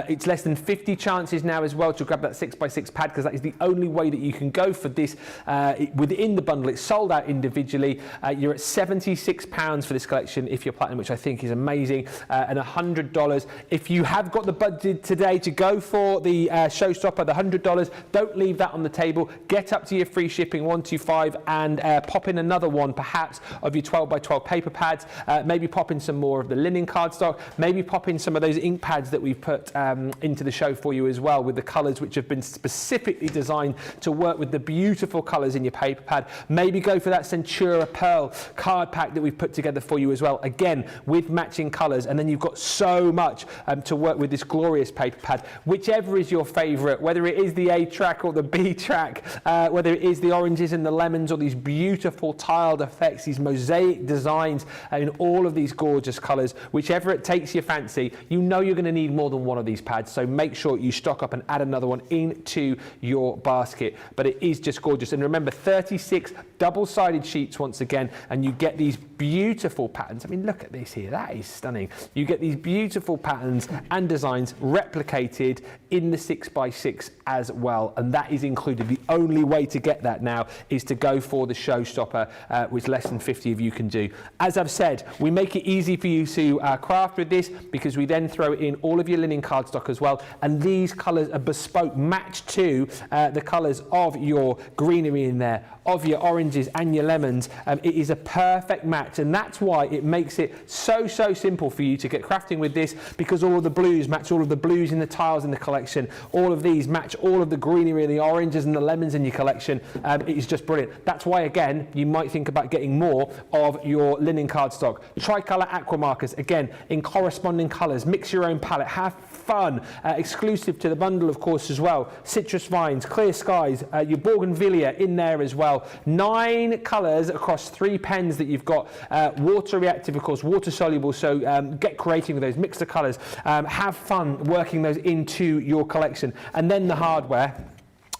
S1: It's less than 50 chances now as well to grab that 6x6 pad, because that is the only way that you can go for this within the bundle. It's sold out individually. You're at £76 for this collection if you're platinum, which I think is amazing, and $100. If you have got the budget today to go for the showstopper, the $100, don't leave that on the table. Get up to your free shipping 125 and pop in another one perhaps of your 12x12 paper pads. Maybe pop in some more of the linen cardstock, maybe pop in some of those ink pads that we've put into the show for you as well, with the colours which have been specifically designed to work with the beautiful colours in your paper pad. Maybe go for that Centura Pearl card pack that we've put together for you as well, again with matching colours, and then you've got so much to work with this glorious paper pad. Whichever is your favourite, whether it is the A track or the B track, whether it is the oranges and the lemons or these beautiful tiled effects, these mosaic designs in all of these gorgeous colours, whichever it takes your fancy, you know you're going to need more than one of these pads, so make sure you stock up and add another one into your basket. But it is just gorgeous, and remember, 36 double-sided sheets once again, and you get these beautiful patterns. I mean, look at this here, that is stunning. You get these beautiful patterns and designs replicated in the 6x6 as well, and that is included. The only way to get that now is to go for the showstopper, which less than 50 of you can do. As I've said, we make it easy for you to craft with this, because we then throw in all of your linen cardstock as well, and these colours are bespoke, matched to the colours of your greenery in there, of your oranges and your lemons. It is a perfect match, and that's why it makes it so simple for you to get crafting with this, because all of the blues match all of the blues in the tiles in the collection. All of these match all of the greenery and the oranges and the lemons in your collection. It is just brilliant. That's why, again, you might think about getting more of your linen cardstock. Tricolour aqua markers, again, in corresponding colours. Mix your own palette. Have fun. Exclusive to the bundle, of course, as well. Citrus vines, clear skies, your bougainvillea in there as well. 9 colours across 3 pens that you've got. Water reactive, of course, water soluble, so get creative with those. Mix the colours. Have fun working those into your collection. And then the hardware.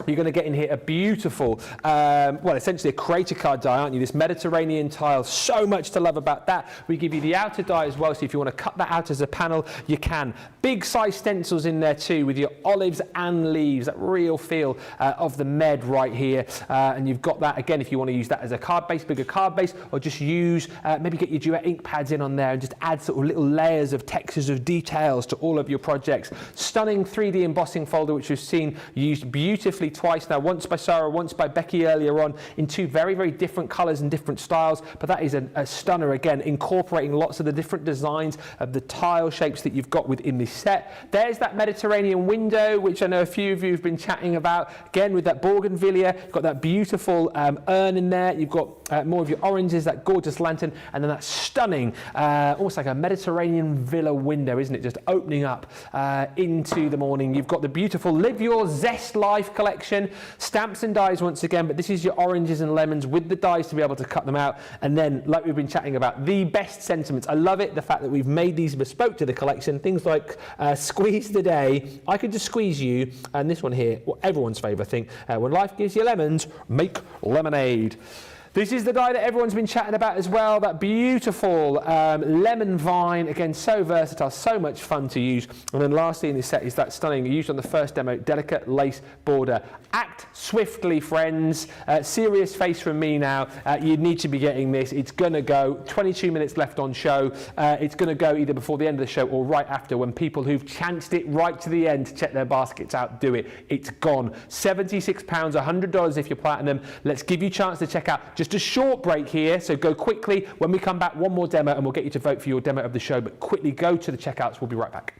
S1: You're going to get in here a beautiful, well, essentially a creator card die, aren't you? This Mediterranean tile, so much to love about that. We give you the outer die as well, so if you want to cut that out as a panel, you can. Big size stencils in there too, with your olives and leaves, that real feel of the Med right here. And you've got that, again, if you want to use that as a card base, bigger card base, or just use, maybe get your duet ink pads in on there and just add sort of little layers of textures of details to all of your projects. Stunning 3D embossing folder, which we've seen used beautifully twice now, once by Sarah, once by Becky earlier on, in 2 very different colours and different styles, but that is a stunner, again, incorporating lots of the different designs of the tile shapes that you've got within this set. There's that Mediterranean window, which I know a few of you have been chatting about, again with that bougainvillea. You've got that beautiful urn in there, you've got more of your oranges, that gorgeous lantern, and then that stunning, almost like a Mediterranean villa window, isn't it, just opening up into the morning. You've got the beautiful Live Your Zest Life collection, stamps and dies once again, but this is your oranges and lemons with the dies to be able to cut them out. And then, like we've been chatting about, the best sentiments. I love it, the fact that we've made these bespoke to the collection. Things like squeeze the day, I could just squeeze you, and this one here, well, everyone's favourite thing, when life gives you lemons, make lemonade. This is the die that everyone's been chatting about as well, that beautiful lemon vine, again, so versatile, so much fun to use. And then lastly in this set is that stunning, used on the first demo, delicate lace border. Act swiftly, friends. Serious face from me now. You need to be getting this. It's going to go. 22 minutes left on show. It's going to go either before the end of the show or right after, when people who've chanced it right to the end to check their baskets out do it. It's gone. £76, $100 if you're platinum. Let's give you a chance to check out. Just a short break here, so go quickly. When we come back, one more demo and we'll get you to vote for your demo of the show, but quickly go to the checkouts. We'll be right back.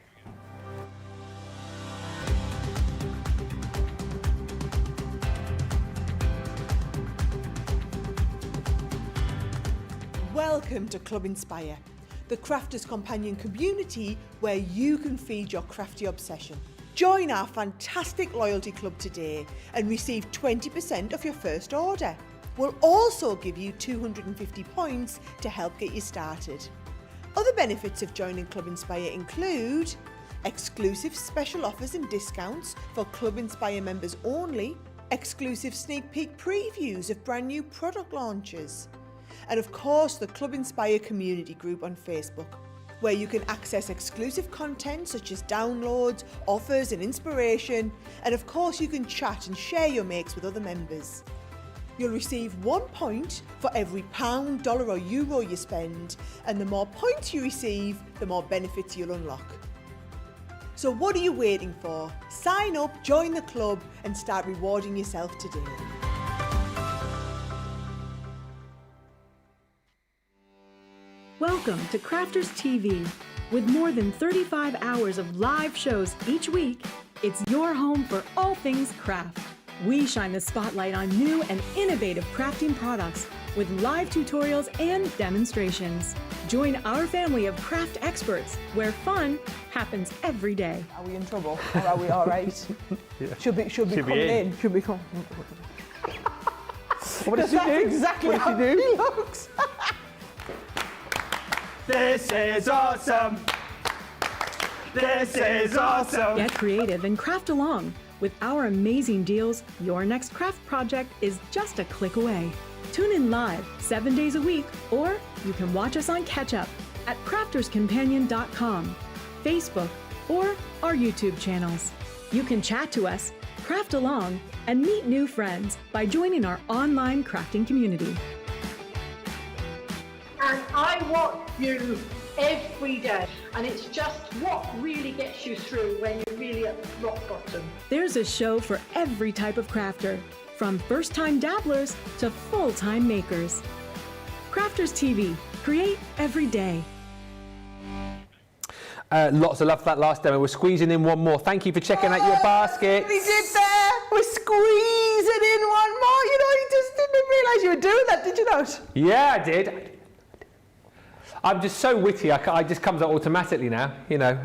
S2: Welcome to Club Inspire, the crafters' companion community where you can feed your crafty obsession. Join our fantastic loyalty club today and receive 20% off your first order. We'll also give you 250 points to help get you started. Other benefits of joining Club Inspire include exclusive special offers and discounts for Club Inspire members only, exclusive sneak peek previews of brand new product launches, and of course the Club Inspire community group on Facebook, where you can access exclusive content such as downloads, offers and inspiration, and of course you can chat and share your makes with other members. You'll receive 1 point for every pound, dollar or euro you spend, and the more points you receive, the more benefits you'll unlock. So what are you waiting for? Sign up, join the club and start rewarding yourself today.
S10: Welcome to Crafters TV. With more than 35 hours of live shows each week, it's your home for all things craft. We shine the spotlight on new and innovative crafting products with live tutorials and demonstrations. Join our family of craft experts where fun happens every day.
S2: Are we in trouble or are we all right?
S1: Yeah.
S2: Should be coming in. Should be coming.
S1: What did she do?
S2: Exactly
S1: What did
S2: how
S1: she do?
S2: he looks.
S18: This is awesome. This is awesome.
S10: Get creative and craft along. With our amazing deals, your next craft project is just a click away. Tune in live 7 days a week, or you can watch us on Catch Up at crafterscompanion.com, Facebook, or our YouTube channels. You can chat to us, craft along, and meet new friends by joining our online crafting community.
S11: And I watch you every day, and it's just what really gets you through when you're really at rock bottom.
S10: There's a show for every type of crafter, from first-time dabblers to full-time makers. Crafters TV, create every day.
S1: Lots of love for that last demo. We're squeezing in one more. Thank you for checking out your basket.
S2: We did there. We're squeezing in one more. You know, you just didn't realise you were doing that, did you not?
S1: Yeah, I did. I'm just so witty. It just comes out automatically now. You know,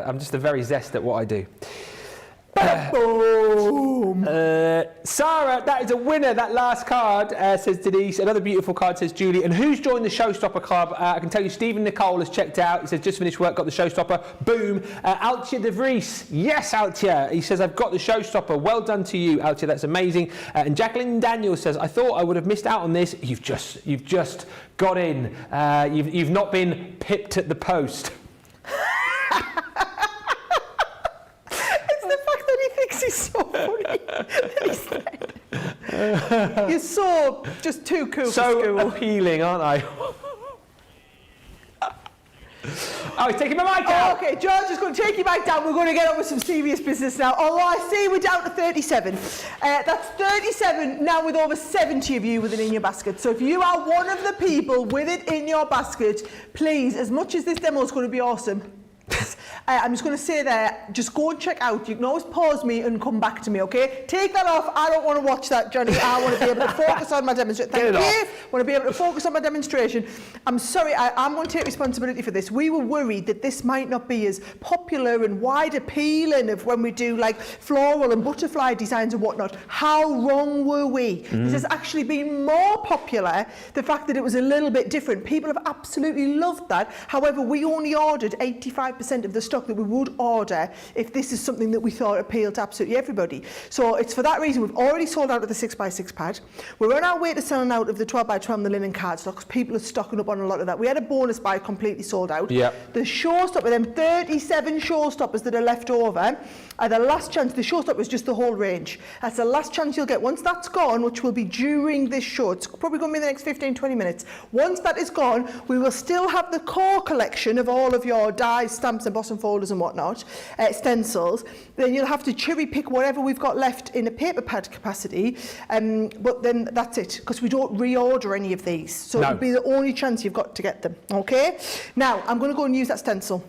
S1: I'm just a very zest at what I do.
S2: Boom.
S1: Sarah, that is a winner. That last card, says Denise. Another beautiful card, says Julie. And who's joined the Showstopper Club? I can tell you, Stephen Nicole has checked out. He says, just finished work, got the Showstopper. Boom. Altje de Vries. Yes, Altje. He says, I've got the Showstopper. Well done to you, Altje. That's amazing. And Jacqueline Daniels says, I thought I would have missed out on this. You've just got in. You've not been pipped at the post.
S2: He's so funny. You're so just too cool for
S1: So
S2: school.
S1: appealing, aren't I? Oh, he's taking my mic out.
S2: Okay, George is going to take you back down. We're going to get on with some serious business now. Although I see we're down to 37. That's 37 now with over 70 of you with it in your basket. So if you are one of the people with it in your basket, please, as much as this demo is going to be awesome, I'm just going to say there, just go and check out. You can always pause me and come back to me, okay? Take that off. I don't want to watch that, Johnny. I want to be able to focus on my demonstration. Thank you. I want to be able to focus on my demonstration. I'm sorry, I'm going to take responsibility for this. We were worried that this might not be as popular and wide appealing of when we do like floral and butterfly designs and whatnot. How wrong were we? This has actually been more popular, the fact that it was a little bit different. People have absolutely loved that. However, we only ordered 85% of the stock that we would order if this is something that we thought appealed to absolutely everybody. So it's for that reason we've already sold out of the 6x6 pad. We're on our way to selling out of the 12x12 and the linen cardstock because people are stocking up on a lot of that. We had a bonus buy completely sold out.
S1: Yep.
S2: The showstopper, them 37 showstoppers that are left over are the last chance. The showstopper is just the whole range. That's the last chance you'll get. Once that's gone, which will be during this show, it's probably going to be the next 15-20 minutes. Once that is gone, we will still have the core collection of all of your dies, stamps, embossing folders and whatnot, stencils. Then you'll have to cherry pick whatever we've got left in a paper pad capacity, but then that's it, because we don't reorder any of these. So it'll be the only chance you've got to get them, okay? Now, I'm going to go and use that stencil.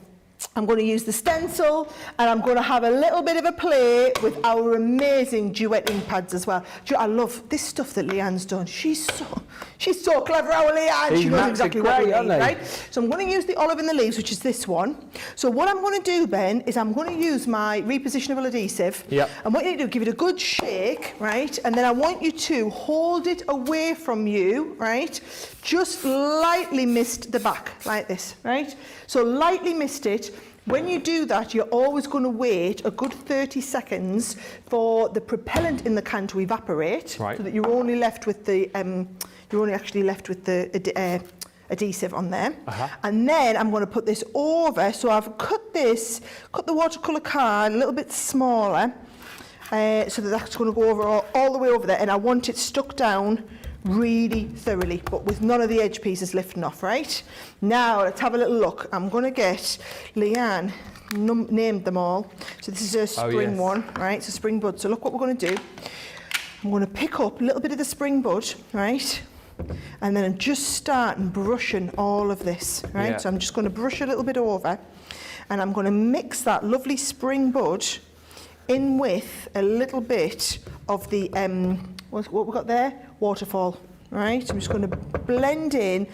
S2: I'm going to use the stencil, and I'm going to have a little bit of a play with our amazing duet ink pads as well. I love this stuff that Leanne's done. She's so clever, our Leanne. She knows exactly what we need, right? So I'm going to use the olive in the leaves, which is this one. So what I'm going to do, Ben, is I'm going to use my repositionable adhesive.
S1: Yep.
S2: And what you do, give it a good shake, right? And then I want you to hold it away from you, right? Just lightly mist the back, like this, right? So lightly mist it. When you do that, you're always going to wait a good 30 seconds for the propellant in the can to evaporate, so that you're only left with the adhesive on there. And then I'm going to put this over. So I've cut the watercolour card a little bit smaller, so that's going to go over all the way over there, and I want it stuck down really thoroughly, but with none of the edge pieces lifting off, right? Now, let's have a little look. I'm going to get, Leanne named them all. So this is a spring one, right? It's a spring bud. So look what we're going to do. I'm going to pick up a little bit of the spring bud, right? And then I'm just starting brushing all of this, right?
S1: Yeah.
S2: So I'm just going to brush a little bit over, and I'm going to mix that lovely spring bud in with a little bit of the, what we've got there? Waterfall, right? I'm just going to blend in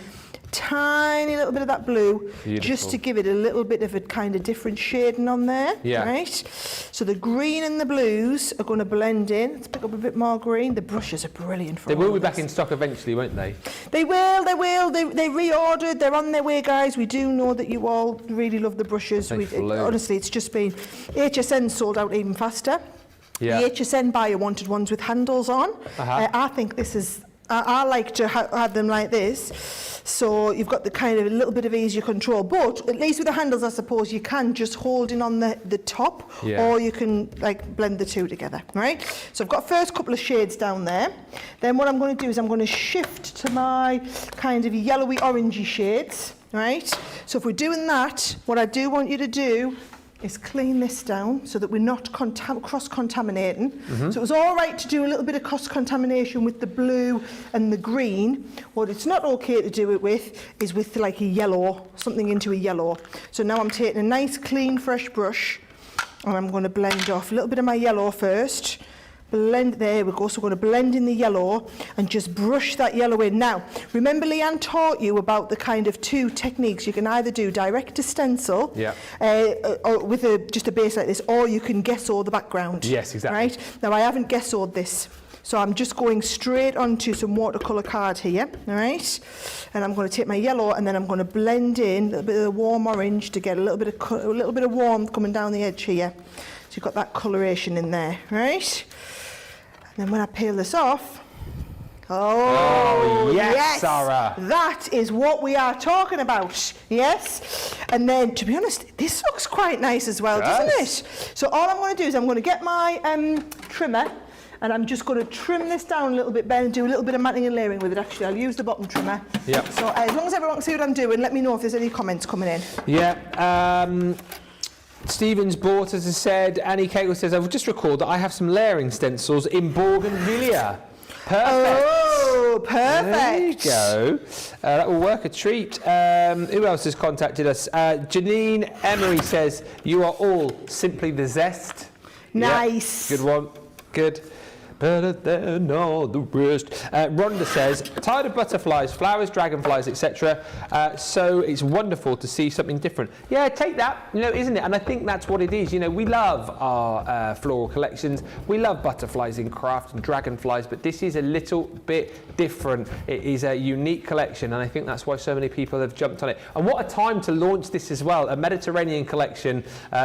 S2: tiny little bit of that blue, just to give it a little bit of a kind of different shading on there, right? So the green and the blues are going to blend in. Let's pick up a bit more green. The brushes are brilliant for
S1: They will be back in stock eventually, won't they?
S2: They will. They reordered. They're on their way, guys. We do know that you all really love the brushes. Honestly, it's just been... HSN sold out even faster.
S1: Yeah.
S2: The HSN buyer wanted ones with handles on. I think this is... I like to have them like this, so you've got the kind of a little bit of easier control, but at least with the handles, I suppose you can just hold in on the top, or you can like blend the two together, right? So I've got first couple of shades down there. Then what I'm going to do is I'm going to shift to my kind of yellowy orangey shades, right? So if we're doing that, what I do want you to do is clean this down so that we're not cross-contaminating. So it was all right to do a little bit of cross-contamination with the blue and the green. What it's not okay to do it with is with like a yellow, something into a yellow. So now I'm taking a nice, clean, fresh brush, and I'm going to blend off a little bit of my yellow first. Blend, there we go, so we're going to blend in the yellow and just brush that yellow in. Now, remember Leanne taught you about the kind of two techniques. You can either do direct to stencil, or with just a base like this, or you can gesso the background.
S1: Yes, exactly.
S2: Right? Now, I haven't gessoed this, so I'm just going straight onto some watercolour card here, all right? And I'm going to take my yellow, and then I'm going to blend in a little bit of the warm orange to get a little bit of warmth coming down the edge here. So you've got that coloration in there, right? And then when I peel this off,
S1: yes, Sarah.
S2: That is what we are talking about, yes? And then, to be honest, this looks quite nice as well, doesn't it? So all I'm going to do is I'm going to get my trimmer, and I'm just going to trim this down a little bit, Ben, and do a little bit of matting and layering with it. Actually, I'll use the bottom trimmer. So as long as everyone can see what I'm doing, let me know if there's any comments coming in.
S1: Stephen's bought, as I said. Annie Cagle says, I've just recalled that I have some layering stencils in Bougainvillea. Perfect.
S2: Oh, perfect.
S1: There you go. That will work a treat. Who else has contacted us? Janine Emery says, you are all simply the zest.
S2: Nice.
S1: Good one. Good. Better than all the rest. Rhonda says, tired of butterflies, flowers, dragonflies, etc. So it's wonderful to see something different. Yeah, take that, isn't it? And I think that's what it is. We love our floral collections. We love butterflies in craft and dragonflies, but this is a little bit different. It is a unique collection, and I think that's why so many people have jumped on it. And what a time to launch this as well, a Mediterranean collection,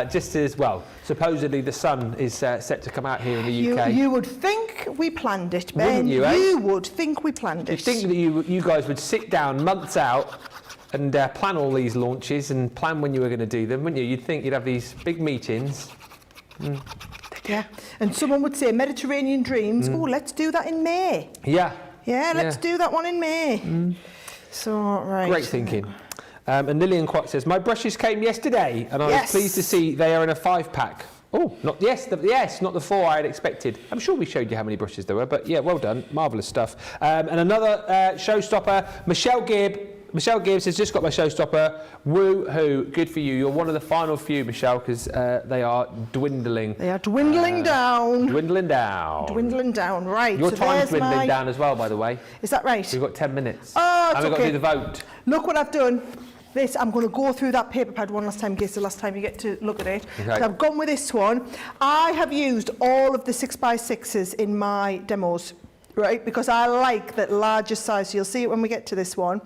S1: just as well. Supposedly the sun is set to come out here in the UK.
S2: You would think we planned it, Ben.
S1: Wouldn't you, eh?
S2: You would think we planned it.
S1: You'd think that you guys would sit down months out and plan all these launches and plan when you were going to do them, wouldn't you? You'd think you'd have these big meetings.
S2: Yeah, and someone would say Mediterranean Dreams. Oh, let's do that in May.
S1: Yeah.
S2: Yeah, let's do that one in May. So, right.
S1: Great thinking. And Lillian Quack says, my brushes came yesterday and I was pleased to see they are in a 5-pack. Oh, not the 4 I had expected. I'm sure we showed you how many brushes there were, but yeah, well done. Marvellous stuff. And another showstopper, Michelle Gibb, Michelle Gibbs has just got my showstopper. Woo-hoo, good for you. You're one of the final few, Michelle, because they are dwindling.
S2: They are dwindling down.
S1: Dwindling down.
S2: Dwindling down, right.
S1: Your
S2: so
S1: time's dwindling down as well, by the way.
S2: Is that right?
S1: We've got 10 minutes.
S2: Oh, it's
S1: and we've got to do the vote.
S2: Look what I've done. This, I'm going to go through that paper pad one last time in case the last time you get to look at it.
S1: Okay.
S2: So I've gone with this one. I have used all of the 6x6s in my demos, right? Because I like that larger size. So you'll see it when we get to this one.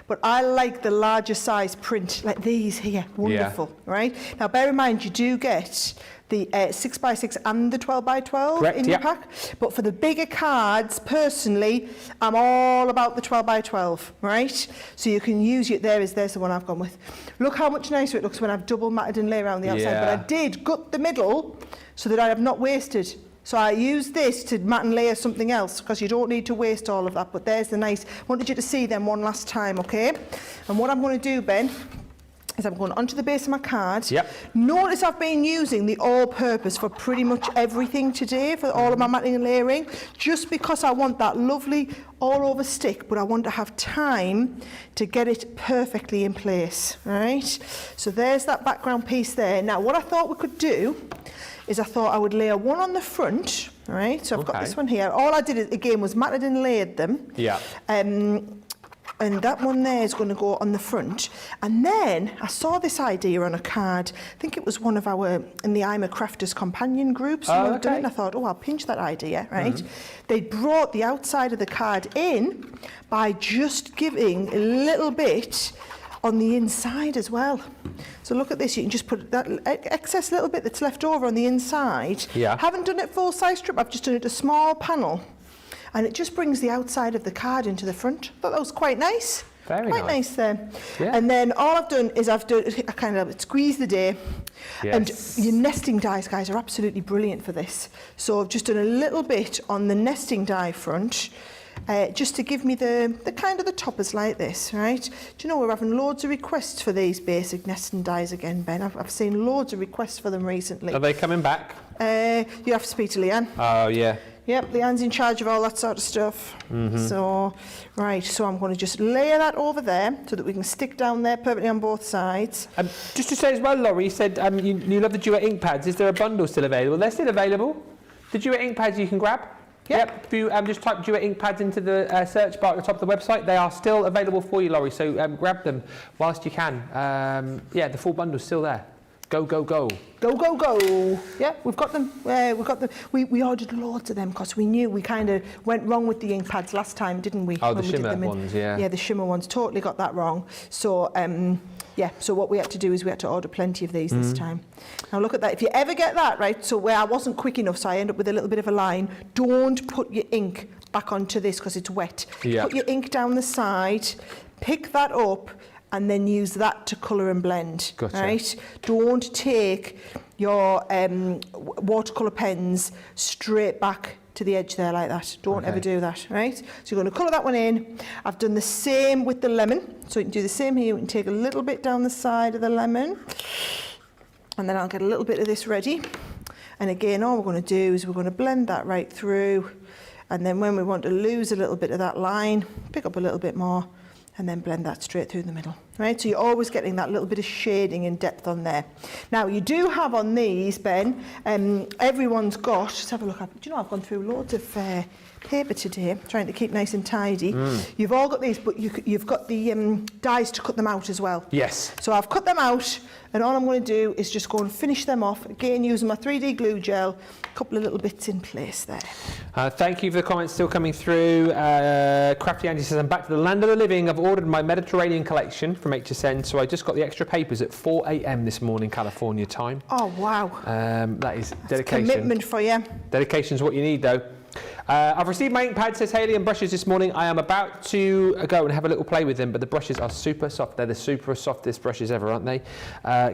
S2: But I like the larger size print, like these here. Wonderful, right? Now, bear in mind, you do get the 6x6 and the 12x12
S1: Correct,
S2: in your pack. But for the bigger cards, personally, I'm all about the 12x12, right? So you can use it. There's the one I've gone with. Look how much nicer it looks when I've double matted and lay around the outside. But I did gut the middle so that I have not wasted. So I used this to mat and layer something else because you don't need to waste all of that. But there's the nice, wanted you to see them one last time, okay? And what I'm going to do, Ben, is I'm going onto the base of my card.
S1: Yep.
S2: Notice I've been using the all-purpose for pretty much everything today, for all of my matting and layering, just because I want that lovely all-over stick, but I want to have time to get it perfectly in place, right? So there's that background piece there. Now, what I thought we could do is I thought I would layer one on the front, right? So I've got this one here. All I did, again, was matted and layered them.
S1: Yeah.
S2: And that one there is going to go on the front. And then I saw this idea on a card. I think it was one of our, in the I'm a Crafter's companion groups.
S1: Oh, okay.
S2: And I thought, oh, I'll pinch that idea, right? They brought the outside of the card in by just giving a little bit on the inside as well. So look at this, you can just put that excess little bit that's left over on the inside.
S1: Yeah.
S2: Haven't done it full size strip, I've just done it a small panel. And it just brings the outside of the card into the front. Thought that was quite nice.
S1: Very
S2: quite nice there.
S1: Yeah.
S2: And then all I've done is I kind of squeeze the day.
S1: Yes.
S2: And your nesting dies, guys, are absolutely brilliant for this. So I've just done a little bit on the nesting die front. Just to give me the kind of the toppers like this, right? Do you know we're having loads of requests for these basic nesting dies again, Ben? I've seen loads of requests for them recently.
S1: Are they coming back?
S2: You have to speak to Leanne.
S1: Oh, yeah.
S2: Yep, Leanne's in charge of all that sort of stuff. So, right, so I'm going to just layer that over there so that we can stick down there perfectly on both sides.
S1: Just to say as well, Laurie, you said you love the Duet ink pads. Is there a bundle still available? They're still available. The Duet ink pads you can grab. Yep. If you just type Duet ink pads into the search bar at the top of the website, they are still available for you, Laurie. So grab them whilst you can. Yeah, the full bundle's still there. Go, go, go.
S2: Go, go, go. Yeah, we've got them. We've got them. We ordered loads of them because we knew we kind of went wrong with the ink pads last time, didn't we?
S1: Oh, the shimmer ones, yeah.
S2: Yeah, the shimmer ones. Totally got that wrong. So, yeah, so what we had to do is we had to order plenty of these this time. Now look at that. If you ever get that, right, so where I wasn't quick enough, so I end up with a little bit of a line, don't put your ink back onto this because it's wet.
S1: Yeah.
S2: Put your ink down the side, pick that up, and then use that to colour and blend,
S1: Gotcha.
S2: right? Don't take your watercolour pens straight back to the edge there like that. Don't ever do that, right? So you're going to colour that one in. I've done the same with the lemon. So you can do the same here. You can take a little bit down the side of the lemon. And then I'll get a little bit of this ready. And again, all we're going to do is we're going to blend that right through. And then when we want to lose a little bit of that line, pick up a little bit more and then blend that straight through the middle, right? So you're always getting that little bit of shading and depth on there. Now, you do have on these, Ben, everyone's got, let's have a look. Do you know, I've gone through loads of paper today, trying to keep nice and tidy. You've all got these, but you've got the dies to cut them out as well.
S1: Yes.
S2: So I've cut them out, and all I'm going to do is just go and finish them off, again, using my 3D glue gel, a couple of little bits in place there.
S1: Thank you for the comments still coming through. Crafty Angie says, I'm back to the land of the living. I've ordered my Mediterranean collection from HSN, so I just got the extra papers at 4 a.m. this morning, California time.
S2: Oh, wow.
S1: That is dedication.
S2: Commitment for you.
S1: Dedication's what you need, though. I've received my ink pad, says Hayley, and brushes this morning. I am about to go and have a little play with them, but the brushes are super soft. They're the super softest brushes ever, aren't they?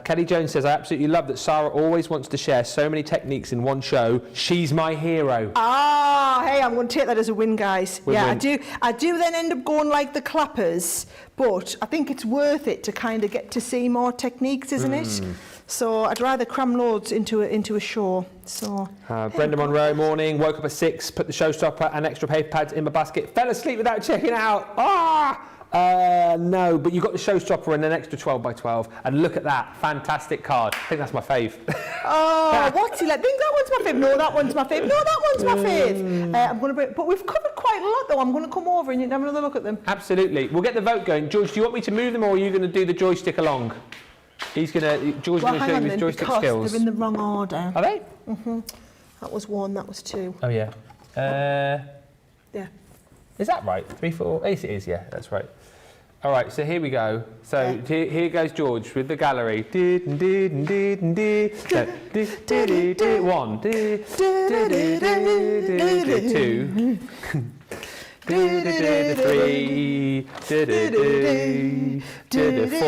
S1: Kelly Jones says, I absolutely love that Sarah always wants to share so many techniques in one show. She's my hero.
S2: Ah, hey, I'm going to take that as a win, guys.
S1: Win-win.
S2: Yeah, I do then end up going like the clappers, but I think it's worth it to kind of get to see more techniques, isn't it? So I'd rather cram loads into a show. So
S1: Brenda Monroe, morning, woke up at 6, put the showstopper and extra paper pads in my basket, fell asleep without checking out. No, but you've got the showstopper and an extra 12 by 12. And look at that, fantastic card. I think that's my fave.
S2: Oh, what's he like? Think that one's my fave. No, that one's my fave. No, that one's my fave. I'm going to bring, but we've covered quite a lot though. I'm going to come over and you can have another look at them.
S1: Absolutely. We'll get the vote going. George, do you want me to move them, or are you going to do the joystick along? George's going to show you his joystick skills.
S2: They're in the wrong order.
S1: Are they?
S2: That was 1, that was 2.
S1: Oh yeah.
S2: Yeah.
S1: Is that right? 3, 4. Yes, it is. Yeah, that's right. All right, so here we go. So here goes George with the gallery. 1, 2, 3, 4,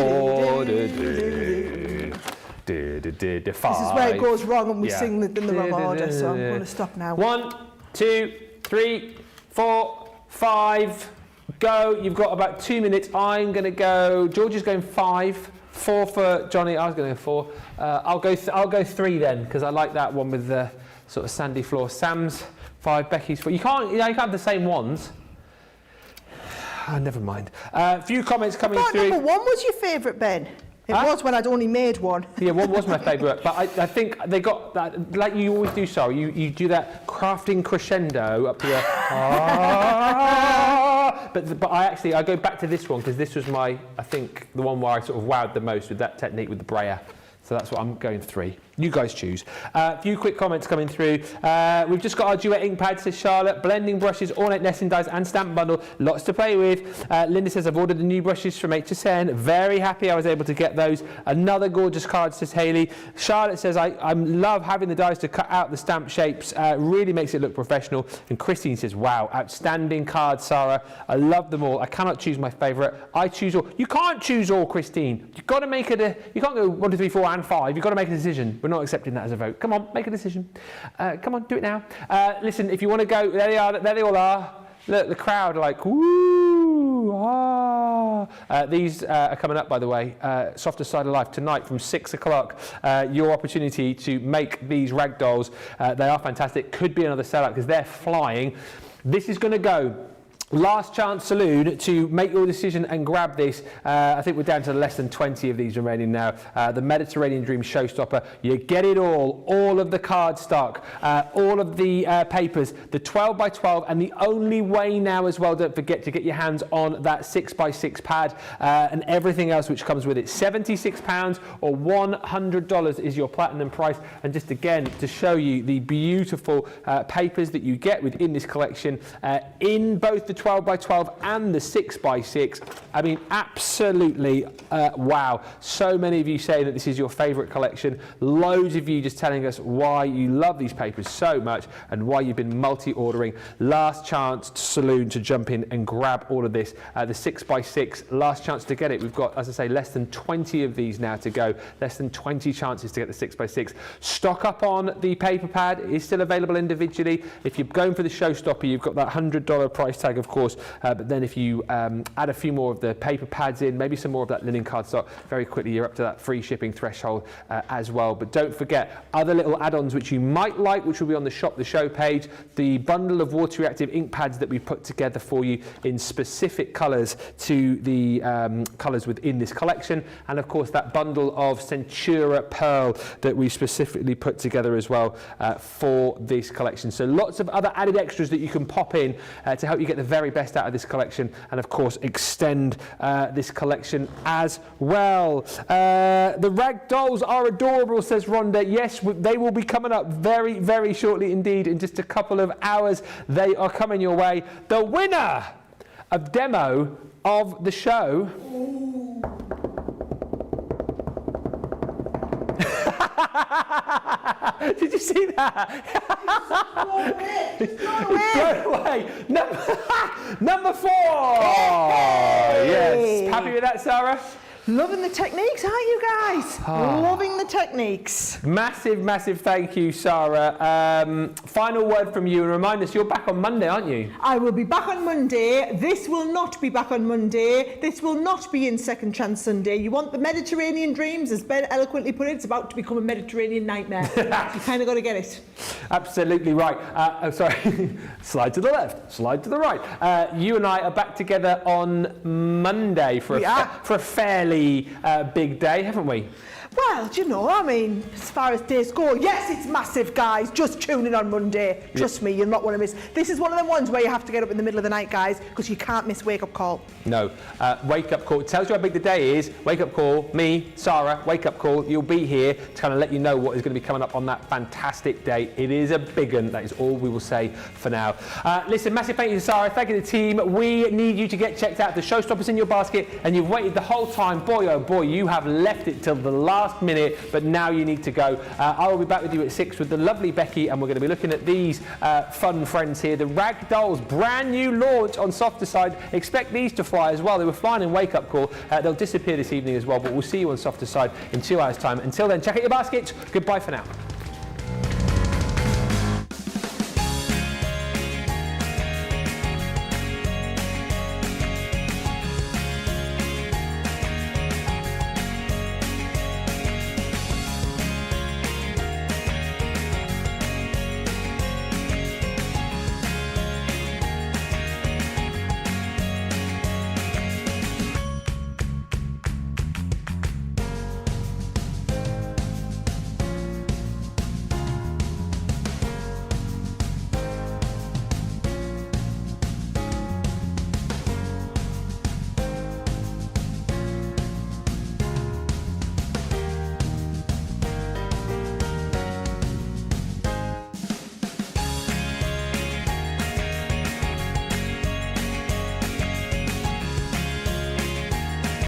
S1: 5.
S2: This is where it goes wrong and we sing in the wrong order, so I'm going to stop now.
S1: 1, 2, 3, 4, 5. Go. You've got about 2 minutes. I'm going to go. George is going 5. 4 for Johnny. I was going to go 4. I'll go 3 then, because I like that one with the sort of sandy floor. Sam's 5. Becky's 4. You can't have the same ones. Oh, never mind. A few comments coming through.
S2: Number 1 was your favourite, Ben. It was when I'd only made 1.
S1: Yeah, 1 was my favourite, but I think they got that, like you always do, Sarah, you do that crafting crescendo up to the but I go back to this one because this was I think the one where I sort of wowed the most with that technique with the brayer. So that's what I'm going 3. You guys choose. A few quick comments coming through. We've just got our duet ink pad, says Charlotte. Blending brushes, ornate nesting dies and stamp bundle. Lots to play with. Linda says, I've ordered the new brushes from HSN. Very happy I was able to get those. Another gorgeous card, says Hayley. Charlotte says, I love having the dies to cut out the stamp shapes. Really makes it look professional. And Christine says, wow, outstanding cards, Sarah. I love them all. I cannot choose my favourite. I choose all. You can't choose all, Christine. You've got to make it you can't go 1, 2, 3, 4 and 5. You've got to make a decision. We're not accepting that as a vote. Come on, make a decision. Come on, do it now. Listen, if you want to go, there they are. There they all are. Look, the crowd are like, woo, ah. These are coming up, by the way. Softer Side of Life tonight from 6 o'clock. Your opportunity to make these rag dolls. They are fantastic. Could be another sellout because they're flying. This is going to go. Last chance saloon to make your decision and grab this. I think we're down to less than 20 of these remaining now. The Mediterranean Dream Showstopper. You get it all of the card stock, all of the papers, the 12 by 12, and the only way now as well, don't forget to get your hands on that 6 by 6 pad and everything else which comes with it. £76 or $100 is your platinum price. And just again to show you the beautiful papers that you get within this collection in both the 12 by 12 and the 6 by 6. I mean, absolutely wow. So many of you say that this is your favourite collection. Loads of you just telling us why you love these papers so much and why you've been multi-ordering. Last chance saloon to jump in and grab all of this. The 6 by 6, last chance to get it. We've got, as I say, less than 20 of these now to go. Less than 20 chances to get the 6 by 6. Stock up on the paper pad. It is still available individually. If you're going for the showstopper, you've got that $100 price tag, of course, but then if you add a few more of the paper pads in, maybe some more of that linen cardstock, very quickly you're up to that free shipping threshold as well. But don't forget other little add-ons which you might like, which will be on the Shop the Show page, the bundle of water reactive ink pads that we put together for you in specific colours to the colours within this collection, and of course that bundle of Centura Pearl that we specifically put together as well for this collection. So lots of other added extras that you can pop in to help you get the very best out of this collection, and of course extend this collection as well. The rag dolls are adorable, says Rhonda. Yes, they will be coming up very, very shortly indeed. In just a couple of hours they are coming your way. The winner of demo of the show Did you see that? It's gone away. Number 4. Yes. Happy with that, Sarah?
S2: Loving the techniques, aren't you guys?
S1: Ah.
S2: Loving the techniques.
S1: Massive, massive thank you, Sarah. Final word from you, and remind us, you're back on Monday, aren't you?
S2: I will be back on Monday. This will not be back on Monday. This will not be in Second Chance Sunday. You want the Mediterranean dreams, as Ben eloquently put it, it's about to become a Mediterranean nightmare. You kind of got to get it.
S1: Absolutely right. Sorry, slide to the left, slide to the right. You and I are back together on Monday for a fairly big day, haven't we?
S2: Well, do you know, I mean, as far as days go, yes, it's massive, guys. Just tune in on Monday. Trust me, you'll not want to miss. This is one of them ones where you have to get up in the middle of the night, guys, because you can't miss Wake Up Call.
S1: No. Wake Up Call. It tells you how big the day is. Wake Up Call, me, Sarah, Wake Up Call. You'll be here to kind of let you know what is going to be coming up on that fantastic day. It is a big one. That is all we will say for now. Listen, massive thank you to Sarah. Thank you to the team. We need you to get checked out. The showstoppers in your basket, and you've waited the whole time. Boy, oh boy, you have left it till the last minute, but now you need to go. I will be back with you at 6 with the lovely Becky, and we're going to be looking at these fun friends here. The Rag Dolls, brand new launch on Softer Side. Expect these to fly as well. They were flying in Wake Up Call. They'll disappear this evening as well, but we'll see you on Softer Side in 2 hours' time. Until then, check out your baskets. Goodbye for now.